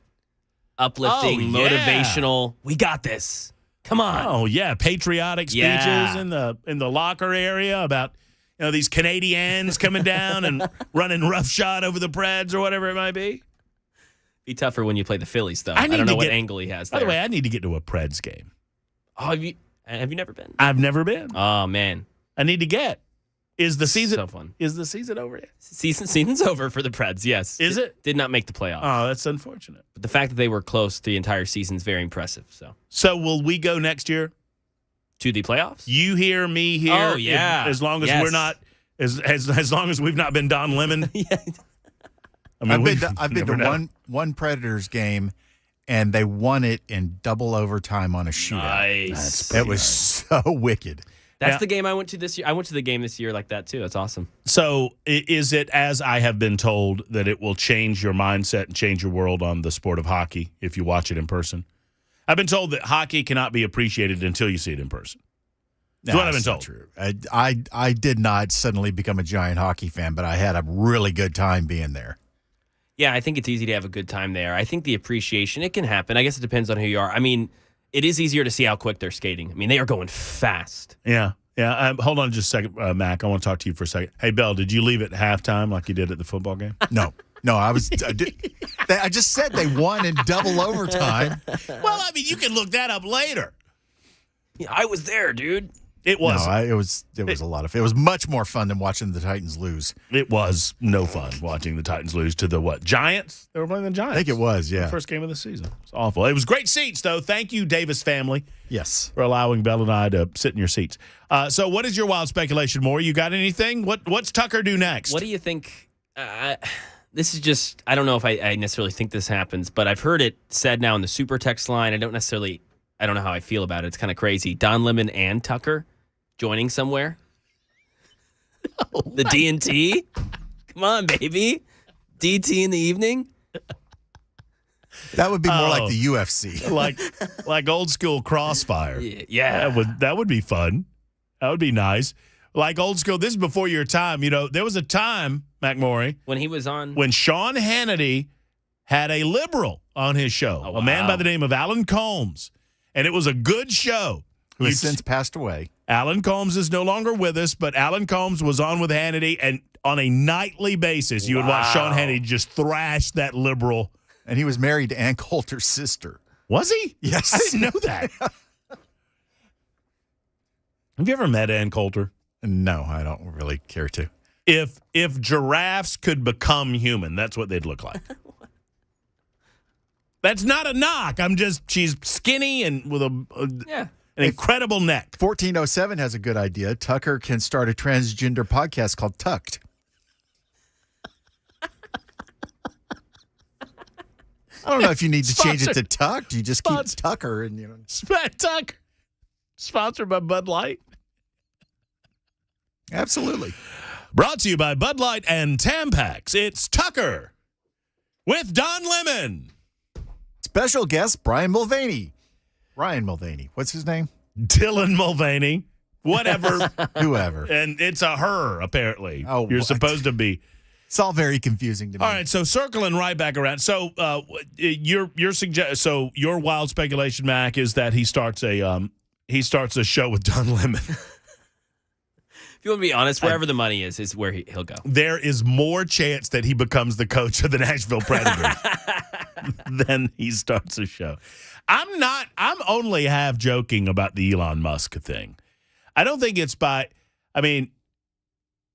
uplifting, motivational. We got this. Come on. Oh yeah, patriotic speeches in the locker area about these Canadians coming down and running roughshod over the Preds or whatever it might be. Be tougher when you play the Phillies, though. I don't know what angle he has there. By the way, I need to get to a Preds game. Oh, have you never been? I've never been. Oh, man. I need to get. Is the season so fun? Is the season over yet? Season's over for the Preds, yes. Is it? Did not make the playoffs. Oh, that's unfortunate. But the fact that they were close the entire season is very impressive. So will we go next year? To the playoffs? You here, me here. Oh, yeah. As long as we're not, as long as we've not been Don Lemon. Yeah. I mean, I've been to one Predators game, and they won it in double overtime on a shootout. Nice. It was so wicked. That's the game I went to this year. I went to the game this year like that, too. That's awesome. So is it, as I have been told, that it will change your mindset and change your world on the sport of hockey if you watch it in person? I've been told that hockey cannot be appreciated until you see it in person. That's what I've been told. True. I did not suddenly become a giant hockey fan, but I had a really good time being there. Yeah, I think it's easy to have a good time there. I think the appreciation, it can happen. I guess it depends on who you are. I mean, it is easier to see how quick they're skating. I mean, they are going fast. Yeah. Hold on just a second, Mac. I want to talk to you for a second. Hey, Bell, did you leave at halftime like you did at the football game? No, I just said they won in double overtime. Well, I mean, you can look that up later. Yeah, I was there, dude. It was. No, it was a lot of. It was much more fun than watching the Titans lose. It was no fun watching the Titans lose to the Giants? They were playing the Giants. I think it was, yeah. The first game of the season. It's awful. It was great seats, though. Thank you, Davis family. Yes. For allowing Bell and I to sit in your seats. So what is your wild speculation, Maury? You got anything? What's Tucker do next? What do you think? This is just, I don't know if I necessarily think this happens, but I've heard it said now in the super text line. I don't know how I feel about it. It's kind of crazy. Don Lemon and Tucker joining somewhere. The D&T? Come on, baby. DT in the evening? That would be more like the UFC. like old school Crossfire. Yeah. That would be fun. That would be nice. Like old school. This is before your time. There was a time, McMaury, when he was on, when Sean Hannity had a liberal on his show, wow. A man by the name of Alan Combs, and it was a good show. Who has since passed away. Alan Combs is no longer with us, but Alan Combs was on with Hannity, and on a nightly basis, you would watch Sean Hannity just thrash that liberal. And he was married to Ann Coulter's sister. Was he? Yes. I didn't know that. Have you ever met Ann Coulter? No, I don't really care to. If giraffes could become human, that's what they'd look like. That's not a knock. She's skinny and with an incredible neck. 1407 has a good idea. Tucker can start a transgender podcast called Tucked. I don't know if you need to change it to Tucked. You just keep Tucker and Tucker. Sponsored by Bud Light. Absolutely. Brought to you by Bud Light and Tampax. It's Tucker with Don Lemon. Special guest Brian Mulvaney. Ryan Mulvaney. What's his name? Dylan Mulvaney. Whatever. Whoever. And it's a her, apparently. Oh, you're what? Supposed to be. It's all very confusing to me. All right, so circling right back around. So your wild speculation, Mac, is that he starts a show with Don Lemon. If you want to be honest, wherever the money is where he'll go. There is more chance that he becomes the coach of the Nashville Predators than he starts a show. I'm only half joking about the Elon Musk thing. I don't think it's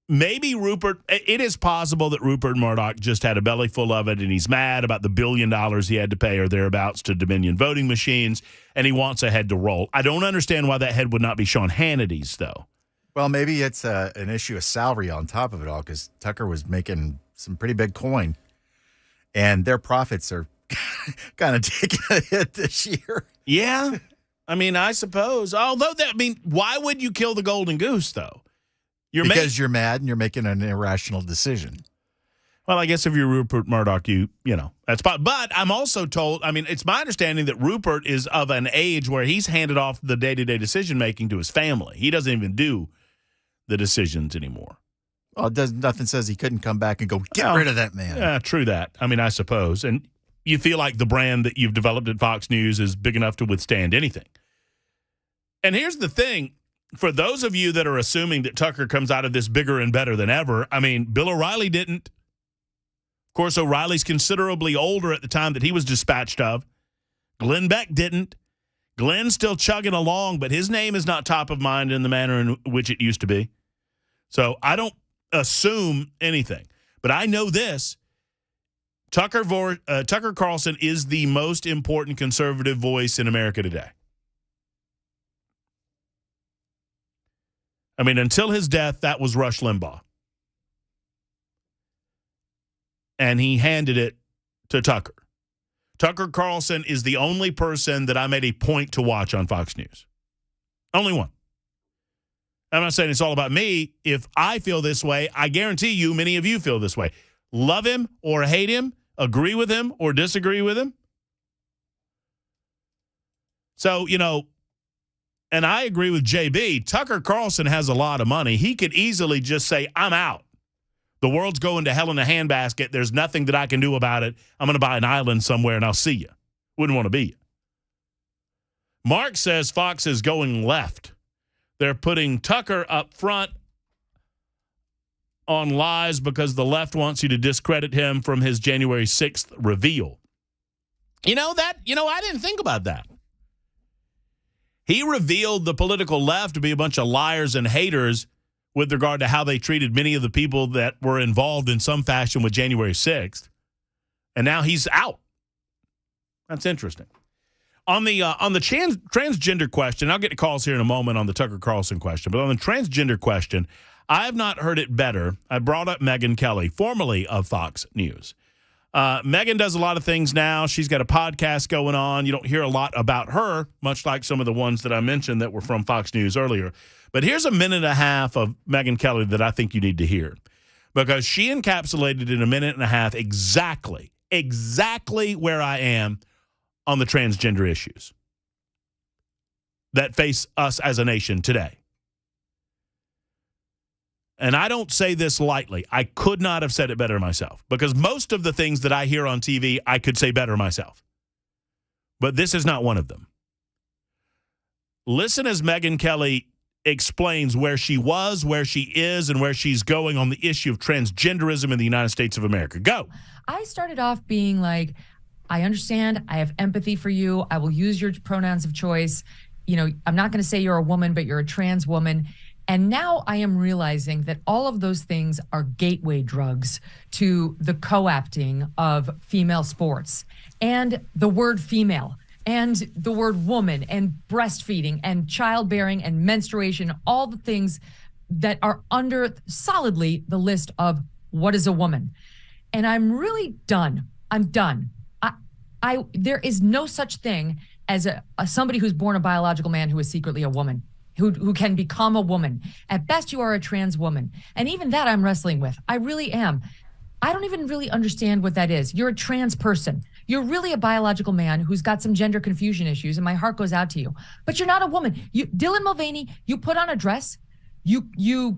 maybe it is possible that Rupert Murdoch just had a belly full of it and he's mad about the $1 billion he had to pay or thereabouts to Dominion voting machines and he wants a head to roll. I don't understand why that head would not be Sean Hannity's, though. Well, maybe it's an issue of salary on top of it all because Tucker was making some pretty big coin and their profits are kind of taking a hit this year. Yeah. I suppose. Although, why would you kill the golden goose, though? Because you're mad and you're making an irrational decision. Well, I guess if you're Rupert Murdoch, that's fine. But I'm also told, it's my understanding that Rupert is of an age where he's handed off the day-to-day decision-making to his family. He doesn't even do the decisions anymore. Well, nothing says he couldn't come back and go, get rid of that man. Yeah, true that. I suppose. And you feel like the brand that you've developed at Fox News is big enough to withstand anything. And here's the thing. for those of you that are assuming that Tucker comes out of this bigger and better than ever, I mean, Bill O'Reilly didn't. Of course, O'Reilly's considerably older at the time that he was dispatched of. Glenn Beck didn't. Glenn's still chugging along, but his name is not top of mind in the manner in which it used to be. So I don't assume anything. But I know this. Tucker Carlson is the most important conservative voice in America today. I mean, until his death, that was Rush Limbaugh. And he handed it to Tucker. Tucker Carlson is the only person that I made a point to watch on Fox News. Only one. I'm not saying it's all about me. If I feel this way, I guarantee you many of you feel this way. Love him or hate him, agree with him or disagree with him. So, you know, and I agree with JB, Tucker Carlson has a lot of money. He could easily just say, I'm out. The world's going to hell in a handbasket. There's nothing that I can do about it. I'm going to buy an island somewhere and I'll see you. Wouldn't want to be you. Mark says Fox is going left. They're putting Tucker up front on lies because the left wants you to discredit him from his January 6th reveal. I didn't think about that. He revealed the political left to be a bunch of liars and haters with regard to how they treated many of the people that were involved in some fashion with January 6th. And now he's out. That's interesting. On the transgender question, I'll get to calls here in a moment on the Tucker Carlson question, but on the transgender question, I have not heard it better. I brought up Megyn Kelly, formerly of Fox News. Megyn does a lot of things now. She's got a podcast going on. You don't hear a lot about her, much like some of the ones that I mentioned that were from Fox News earlier. But here's a minute and a half of Megyn Kelly that I think you need to hear, because she encapsulated in a minute and a half exactly where I am on the transgender issues that face us as a nation today. And I don't say this lightly. I could not have said it better myself, because most of the things that I hear on TV, I could say better myself. But this is not one of them. Listen as Megyn Kelly explains where she was, where she is, and where she's going on the issue of transgenderism in the United States of America. Go. I started off being like, I understand. I have empathy for you. I will use your pronouns of choice. You know, I'm not going to say you're a woman, but you're a trans woman. And now I am realizing that all of those things are gateway drugs to the co-opting of female sports and the word female and the word woman and breastfeeding and childbearing and menstruation, all the things that are under solidly the list of what is a woman. And I'm really done. I'm done. There is no such thing as somebody who's born a biological man who is secretly a woman. Who can become a woman. At best, you are a trans woman. And even that I'm wrestling with. I really am. I don't even really understand what that is. You're a trans person. You're really a biological man who's got some gender confusion issues, and my heart goes out to you. But you're not a woman. Dylan Mulvaney, you put on a dress, you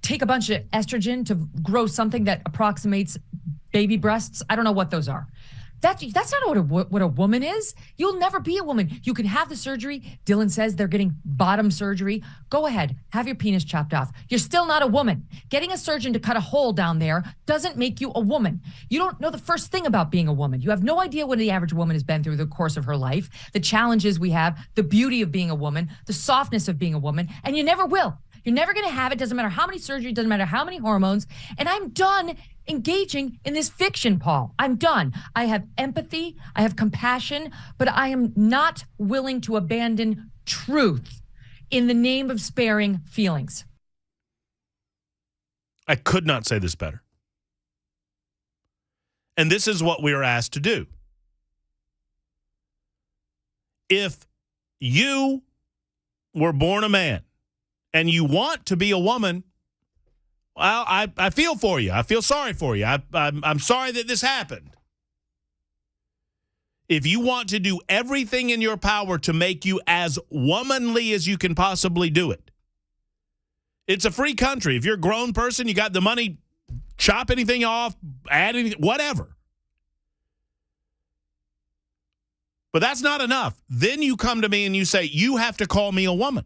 take a bunch of estrogen to grow something that approximates baby breasts. I don't know what those are. That's not what a woman is. You'll never be a woman. You can have the surgery. Dylan says they're getting bottom surgery. Go ahead, have your penis chopped off. You're still not a woman. Getting a surgeon to cut a hole down there doesn't make you a woman. You don't know the first thing about being a woman. You have no idea what the average woman has been through the course of her life, the challenges we have, the beauty of being a woman, the softness of being a woman, and you never will. You're never going to have it. Doesn't matter how many surgeries, doesn't matter how many hormones. And I'm done engaging in this fiction, Paul. I'm done. I have empathy. I have compassion, but I am not willing to abandon truth in the name of sparing feelings. I could not say this better. And this is what we are asked to do. If you were born a man and you want to be a woman, well, I feel for you. I feel sorry for you. I'm sorry that this happened. If you want to do everything in your power to make you as womanly as you can possibly do it, it's a free country. If you're a grown person, you got the money, chop anything off, add anything, whatever. But that's not enough. Then you come to me and you say, you have to call me a woman.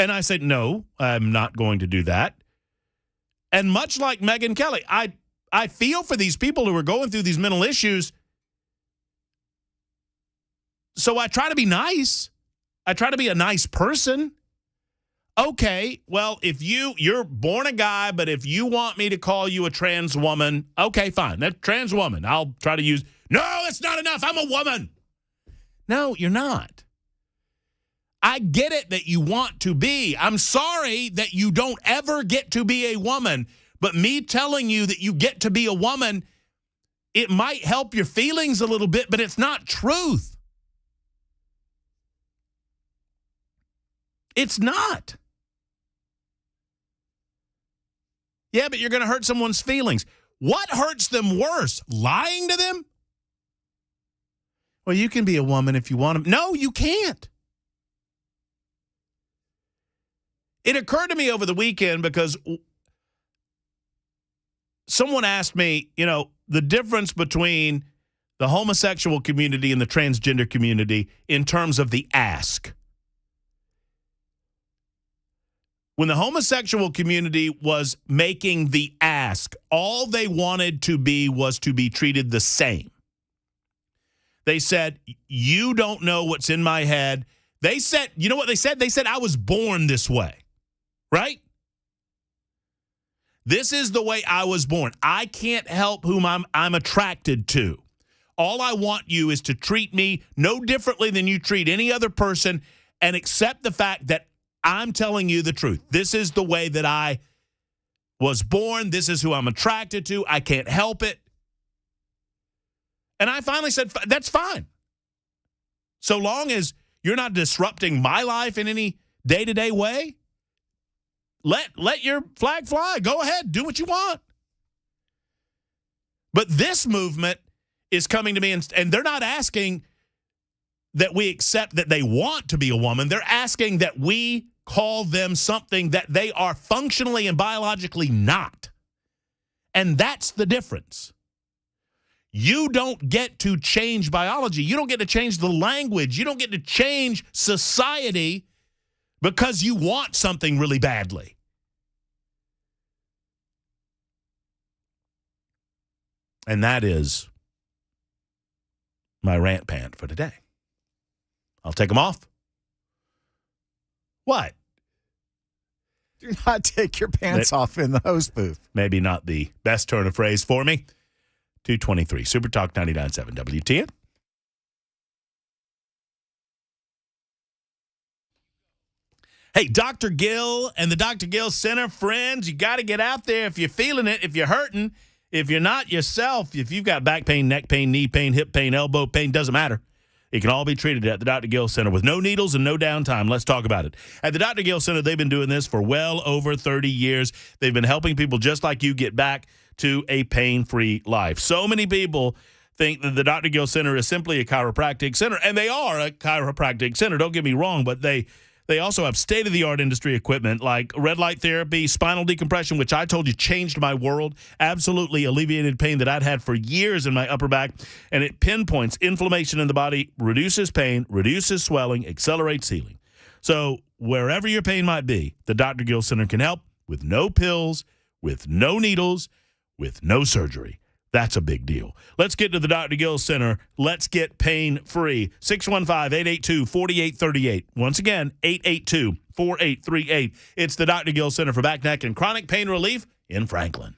And I said, no, I'm not going to do that. And much like Megyn Kelly, I feel for these people who are going through these mental issues. So I try to be nice. I try to be a nice person. Okay, well, if you're born a guy, but if you want me to call you a trans woman, okay, fine. That trans woman, I'll try to use, no, it's not enough. I'm a woman. No, you're not. I get it that you want to be. I'm sorry that you don't ever get to be a woman, but me telling you that you get to be a woman, it might help your feelings a little bit, but it's not truth. It's not. Yeah, but you're going to hurt someone's feelings. What hurts them worse? Lying to them? Well, you can be a woman if you want to. No, you can't. It occurred to me over the weekend because someone asked me, the difference between the homosexual community and the transgender community in terms of the ask. When the homosexual community was making the ask, all they wanted to be was to be treated the same. They said, you don't know what's in my head. They said, you know what they said? They said, I was born this way, right? This is the way I was born. I can't help whom I'm attracted to. All I want you is to treat me no differently than you treat any other person and accept the fact that I'm telling you the truth. This is the way that I was born. This is who I'm attracted to. I can't help it. And I finally said, that's fine. So long as you're not disrupting my life in any day-to-day way, let your flag fly. Go ahead. Do what you want. But this movement is coming to me, and they're not asking that we accept that they want to be a woman. They're asking that we call them something that they are functionally and biologically not. And that's the difference. You don't get to change biology. You don't get to change the language. You don't get to change society because you want something really badly. And that is my rant pant for today. I'll take them off. What? Do not take your pants off in the host booth. Maybe not the best turn of phrase for me. 223 Super Talk 99.7 WTN. Hey, Dr. Gill and the Dr. Gill Center, friends, you got to get out there if you're feeling it, if you're hurting, if you're not yourself, if you've got back pain, neck pain, knee pain, hip pain, elbow pain, doesn't matter. It can all be treated at the Dr. Gill Center with no needles and no downtime. Let's talk about it. At the Dr. Gill Center, they've been doing this for well over 30 years. They've been helping people just like you get back to a pain-free life. So many people think that the Dr. Gill Center is simply a chiropractic center, and they are a chiropractic center. Don't get me wrong, but they also have state-of-the-art industry equipment like red light therapy, spinal decompression, which I told you changed my world, absolutely alleviated pain that I'd had for years in my upper back, and it pinpoints inflammation in the body, reduces pain, reduces swelling, accelerates healing. So wherever your pain might be, the Dr. Gill Center can help with no pills, with no needles, with no surgery. That's a big deal. Let's get to the Dr. Gill Center. Let's get pain-free. 615-882-4838. Once again, 882-4838. It's the Dr. Gill Center for Back, Neck, and Chronic Pain Relief in Franklin.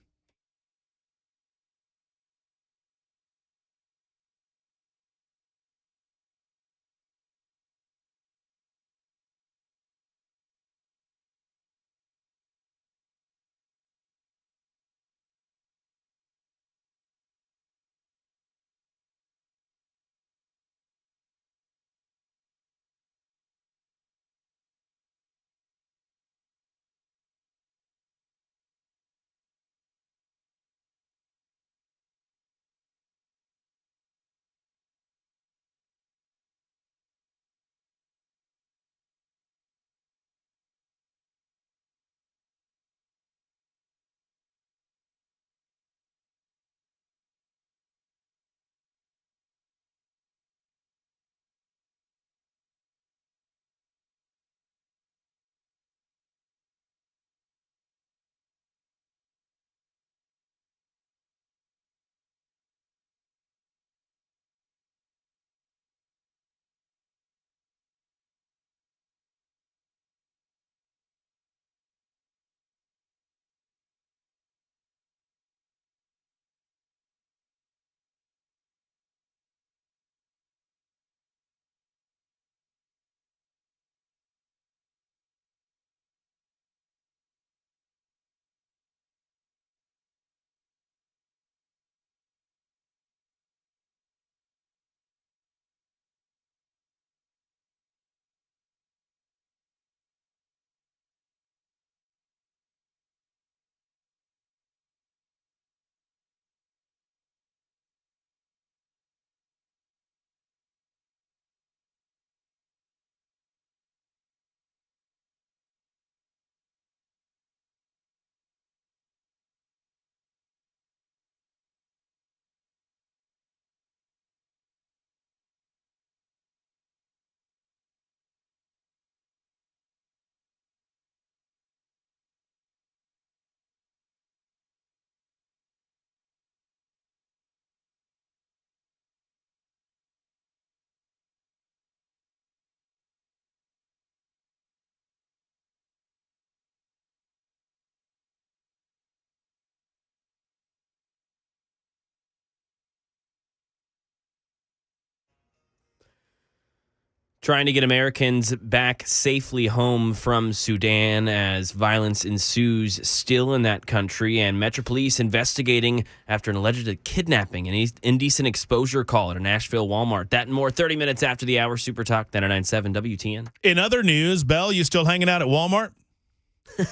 trying to get Americans back safely home from Sudan as violence ensues still in that country, and Metro Police investigating after an alleged kidnapping and indecent exposure call at a Nashville Walmart. That and more 30 minutes after the hour. Super Talk 99.7 WTN. In other news, Bell, you still hanging out at Walmart?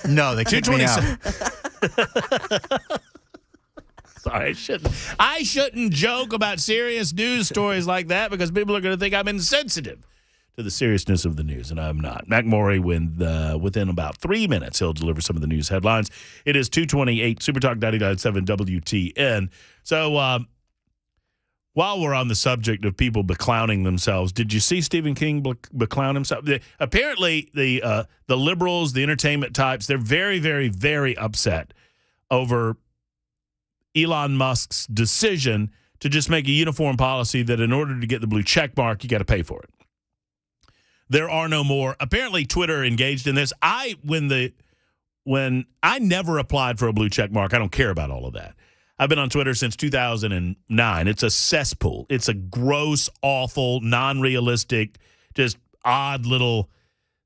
No, they kicked me out. Sorry, I shouldn't joke about serious news stories like that because people are going to think I'm insensitive to the seriousness of the news, and I'm not. Mac Morey, within about 3 minutes, he'll deliver some of the news headlines. It is 2:28, Super Talk 99.7 WTN. So while we're on the subject of people beclowning themselves, did you see Stephen King beclown himself? Apparently, the liberals, the entertainment types, they're very, very, very upset over Elon Musk's decision to just make a uniform policy that in order to get the blue check mark, you got to pay for it. There are no more. Apparently, Twitter engaged in this. When I never applied for a blue check mark, I don't care about all of that. I've been on Twitter since 2009. It's a cesspool. It's a gross, awful, non-realistic, just odd little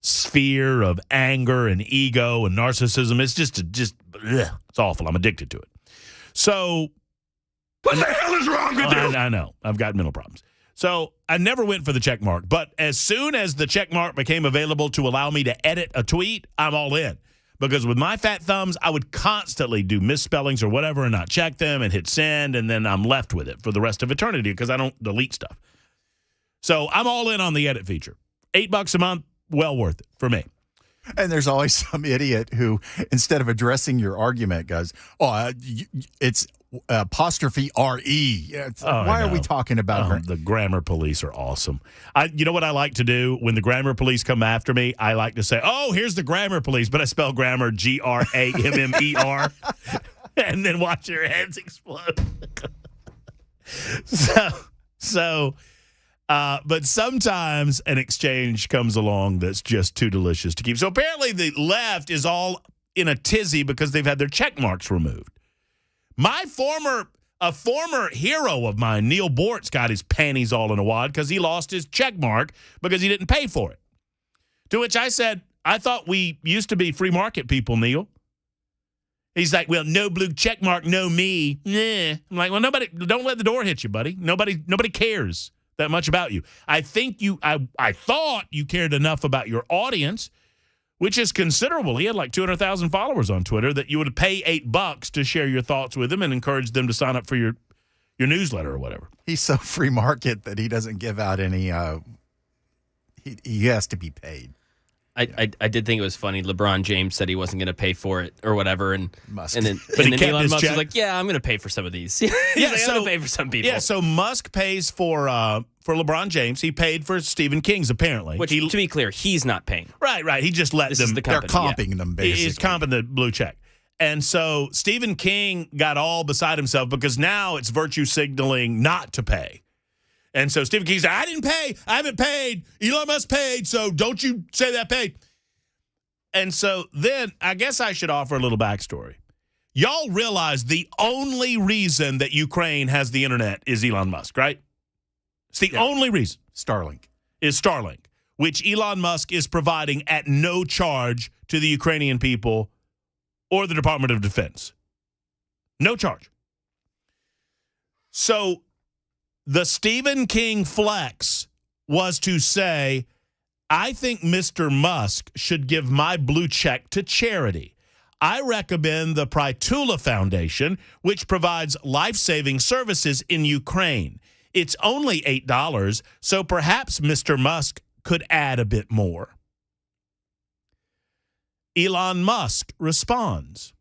sphere of anger and ego and narcissism. It's just it's awful. I'm addicted to it. So, what the hell is wrong with you? I know. I've got mental problems. So I never went for the check mark. But as soon as the check mark became available to allow me to edit a tweet, I'm all in. Because with my fat thumbs, I would constantly do misspellings or whatever and not check them and hit send, and then I'm left with it for the rest of eternity because I don't delete stuff. So I'm all in on the edit feature. $8 a month, well worth it for me. And there's always some idiot who, instead of addressing your argument, goes, it's apostrophe R-E. Yeah, why are we talking about her? The grammar police are awesome. You know what I like to do when the grammar police come after me? I like to say, oh, here's the grammar police, but I spell grammar Grammer, and then watch their heads explode. But sometimes an exchange comes along that's just too delicious to keep. So apparently the left is all in a tizzy because they've had their check marks removed. A former hero of mine, Neil Bortz, got his panties all in a wad because he lost his check mark because he didn't pay for it. To which I said, I thought we used to be free market people, Neil. He's like, well, no blue check mark, no me. Nah. I'm like, well, don't let the door hit you, buddy. Nobody cares that much about you. I thought you cared enough about your audience, which is considerable. He had like 200,000 followers on Twitter, that you would pay $8 to share your thoughts with him and encourage them to sign up for your newsletter or whatever. He's so free market that he doesn't give out any, he has to be paid. I did think it was funny. LeBron James said he wasn't going to pay for it or whatever, and then Elon Musk was like, "Yeah, I'm going to pay for some of these." I'm going to pay for some people. Yeah, so Musk pays for LeBron James. He paid for Stephen King's apparently. Which, to be clear, he's not paying. Right. He just let them. They're comping them basically. He's comping the blue check. And so Stephen King got all beside himself because now it's virtue signaling not to pay. And so Stephen King said, I didn't pay. I haven't paid. Elon Musk paid, so don't you say that paid. And so then I guess I should offer a little backstory. Y'all realize the only reason that Ukraine has the internet is Elon Musk, right? It's the only reason. Starlink. Is Starlink, which Elon Musk is providing at no charge to the Ukrainian people or the Department of Defense. No charge. So the Stephen King flex was to say, I think Mr. Musk should give my blue check to charity. I recommend the Prytula Foundation, which provides life-saving services in Ukraine. It's only $8, so perhaps Mr. Musk could add a bit more. Elon Musk responds,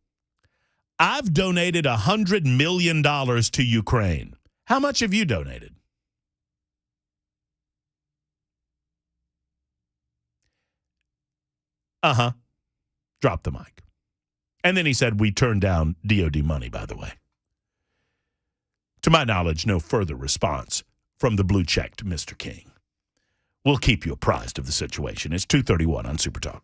I've donated $100 million to Ukraine. How much have you donated? Drop the mic. And then he said, we turned down DOD money, by the way. To my knowledge, no further response from the blue-checked Mr. King. We'll keep you apprised of the situation. It's 2:31 on Super Talk.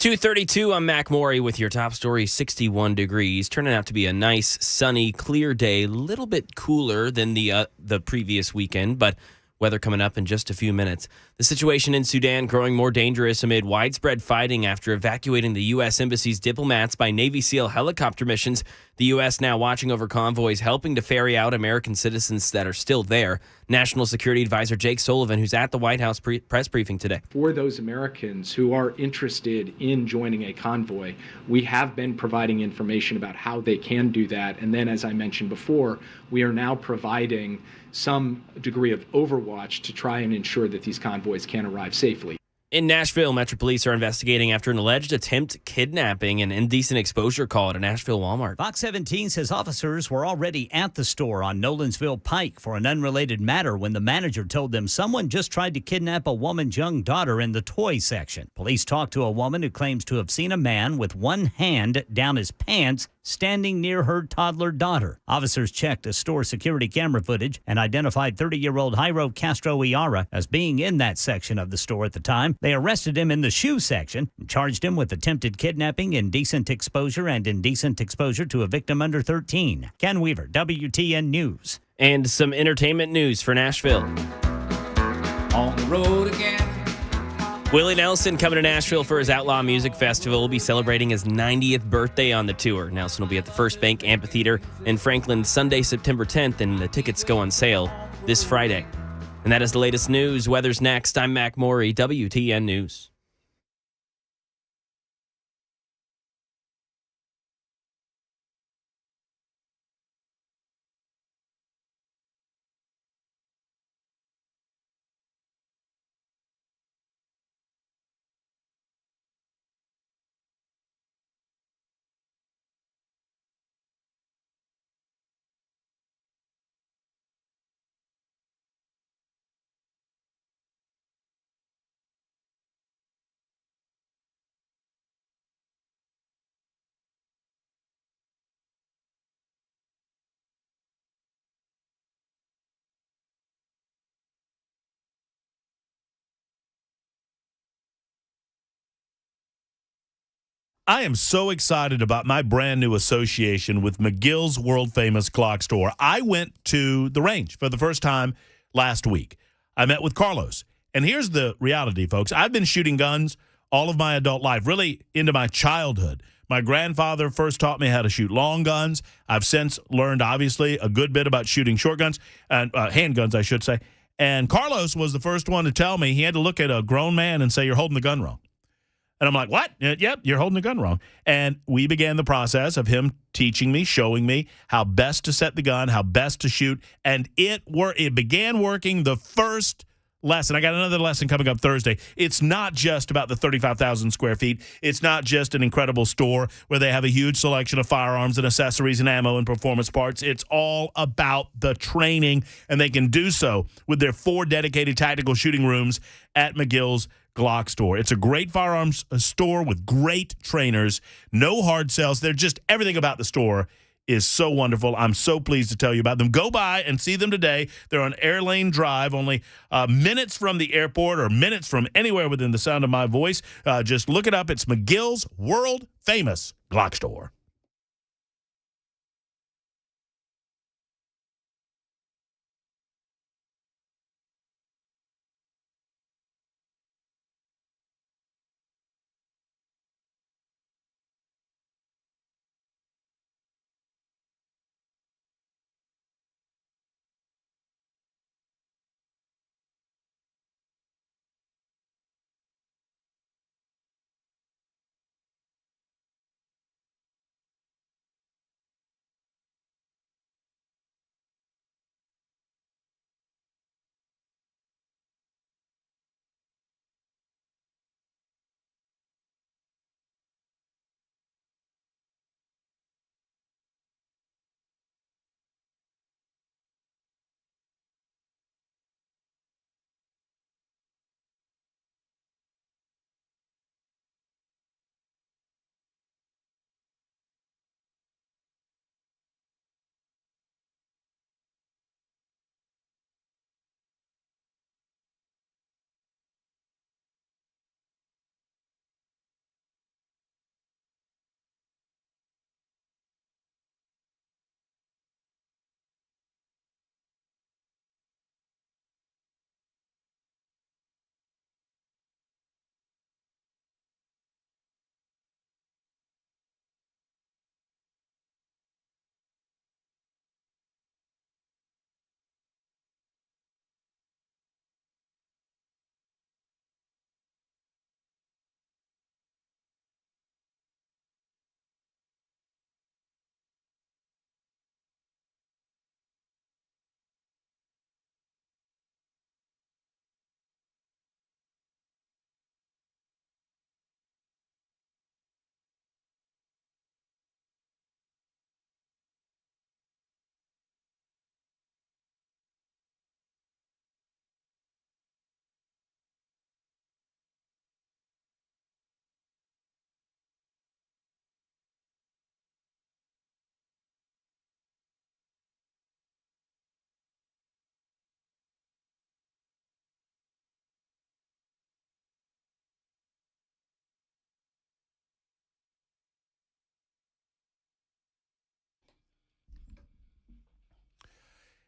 2:32, I'm Mac Morey with your top story. 61 degrees, turning out to be a nice, sunny, clear day. A little bit cooler than the previous weekend, but weather coming up in just a few minutes. The situation in Sudan growing more dangerous amid widespread fighting after evacuating the U.S. Embassy's diplomats by Navy SEAL helicopter missions. The U.S. now watching over convoys helping to ferry out American citizens that are still there. National Security Advisor Jake Sullivan, who's at the White House press briefing today. For those Americans who are interested in joining a convoy, we have been providing information about how they can do that. And then, as I mentioned before, we are now providing some degree of overwatch to try and ensure that these convoys can arrive safely. In Nashville, Metro Police are investigating after an alleged attempt kidnapping and indecent exposure call at a Nashville Walmart. Fox 17 says officers were already at the store on Nolensville Pike for an unrelated matter when the manager told them someone just tried to kidnap a woman's young daughter in the toy section. Police talked to a woman who claims to have seen a man with one hand down his pants standing near her toddler daughter. Officers checked a store security camera footage and identified 30-year-old Jairo Castro Iara as being in that section of the store at the time. They arrested him in the shoe section and charged him with attempted kidnapping, indecent exposure, and indecent exposure to a victim under 13. Ken Weaver, WTN News. And some entertainment news for Nashville. On the road again. Willie Nelson coming to Nashville for his Outlaw Music Festival. Will be celebrating his 90th birthday on the tour. Nelson will be at the First Bank Amphitheater in Franklin Sunday, September 10th, and the tickets go on sale this Friday. And that is the latest news. Weather's next. I'm Mac Morey, WTN News. I am so excited about my brand new association with McGill's world famous clock store. I went to the range for the first time last week. I met with Carlos. And here's the reality, folks. I've been shooting guns all of my adult life, really into my childhood. My grandfather first taught me how to shoot long guns. I've since learned, obviously, a good bit about shooting short guns, and handguns, I should say. And Carlos was the first one to tell me he had to look at a grown man and say, "You're holding the gun wrong." And I'm like, "What? Yep, you're holding the gun wrong." And we began the process of him teaching me, showing me how best to set the gun, how best to shoot. And it began working the first lesson. I got another lesson coming up Thursday. It's not just about the 35,000 square feet. It's not just an incredible store where they have a huge selection of firearms and accessories and ammo and performance parts. It's all about the training, and they can do so with their 4 dedicated tactical shooting rooms at McGill's Glock store. It's a great firearms store with great trainers, no hard sells. They're just, everything about the store is so wonderful. I'm so pleased to tell you about them. Go by and see them today. They're on Airlane Drive, only minutes from the airport or minutes from anywhere within the sound of my voice. Just look it up. It's McGill's world famous Glock store.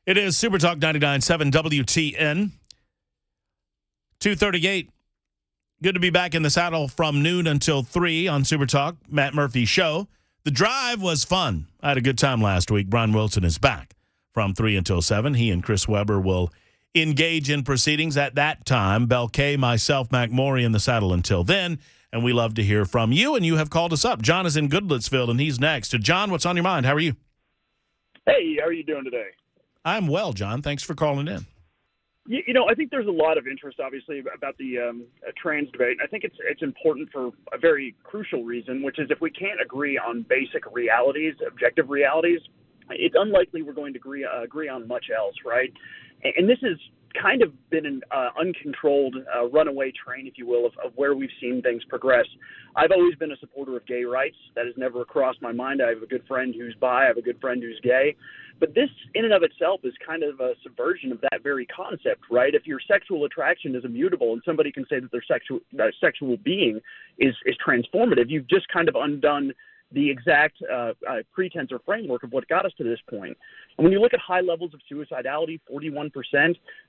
It is Super Talk 99.7 WTN. 2:38. Good to be back in the saddle from noon until 3 on Super Talk, Matt Murphy Show. The drive was fun. I had a good time last week. Brian Wilson is back from 3 until 7. He and Chris Webber will engage in proceedings at that time. Bel Kay, myself, Mac Maury in the saddle until then. And we love to hear from you, and you have called us up. John is in Goodlettsville, and he's next. John, what's on your mind? How are you? Hey, how are you doing today? I'm well, John. Thanks for calling in. You know, I think there's a lot of interest, obviously, about the trans debate. I think it's important for a very crucial reason, which is if we can't agree on basic realities, objective realities, it's unlikely we're going to agree on much else, right? And this has kind of been an uncontrolled runaway train, if you will, of where we've seen things progress. I've always been a supporter of gay rights. That has never crossed my mind. I have a good friend who's bi. I have a good friend who's gay. But this, in and of itself, is kind of a subversion of that very concept, right? If your sexual attraction is immutable and somebody can say that their sexual being is transformative, you've just kind of undone the exact pretense or framework of what got us to this point. And when you look at high levels of suicidality, 41%,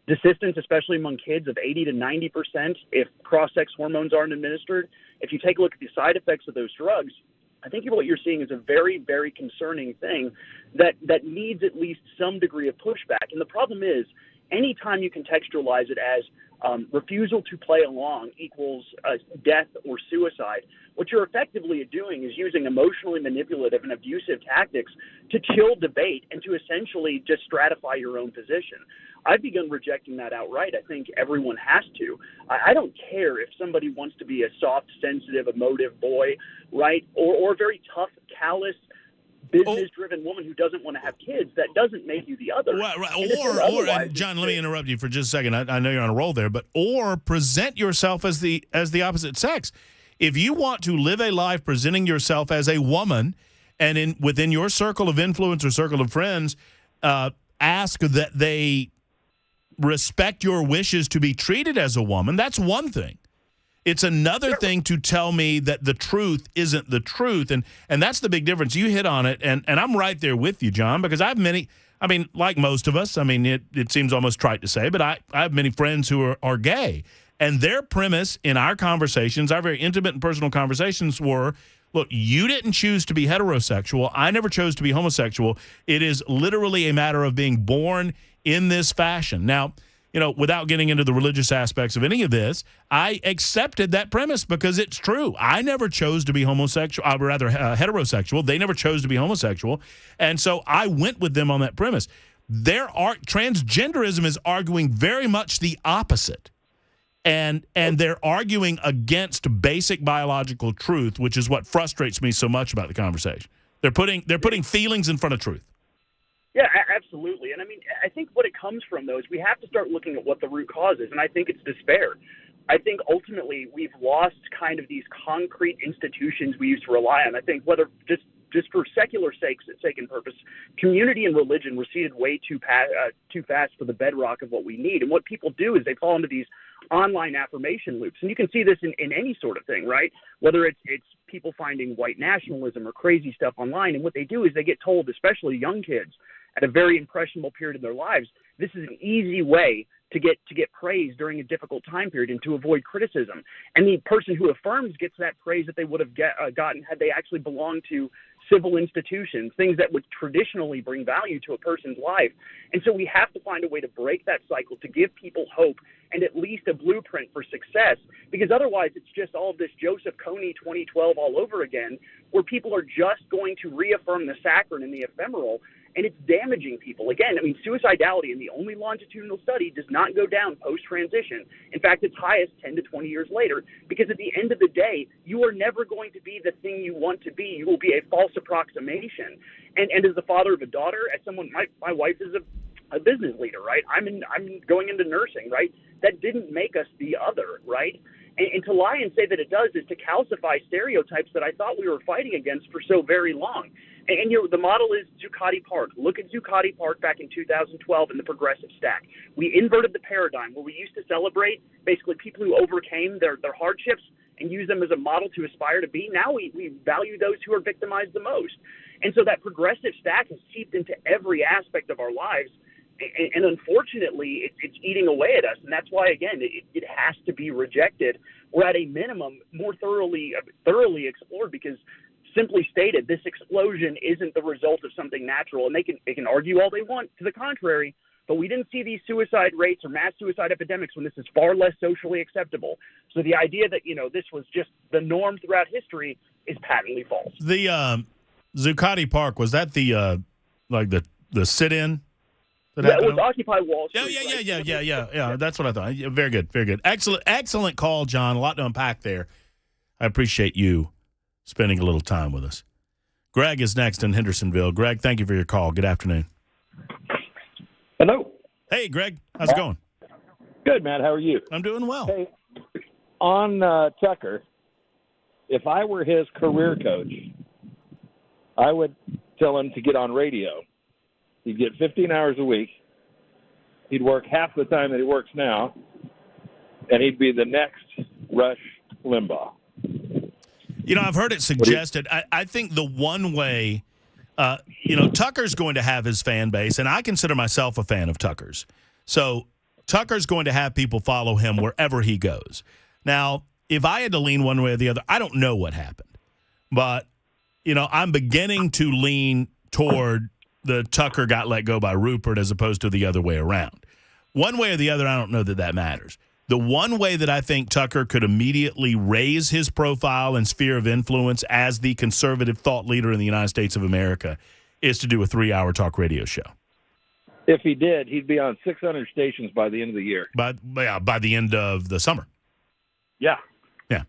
desistance, especially among kids, of 80 to 90% if cross-sex hormones aren't administered, if you take a look at the side effects of those drugs, I think what you're seeing is a very, very concerning thing that needs at least some degree of pushback. And the problem is, anytime you contextualize it as refusal to play along equals death or suicide, what you're effectively doing is using emotionally manipulative and abusive tactics to chill debate and to essentially just stratify your own position. I've begun rejecting that outright. I think everyone has to. I don't care if somebody wants to be a soft, sensitive, emotive boy, right, or a very tough, callous, business-driven woman who doesn't want to have kids. That doesn't make you the other. Right. Or John, let me interrupt you for just a second. I know you're on a roll there, but or present yourself as the opposite sex. If you want to live a life presenting yourself as a woman, and within your circle of influence or circle of friends, ask that they respect your wishes to be treated as a woman, that's one thing. It's another thing to tell me that the truth isn't the truth. And that's the big difference. You hit on it. And I'm right there with you, John, because I have many, like most of us, it seems almost trite to say, but I have many friends who are gay. And their premise in our conversations, our very intimate and personal conversations were, look, you didn't choose to be heterosexual. I never chose to be homosexual. It is literally a matter of being born in this fashion. Now, without getting into the religious aspects of any of this, I accepted that premise because it's true. I never chose to be homosexual, or rather heterosexual. They never chose to be homosexual. And so I went with them on that premise. Transgenderism is arguing very much the opposite. And they're arguing against basic biological truth, which is what frustrates me so much about the conversation. They're putting feelings in front of truth. Yeah, absolutely. And I think what it comes from, though, is we have to start looking at what the root cause is, and I think it's despair. I think ultimately we've lost kind of these concrete institutions we used to rely on. I think whether just for secular sake and purpose, community and religion receded way too fast for the bedrock of what we need. And what people do is they fall into these online affirmation loops. And you can see this in any sort of thing, right? Whether it's people finding white nationalism or crazy stuff online. And what they do is they get told, especially young kids, at a very impressionable period in their lives, this is an easy way to get praise during a difficult time period and to avoid criticism. And the person who affirms gets that praise that they would have gotten had they actually belonged to civil institutions, things that would traditionally bring value to a person's life. And so we have to find a way to break that cycle, to give people hope and at least a blueprint for success, because otherwise it's just all of this Joseph Kony 2012 all over again, where people are just going to reaffirm the saccharine and the ephemeral, and it's damaging people. Again, suicidality in the only longitudinal study does not go down post-transition. In fact, it's highest 10 to 20 years later, because at the end of the day, you are never going to be the thing you want to be. You will be a false approximation. And as the father of a daughter, as someone, my wife is a business leader, right? I'm going into nursing, right? That didn't make us the other, right? And to lie and say that it does is to calcify stereotypes that I thought we were fighting against for so very long. And the model is Zuccotti Park. Look at Zuccotti Park back in 2012 in the progressive stack. We inverted the paradigm where we used to celebrate basically people who overcame their hardships and use them as a model to aspire to be. Now we value those who are victimized the most. And so that progressive stack has seeped into every aspect of our lives And unfortunately, it's eating away at us. And that's why, again, it has to be rejected, or at a minimum, more thoroughly explored, because simply stated, this explosion isn't the result of something natural. And they can argue all they want to the contrary, but we didn't see these suicide rates or mass suicide epidemics when this is far less socially acceptable. So the idea that, this was just the norm throughout history is patently false. The Zuccotti Park, was that the sit-in? That was Occupy Wall Street. Yeah. That's what I thought. Yeah, very good, very good. Excellent call, John. A lot to unpack there. I appreciate you spending a little time with us. Greg is next in Hendersonville. Greg, thank you for your call. Good afternoon. Hello. Hey, Greg. How's it going? Good, Matt. How are you? I'm doing well. Hey, on Tucker, if I were his career coach, I would tell him to get on radio. He'd get 15 hours a week. He'd work half the time that he works now, and he'd be the next Rush Limbaugh. I've heard it suggested. I think the one way, Tucker's going to have his fan base, and I consider myself a fan of Tucker's. So Tucker's going to have people follow him wherever he goes. Now, if I had to lean one way or the other, I don't know what happened. But, I'm beginning to lean toward the Tucker got let go by Rupert as opposed to the other way around. One way or the other, I don't know that matters. The one way that I think Tucker could immediately raise his profile and sphere of influence as the conservative thought leader in the United States of America is to do a 3-hour talk radio show. If he did, he'd be on 600 stations by the end of the year. By the end of the summer. Yeah. Yeah.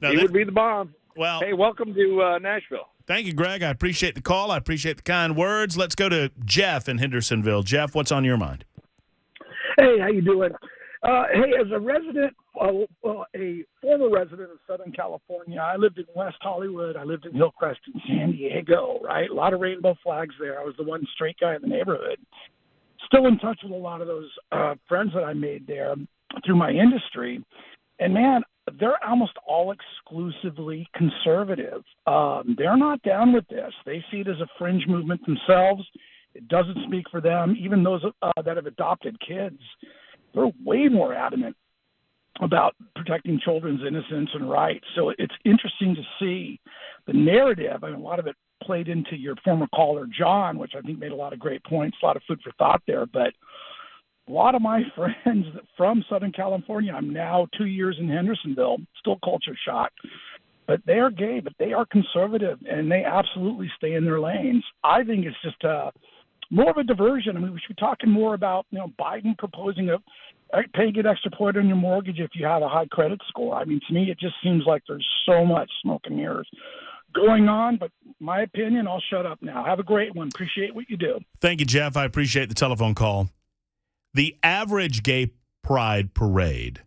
Now, he would be the bomb. Well, hey, welcome to Nashville. Thank you, Greg. I appreciate the call. I appreciate the kind words. Let's go to Jeff in Hendersonville. Jeff, what's on your mind? Hey, how you doing? Hey, as a resident, a former resident of Southern California, I lived in West Hollywood. I lived in Hillcrest in San Diego, right? A lot of rainbow flags there. I was the one straight guy in the neighborhood. Still in touch with a lot of those friends that I made there through my industry. And, man, they're almost all exclusively conservative. They're not down with this. They see it as a fringe movement themselves. It doesn't speak for them. Even those that have adopted kids, they're way more adamant about protecting children's innocence and rights. So it's interesting to see the narrative. I mean, a lot of it played into your former caller, John, which I think made a lot of great points, a lot of food for thought there. But a lot of my friends from Southern California, I'm now 2 years in Hendersonville, still culture shock, but they are gay, but they are conservative, and they absolutely stay in their lanes. I think it's just more of a diversion. I mean, we should be talking more about, Biden proposing paying an extra point on your mortgage if you have a high credit score. I mean, to me, it just seems like there's so much smoke and mirrors going on, but my opinion, I'll shut up now. Have a great one. Appreciate what you do. Thank you, Jeff. I appreciate the telephone call. The average gay pride parade,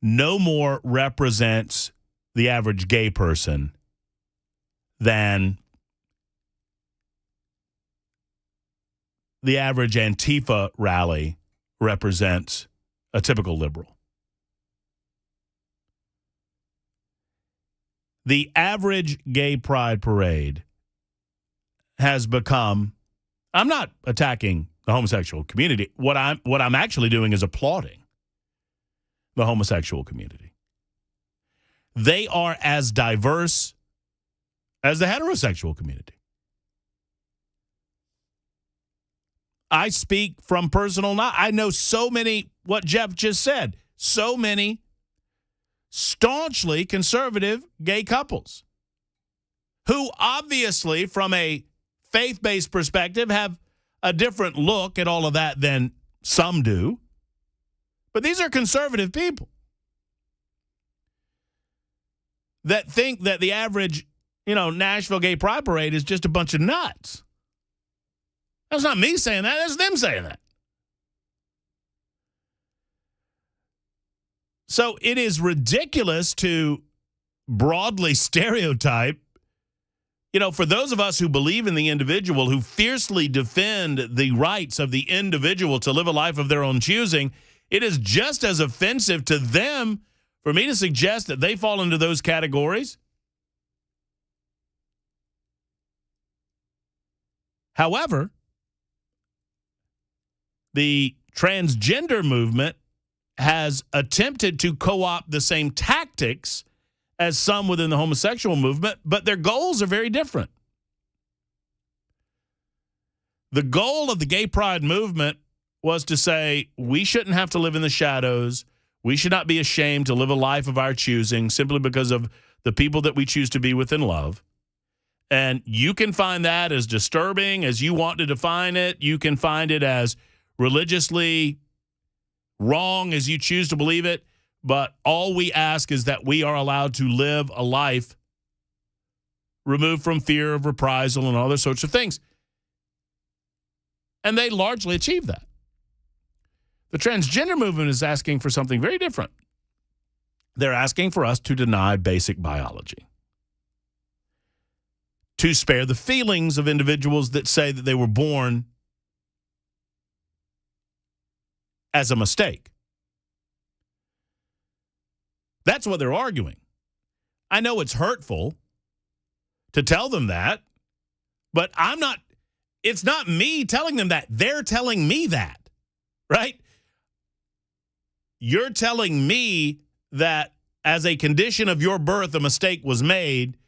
no more represents the average gay person than the average Antifa rally represents a typical liberal. The average gay pride parade has become, I'm not attacking the homosexual community. What I'm actually doing is applauding the homosexual community. They are as diverse as the heterosexual community. I speak from personal knowledge. I know so many, what Jeff just said, so many staunchly conservative gay couples who obviously, from a faith-based perspective, have a different look at all of that than some do. But these are conservative people that think that the average, Nashville Gay Pride Parade is just a bunch of nuts. That's not me saying that. That's them saying that. So it is ridiculous to broadly stereotype. For those of us who believe in the individual, who fiercely defend the rights of the individual to live a life of their own choosing, it is just as offensive to them for me to suggest that they fall into those categories However, the transgender movement has attempted to co-opt the same tactics as some within the homosexual movement, but their goals are very different. The goal of the gay pride movement was to say we shouldn't have to live in the shadows. We should not be ashamed to live a life of our choosing simply because of the people that we choose to be with and love. And you can find that as disturbing as you want to define it. You can find it as religiously wrong as you choose to believe it. But all we ask is that we are allowed to live a life removed from fear of reprisal and other sorts of things. And they largely achieve that. The transgender movement is asking for something very different. They're asking for us to deny basic biology, to spare the feelings of individuals that say that they were born as a mistake. That's what they're arguing. I know it's hurtful to tell them that, but it's not me telling them that. They're telling me that, right? You're telling me that as a condition of your birth, a mistake was made,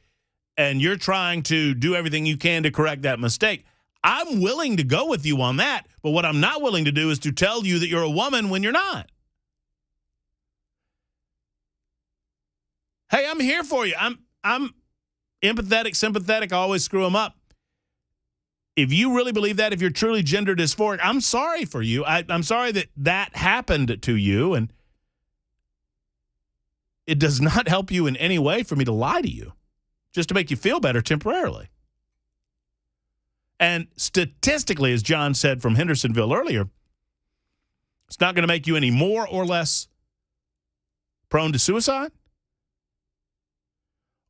and you're trying to do everything you can to correct that mistake. I'm willing to go with you on that, but what I'm not willing to do is to tell you that you're a woman when you're not. Hey, I'm here for you. I'm empathetic, sympathetic. I always screw them up. If you really believe that, if you're truly gender dysphoric, I'm sorry for you. I'm sorry that happened to you, and it does not help you in any way for me to lie to you, just to make you feel better temporarily. And statistically, as John said from Hendersonville earlier, it's not going to make you any more or less prone to suicide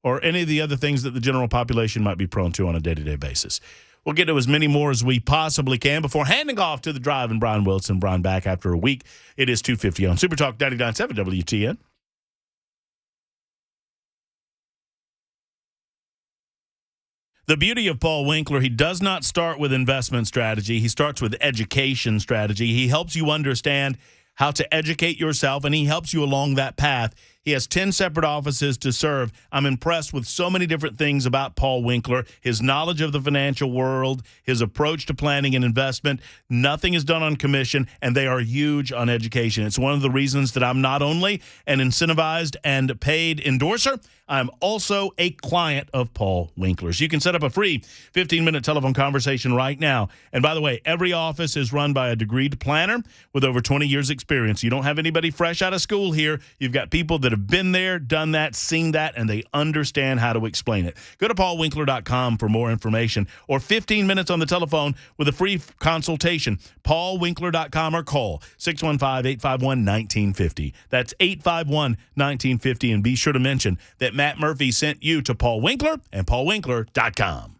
or any of the other things that the general population might be prone to on a day-to-day basis. We'll get to as many more as we possibly can before handing off to the drive and Brian Wilson. Brian back after a week. It is 2:50 on Super Talk 99.7 WTN. The beauty of Paul Winkler, he does not start with investment strategy. He starts with education strategy. He helps you understand how to educate yourself, and he helps you along that path. He has 10 separate offices to serve. I'm impressed with so many different things about Paul Winkler, his knowledge of the financial world, his approach to planning and investment. Nothing is done on commission, and they are huge on education. It's one of the reasons that I'm not only an incentivized and paid endorser, I'm also a client of Paul Winkler's. You can set up a free 15-minute telephone conversation right now. And by the way, every office is run by a degreed planner with over 20 years experience. You don't have anybody fresh out of school here. You've got people that have been there, done that, seen that, and they understand how to explain it. Go to paulwinkler.com for more information or 15 minutes on the telephone with a free consultation. paulwinkler.com or call 615-851-1950. That's 851-1950. And be sure to mention that Matt Murphy sent you to Paul Winkler and paulwinkler.com.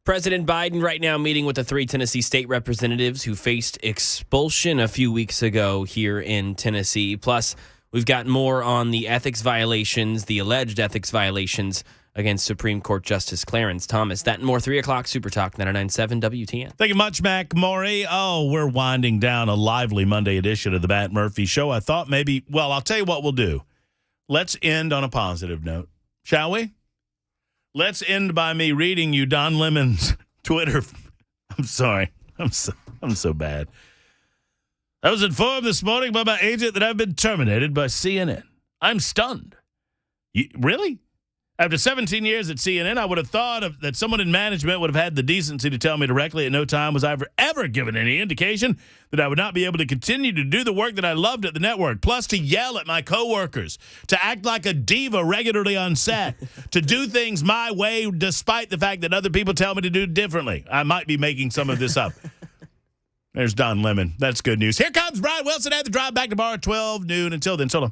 President Biden right now meeting with the 3 Tennessee state representatives who faced expulsion a few weeks ago here in Tennessee. Plus, we've got more on the ethics violations, the alleged ethics violations against Supreme Court Justice Clarence Thomas. That and more, 3 o'clock, Super Talk 99.7 WTN. Thank you much, Mac Maury. Oh, we're winding down a lively Monday edition of the Matt Murphy Show. I thought maybe, well, I'll tell you what we'll do. Let's end on a positive note, shall we? Let's end by me reading you Don Lemon's Twitter. I'm sorry. I'm so bad. I was informed this morning by my agent that I've been terminated by CNN. I'm stunned. Really? After 17 years at CNN, I would have thought that someone in management would have had the decency to tell me directly. At no time was I ever given any indication that I would not be able to continue to do the work that I loved at the network, plus to yell at my coworkers, to act like a diva regularly on set, to do things my way despite the fact that other people tell me to do differently. I might be making some of this up. There's Don Lemon. That's good news. Here comes Brian Wilson at the drive back tomorrow at 12 noon. Until then, so long.